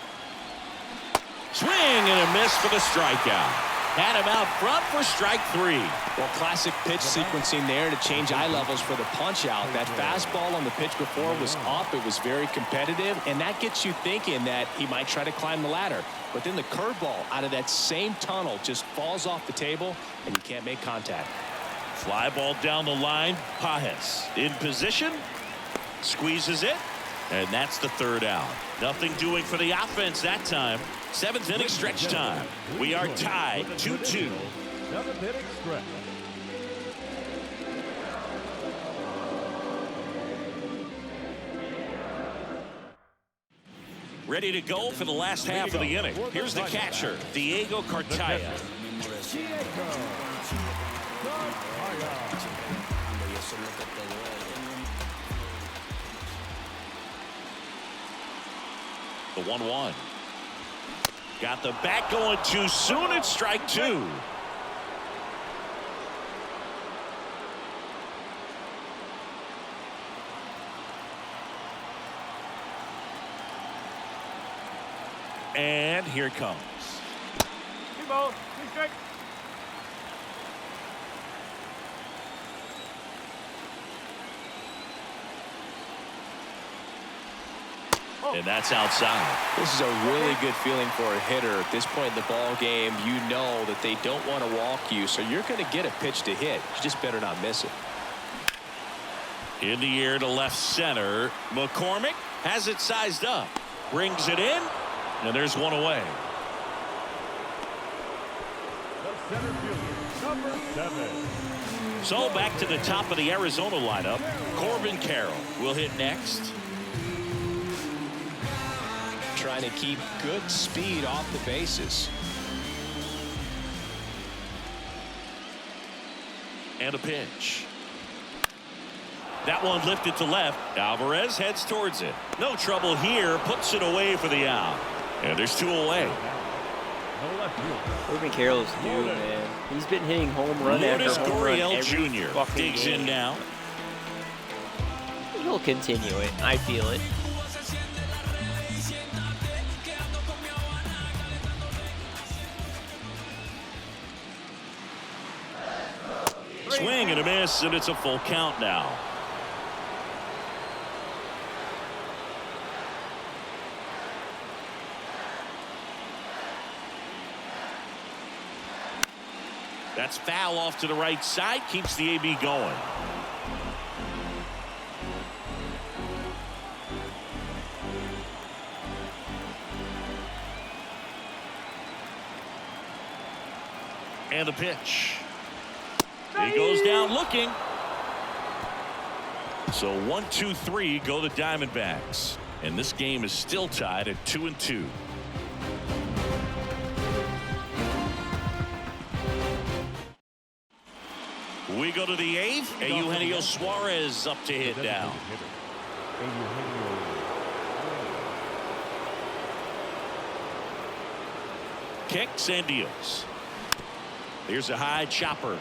Swing and a miss for the strikeout. Had him out front for strike 3. Well, classic pitch sequencing there to change eye levels for the punch out. That fastball on the pitch before was up. It was very competitive, and that gets you thinking that he might try to climb the ladder. But then the curveball out of that same tunnel just falls off the table, and you can't make contact. Fly ball down the line. Pajes in position. Squeezes it. And that's the 3rd out. Nothing doing for the offense that time. 7th inning stretch time. We are tied 2-2. 7th inning stretch. Ready to go for the last half of the inning. Here's the catcher, Diego Cartaya. The 1-1. Got the bat going too soon. It's strike 2. And here it comes. 2 balls, 2 strikes. And that's outside. This is a really good feeling for a hitter at this point in the ball game. You know that they don't want to walk you, so you're going to get a pitch to hit. You just better not miss it. In the air to left center. McCormick has it sized up. Brings it in. And there's one away. The center fielder, number 7. So back to the top of the Arizona lineup. Corbin Carroll will hit next. Trying to keep good speed off the bases. And a pitch. That one lifted to left. Alvarez heads towards it. No trouble here. Puts it away for the out. And there's 2 away. Corbin Carroll's new, man. He's been hitting home run Lourdes after home run Gurriel every Jr. fucking digs game. in now. He'll continue it. I feel it. Swing and a miss, and it's a full count now. That's foul off to the right side, keeps the AB going. And the pitch. He goes down looking. So 1, 2, 3 go the Diamondbacks. And this game is still tied at 2-2. We go to the 8th. And Eugenio Suarez up to hit down. Kicks and deals. Here's a high chopper.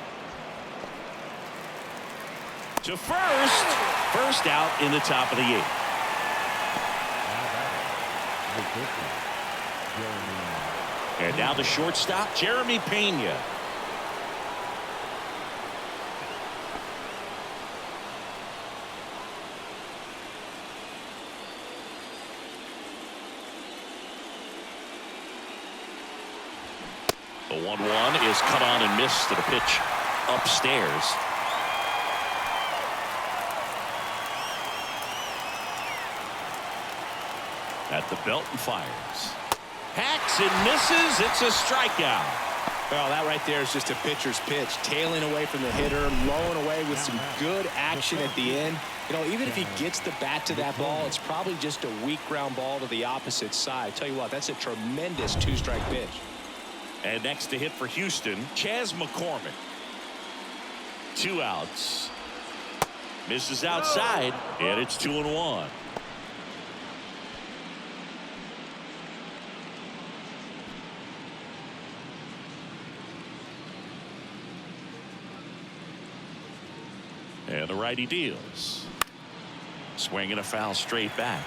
To first. First out in the top of the 8th. And now the shortstop, Jeremy Pena. The 1-1 is cut on and missed to the pitch upstairs. At the belt and fires. Hacks and misses. It's a strikeout. Well, that right there is just a pitcher's pitch. Tailing away from the hitter, lowing away with some good action at the end. You know, even if he gets the bat to that ball, it's probably just a weak ground ball to the opposite side. Tell you what, that's a tremendous 2-strike pitch. And next to hit for Houston, Chas McCormick. 2 outs. Misses outside, and it's 2-1. And the righty deals. Swing and a foul straight back.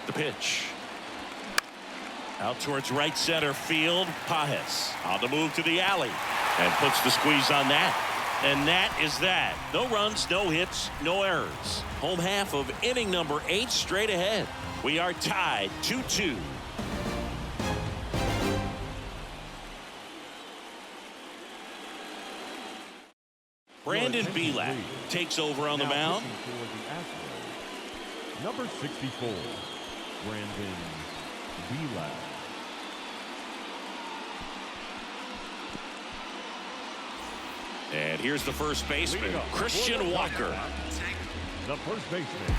The pitch. Out towards right center field. Pajes on the move to the alley. And puts the squeeze on that. And that is that. No runs, no hits, no errors. Home half of inning number 8 straight ahead. We are tied 2-2. Brandon Belak takes over on the mound. Number 64, Brandon Belak. And here's the first baseman, Christian Walker. The first baseman.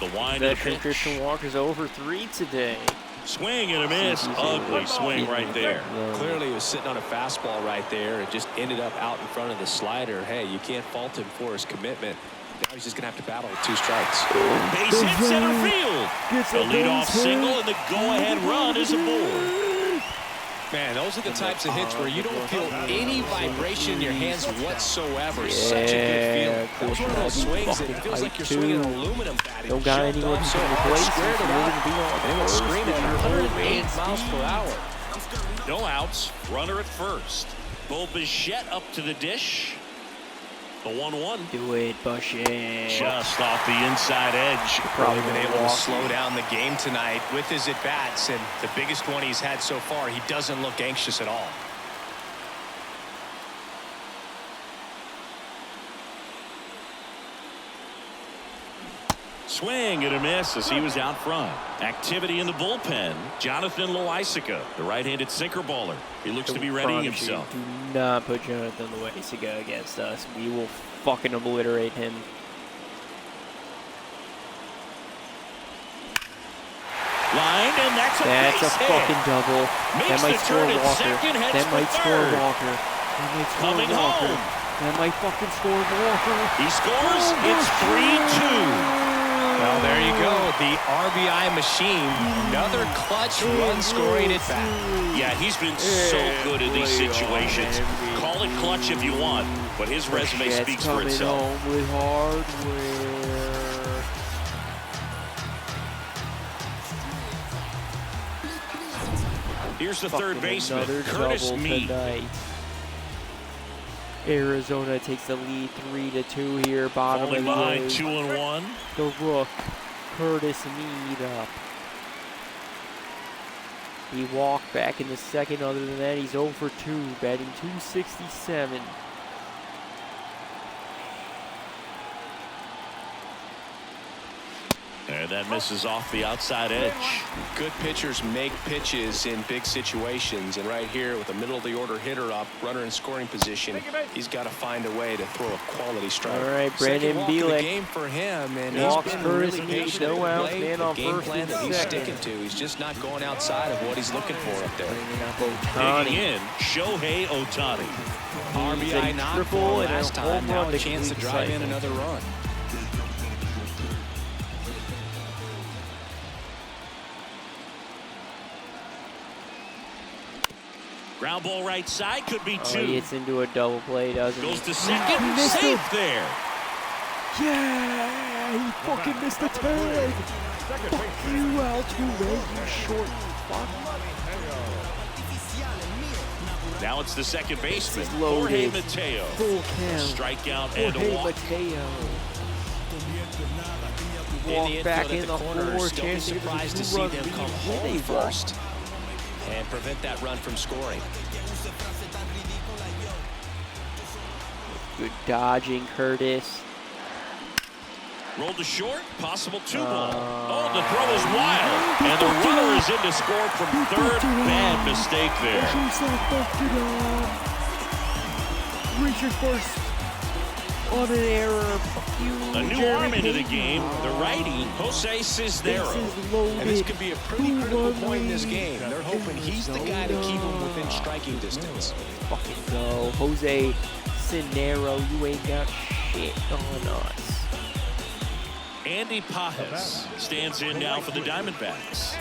The wind of the Veteran pitch. Christian Walker's over 3 today. Swing and a miss. Ugly swing right there. Clearly he was sitting on a fastball right there. It just ended up out in front of the slider. Hey, you can't fault him for his commitment. Now he's just going to have to battle with 2 strikes. Base hit center field. A leadoff single, and the go-ahead run is aboard. Man, those are the types of hits where you don't feel any vibration in your hands whatsoever. Such a good feeling. That was one of those swings that it feels like you're swinging an aluminum bat. No guy anywhere to replace squared it out. And it went screaming at 108 miles per hour. No outs. Runner at first. Bo Bitchette up to the dish. The 1-1. Do it, Bitchette. Just off the inside edge. Probably been able to slow down the game tonight with his at-bats, and the biggest one he's had so far, he doesn't look anxious at all. Swing and a miss as he was out front. Activity in the bullpen. Jonathan Loaisiga, the right-handed sinker baller. He looks to be readying himself. Do not put Jonathan Loaisiga against us. We will fucking obliterate him. Line, and that's a fucking double. That might score Walker. That might score Walker. That might score Walker. That might fucking score Walker. He scores. It's 3-2. Well, there you go. The RBI machine. Another clutch run-scoring at bat. Yeah, he's been so good in these situations. Call it clutch if you want, but his resume speaks for itself. Home with hardware. Here's the third baseman, Curtis Mead. Arizona takes the lead 3-2 here. Bottom Falling of the behind 8th. 2-1. The rook, Curtis Mead up. He walked back in the second. Other than that, he's 0 for 2, batting .267. And that misses off the outside edge. Good pitchers make pitches in big situations, and right here with a middle of the order hitter up, runner in scoring position, he's got to find a way to throw a quality strike. All right, Brandon Second Bielek. game for him, and Walks he's been first, really needs patient no at the outs, plate. man The on game first plan and that he's second. sticking to. He's just not going outside of what he's looking for up there. Bringing up Ohtani. Digging in, Shohei Ohtani. RBI knocked triple for and a last home time. Now run a to chance to complete the drive in cycle. another run. Ground ball right side, could be Oh, two. he hits into a double play, doesn't Goes he? to second, missed safe it. there. Yeah, he fucking missed the tag. Fuck you, Altuve, you short fuck. Now it's the second baseman, This is Jorge loaded. Mateo. Full count. Strikeout and a Jorge walk. Mateo. In Walk back infield in at the corners, floor, don't be chance to get surprised the to see two-run them lead come with home a walk. first and prevent that run from scoring. Good dodging, Curtis. Rolled to short, possible 2-ball. Oh, the throw is wild. And the runner is in to score from third. Bad mistake there. Reaches first on an error. A new arm into the game, the righty, Jose Cisnero. And this could be a pretty critical point in this game. They're hoping he's the guy to keep him within striking distance. Fucking go. Jose Cisnero, you ain't got shit on us. Andy Pajes stands in now for the Diamondbacks.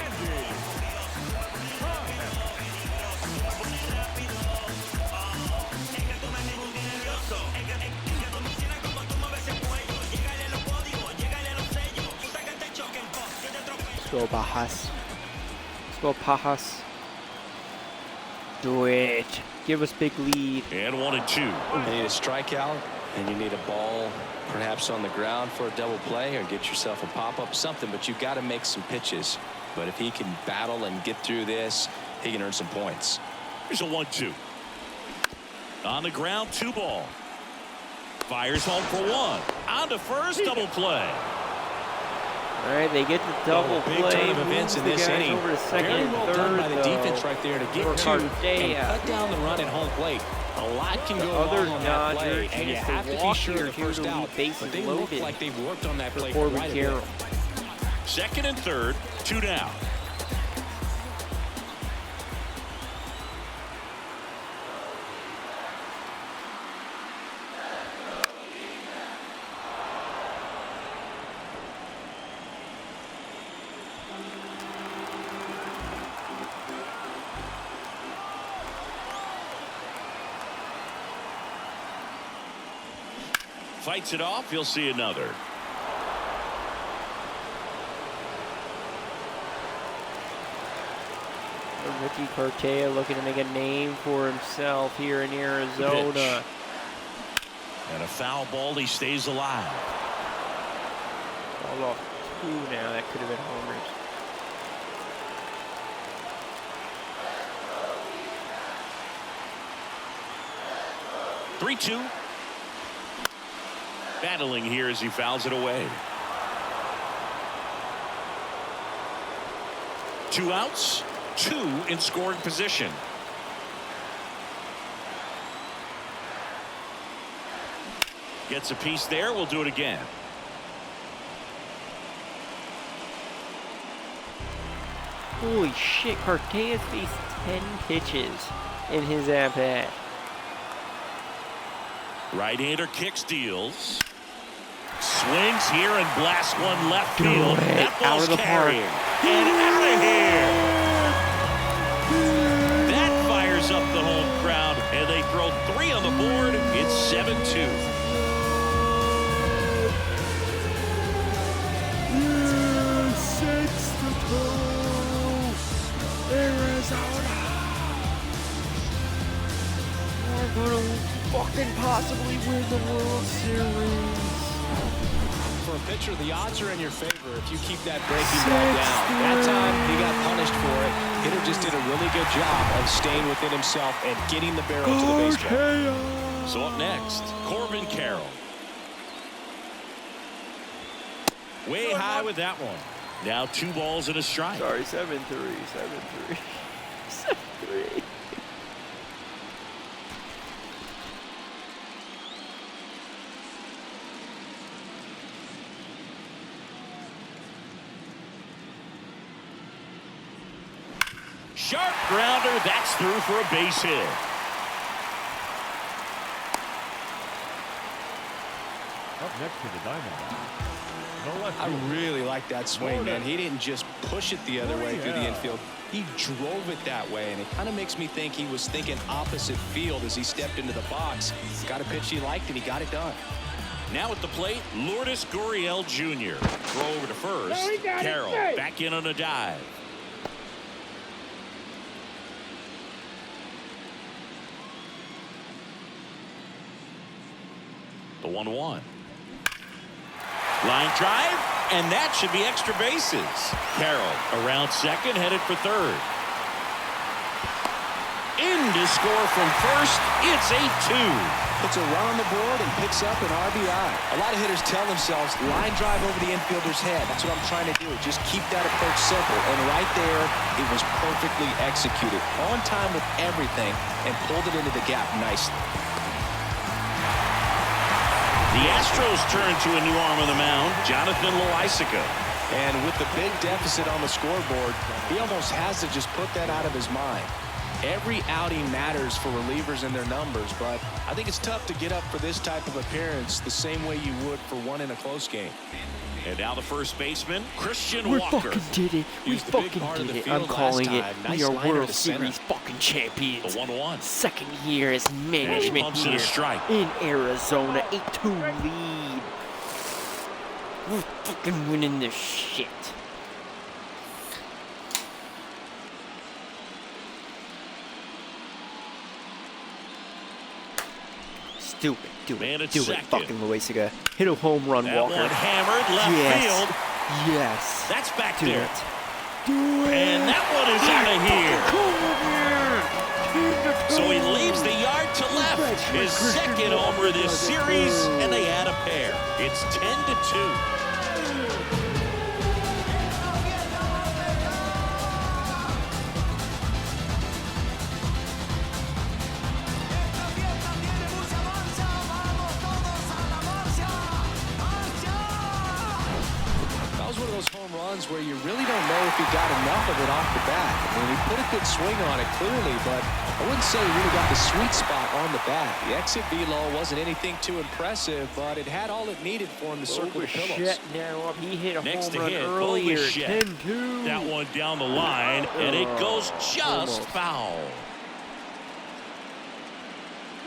Let's go, Pajas. Let's go, Pajas. Do it. Give us big lead. And 1-2. You need a strikeout, and you need a ball perhaps on the ground for a double play, or get yourself a pop-up, something, but you've got to make some pitches. But if he can battle and get through this, he can earn some points. Here's a 1-2. On the ground, 2-ball. Fires home for 1. On to first, double play. All right, they get the double Big play. turn of events in moves this the guys inning. over to second Very and well third, done by the though. defense right there to get For two and Cartea. cut down the run at home plate. A lot can go Other wrong on that Dodger play, and you chance to have to be walk sure here of the first to out. leave bases But they look loaded like they've worked on that play for quite a bit. Carroll. Second and third, 2 down. Fights it off. You'll see another. Ricky Cartea looking to make a name for himself here in Arizona. Pitch. And a foul ball. He stays alive. All off 2 now. That could have been homers. Three-two. Battling here as he fouls it away. 2 outs, 2 in scoring position. Gets a piece there. We'll do it again. Holy shit, Cartea's faced 10 pitches in his at-bat. Right-hander kicks, deals. Swings here and blasts one left field. That Out ball's of the park. carrying. And out of here. That fires up the home crowd, and they throw 3 on the board. It's 7-2. Arizona. We're gonna fucking possibly win the World Series. For a pitcher, the odds are in your favor if you keep that breaking ball down. That time, he got punished for it. Hitter just did a really good job of staying within himself and getting the barrel to the baseball. So up next, Corbin Carroll. Way high with that one. Now 2 balls and a strike. Sorry, 7-3, 7-3, 7-3. Sharp grounder. That's through for a base hit. Up next to the Diamondbacks. No left I field. really like that swing, man. He didn't just push it the other way through the infield. He drove it that way, and it kind of makes me think he was thinking opposite field as he stepped into the box. Got a pitch he liked, and he got it done. Now at the plate, Lourdes Gurriel Jr. Throw over to first. Carroll back in on a dive. The 1-1. Line drive, and that should be extra bases. Carroll around second, headed for third. In to score from first, it's 8-2. Puts a run on the board and picks up an RBI. A lot of hitters tell themselves, line drive over the infielder's head. That's what I'm trying to do. Just keep that approach simple. And right there, it was perfectly executed. On time with everything, and pulled it into the gap nicely. The Astros turn to a new arm on the mound, Jonathan Loaisiga. And with the big deficit on the scoreboard, he almost has to just put that out of his mind. Every outing matters for relievers and their numbers, but I think it's tough to get up for this type of appearance the same way you would for one in a close game. And now the first baseman, Christian We Walker. fucking did it. We Used the big fucking part of did the it. field I'm calling last it. time. We Nice are liner World to center. Series fucking champions. The 1-1. Second year as management pumps in a here strike. in Arizona. 8-2 lead. We're fucking winning this shit. Stupid. Do Man it. at Do it. second. Fucking Loaisiga. Hit a home run, That Walker. one hammered left Yes. field. Yes. That's back Do there. it. Do it. And that one is out of here. So he leaves the yard to left. His second homer this series, and they add a pair. It's 10-2. That was one of those home runs where you really don't know if he got enough of it off the bat. I mean, he put a good swing on it clearly, but I wouldn't say he really got the sweet spot on the bat. The exit velo wasn't anything too impressive, but it had all it needed for him to circle the pillows. Bitchette now up. He hit a Next home to run hit, earlier. Bitchette. 10-2. That one down the line, and it goes just Almost. foul.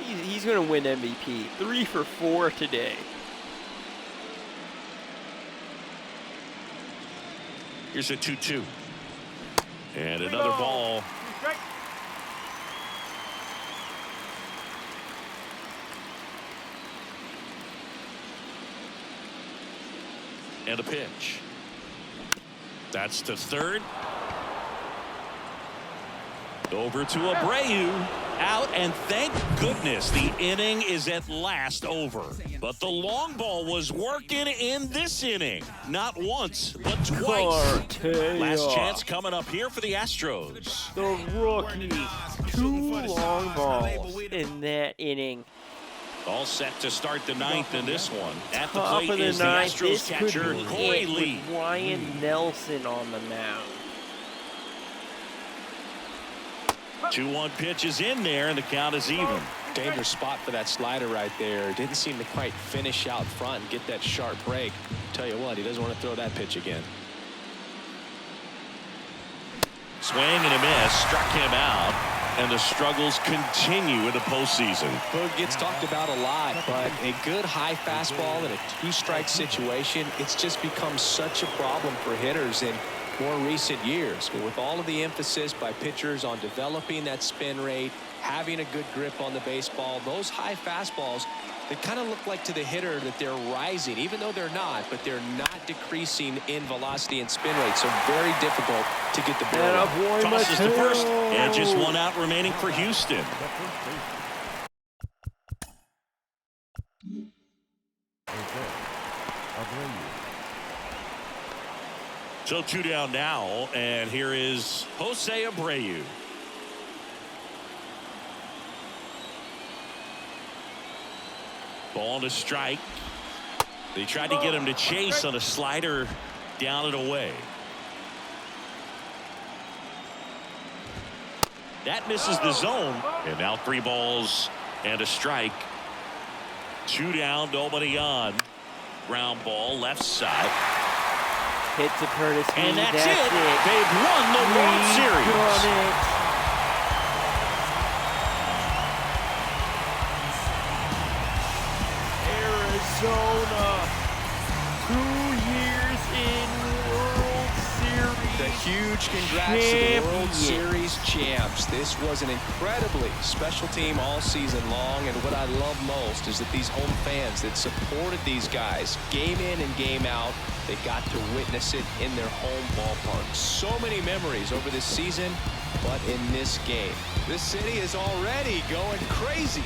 He's going to win MVP. 3 for 4 today. Here's a 2-2. And another ball. Strike. And a pitch. That's to third. Over to Abreu. Out, and thank goodness the inning is at last over. But the long ball was working in this inning. Not once, but twice. Last chance coming up here for the Astros. The rookie. 2 long balls in that inning. All set to start the ninth in this one. At the Top plate of the is the ninth. Astros This could catcher, be Corey it Lee. with Ryan Nelson on the mound. 2-1 pitch is in there, and the count is even. Dangerous spot for that slider right there. Didn't seem to quite finish out front and get that sharp break. Tell you what, he doesn't want to throw that pitch again. Swing and a miss, struck him out, and the struggles continue in the postseason. Boog gets talked about a lot, but a good high fastball in a 2-strike situation, it's just become such a problem for hitters in more recent years. But with all of the emphasis by pitchers on developing that spin rate, having a good grip on the baseball, those high fastballs, they kind of look like to the hitter that they're rising, even though they're not, but they're not decreasing in velocity and spin rate. So very difficult to get the barrel. Tosses to first, and just 1 out remaining for Houston. So 2 down now, and here is Jose Abreu. Ball to strike. They tried to get him to chase on a slider, down and away. That misses the zone, and now 3 balls and a strike. 2 down, nobody on. Ground ball, left side. Hit to Curtis. And that's it. They've won the World Series. Arizona, 2 years in World Series. The huge congrats to the World Series champs. This was an incredibly special team all season long, and what I love most is that these home fans that supported these guys game in and game out, they got to witness it in their home ballpark. So many memories over this season, but in this game, this city is already going crazy.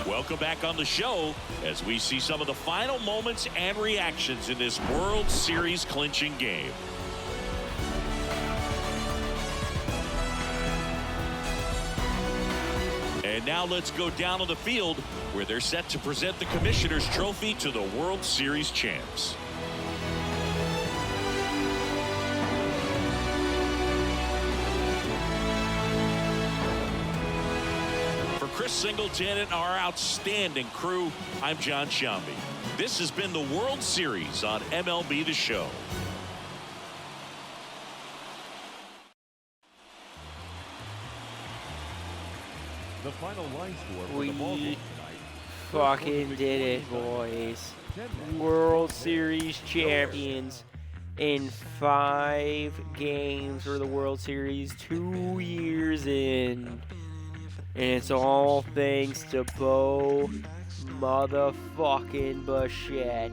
Welcome back on the show as we see some of the final moments and reactions in this World Series clinching game. And now let's go down on the field where they're set to present the Commissioner's Trophy to the World Series champs. Chris Singleton and our outstanding crew, I'm John Shambi. This has been the World Series on MLB The Show. The final line score for the ball game tonight. Fucking did it, boys. World Series champions in 5 games for the World Series, 2 years in. And it's all thanks to Bo motherfucking Bitchette.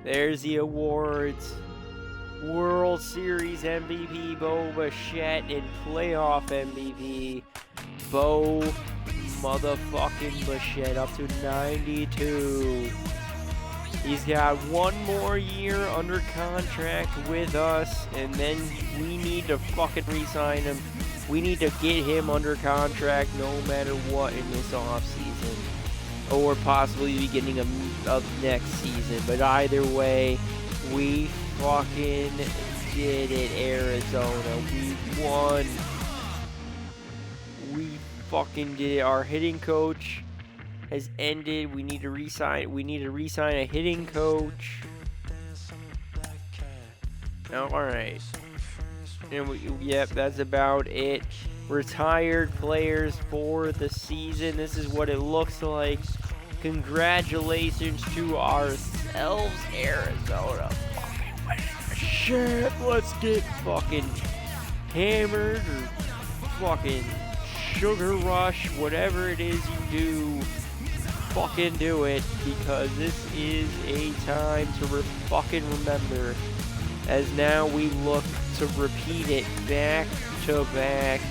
There's the awards. World Series MVP Bo Bitchette and playoff MVP Bo motherfucking Bitchette up to 92. He's got 1 more year under contract with us, and then we need to fucking re-sign him. We need to get him under contract no matter what in this offseason, or possibly beginning of next season. But either way, we fucking did it, Arizona. We won. We fucking did it. Our hitting coach has ended. We need to re-sign a hitting coach. Oh, all right. And yep, that's about it. Retired players for the season. This is what it looks like. Congratulations to ourselves, Arizona. Fucking winning the shit. Let's get fucking hammered or fucking sugar rush, whatever it is you do. Fucking do it, because this is a time to fucking remember, as now we look to repeat it back to back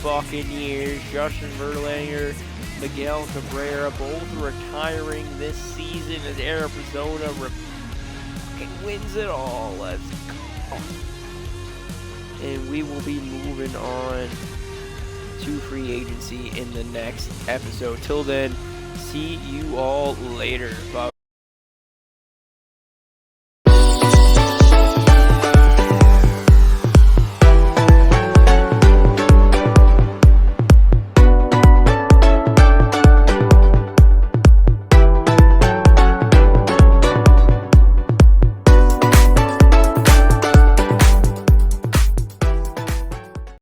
fucking years. Justin Verlander, Miguel Cabrera, both retiring this season as Arizona fucking wins it all. Let's go. And we will be moving on to free agency in the next episode. Till then, see you all later. Bye.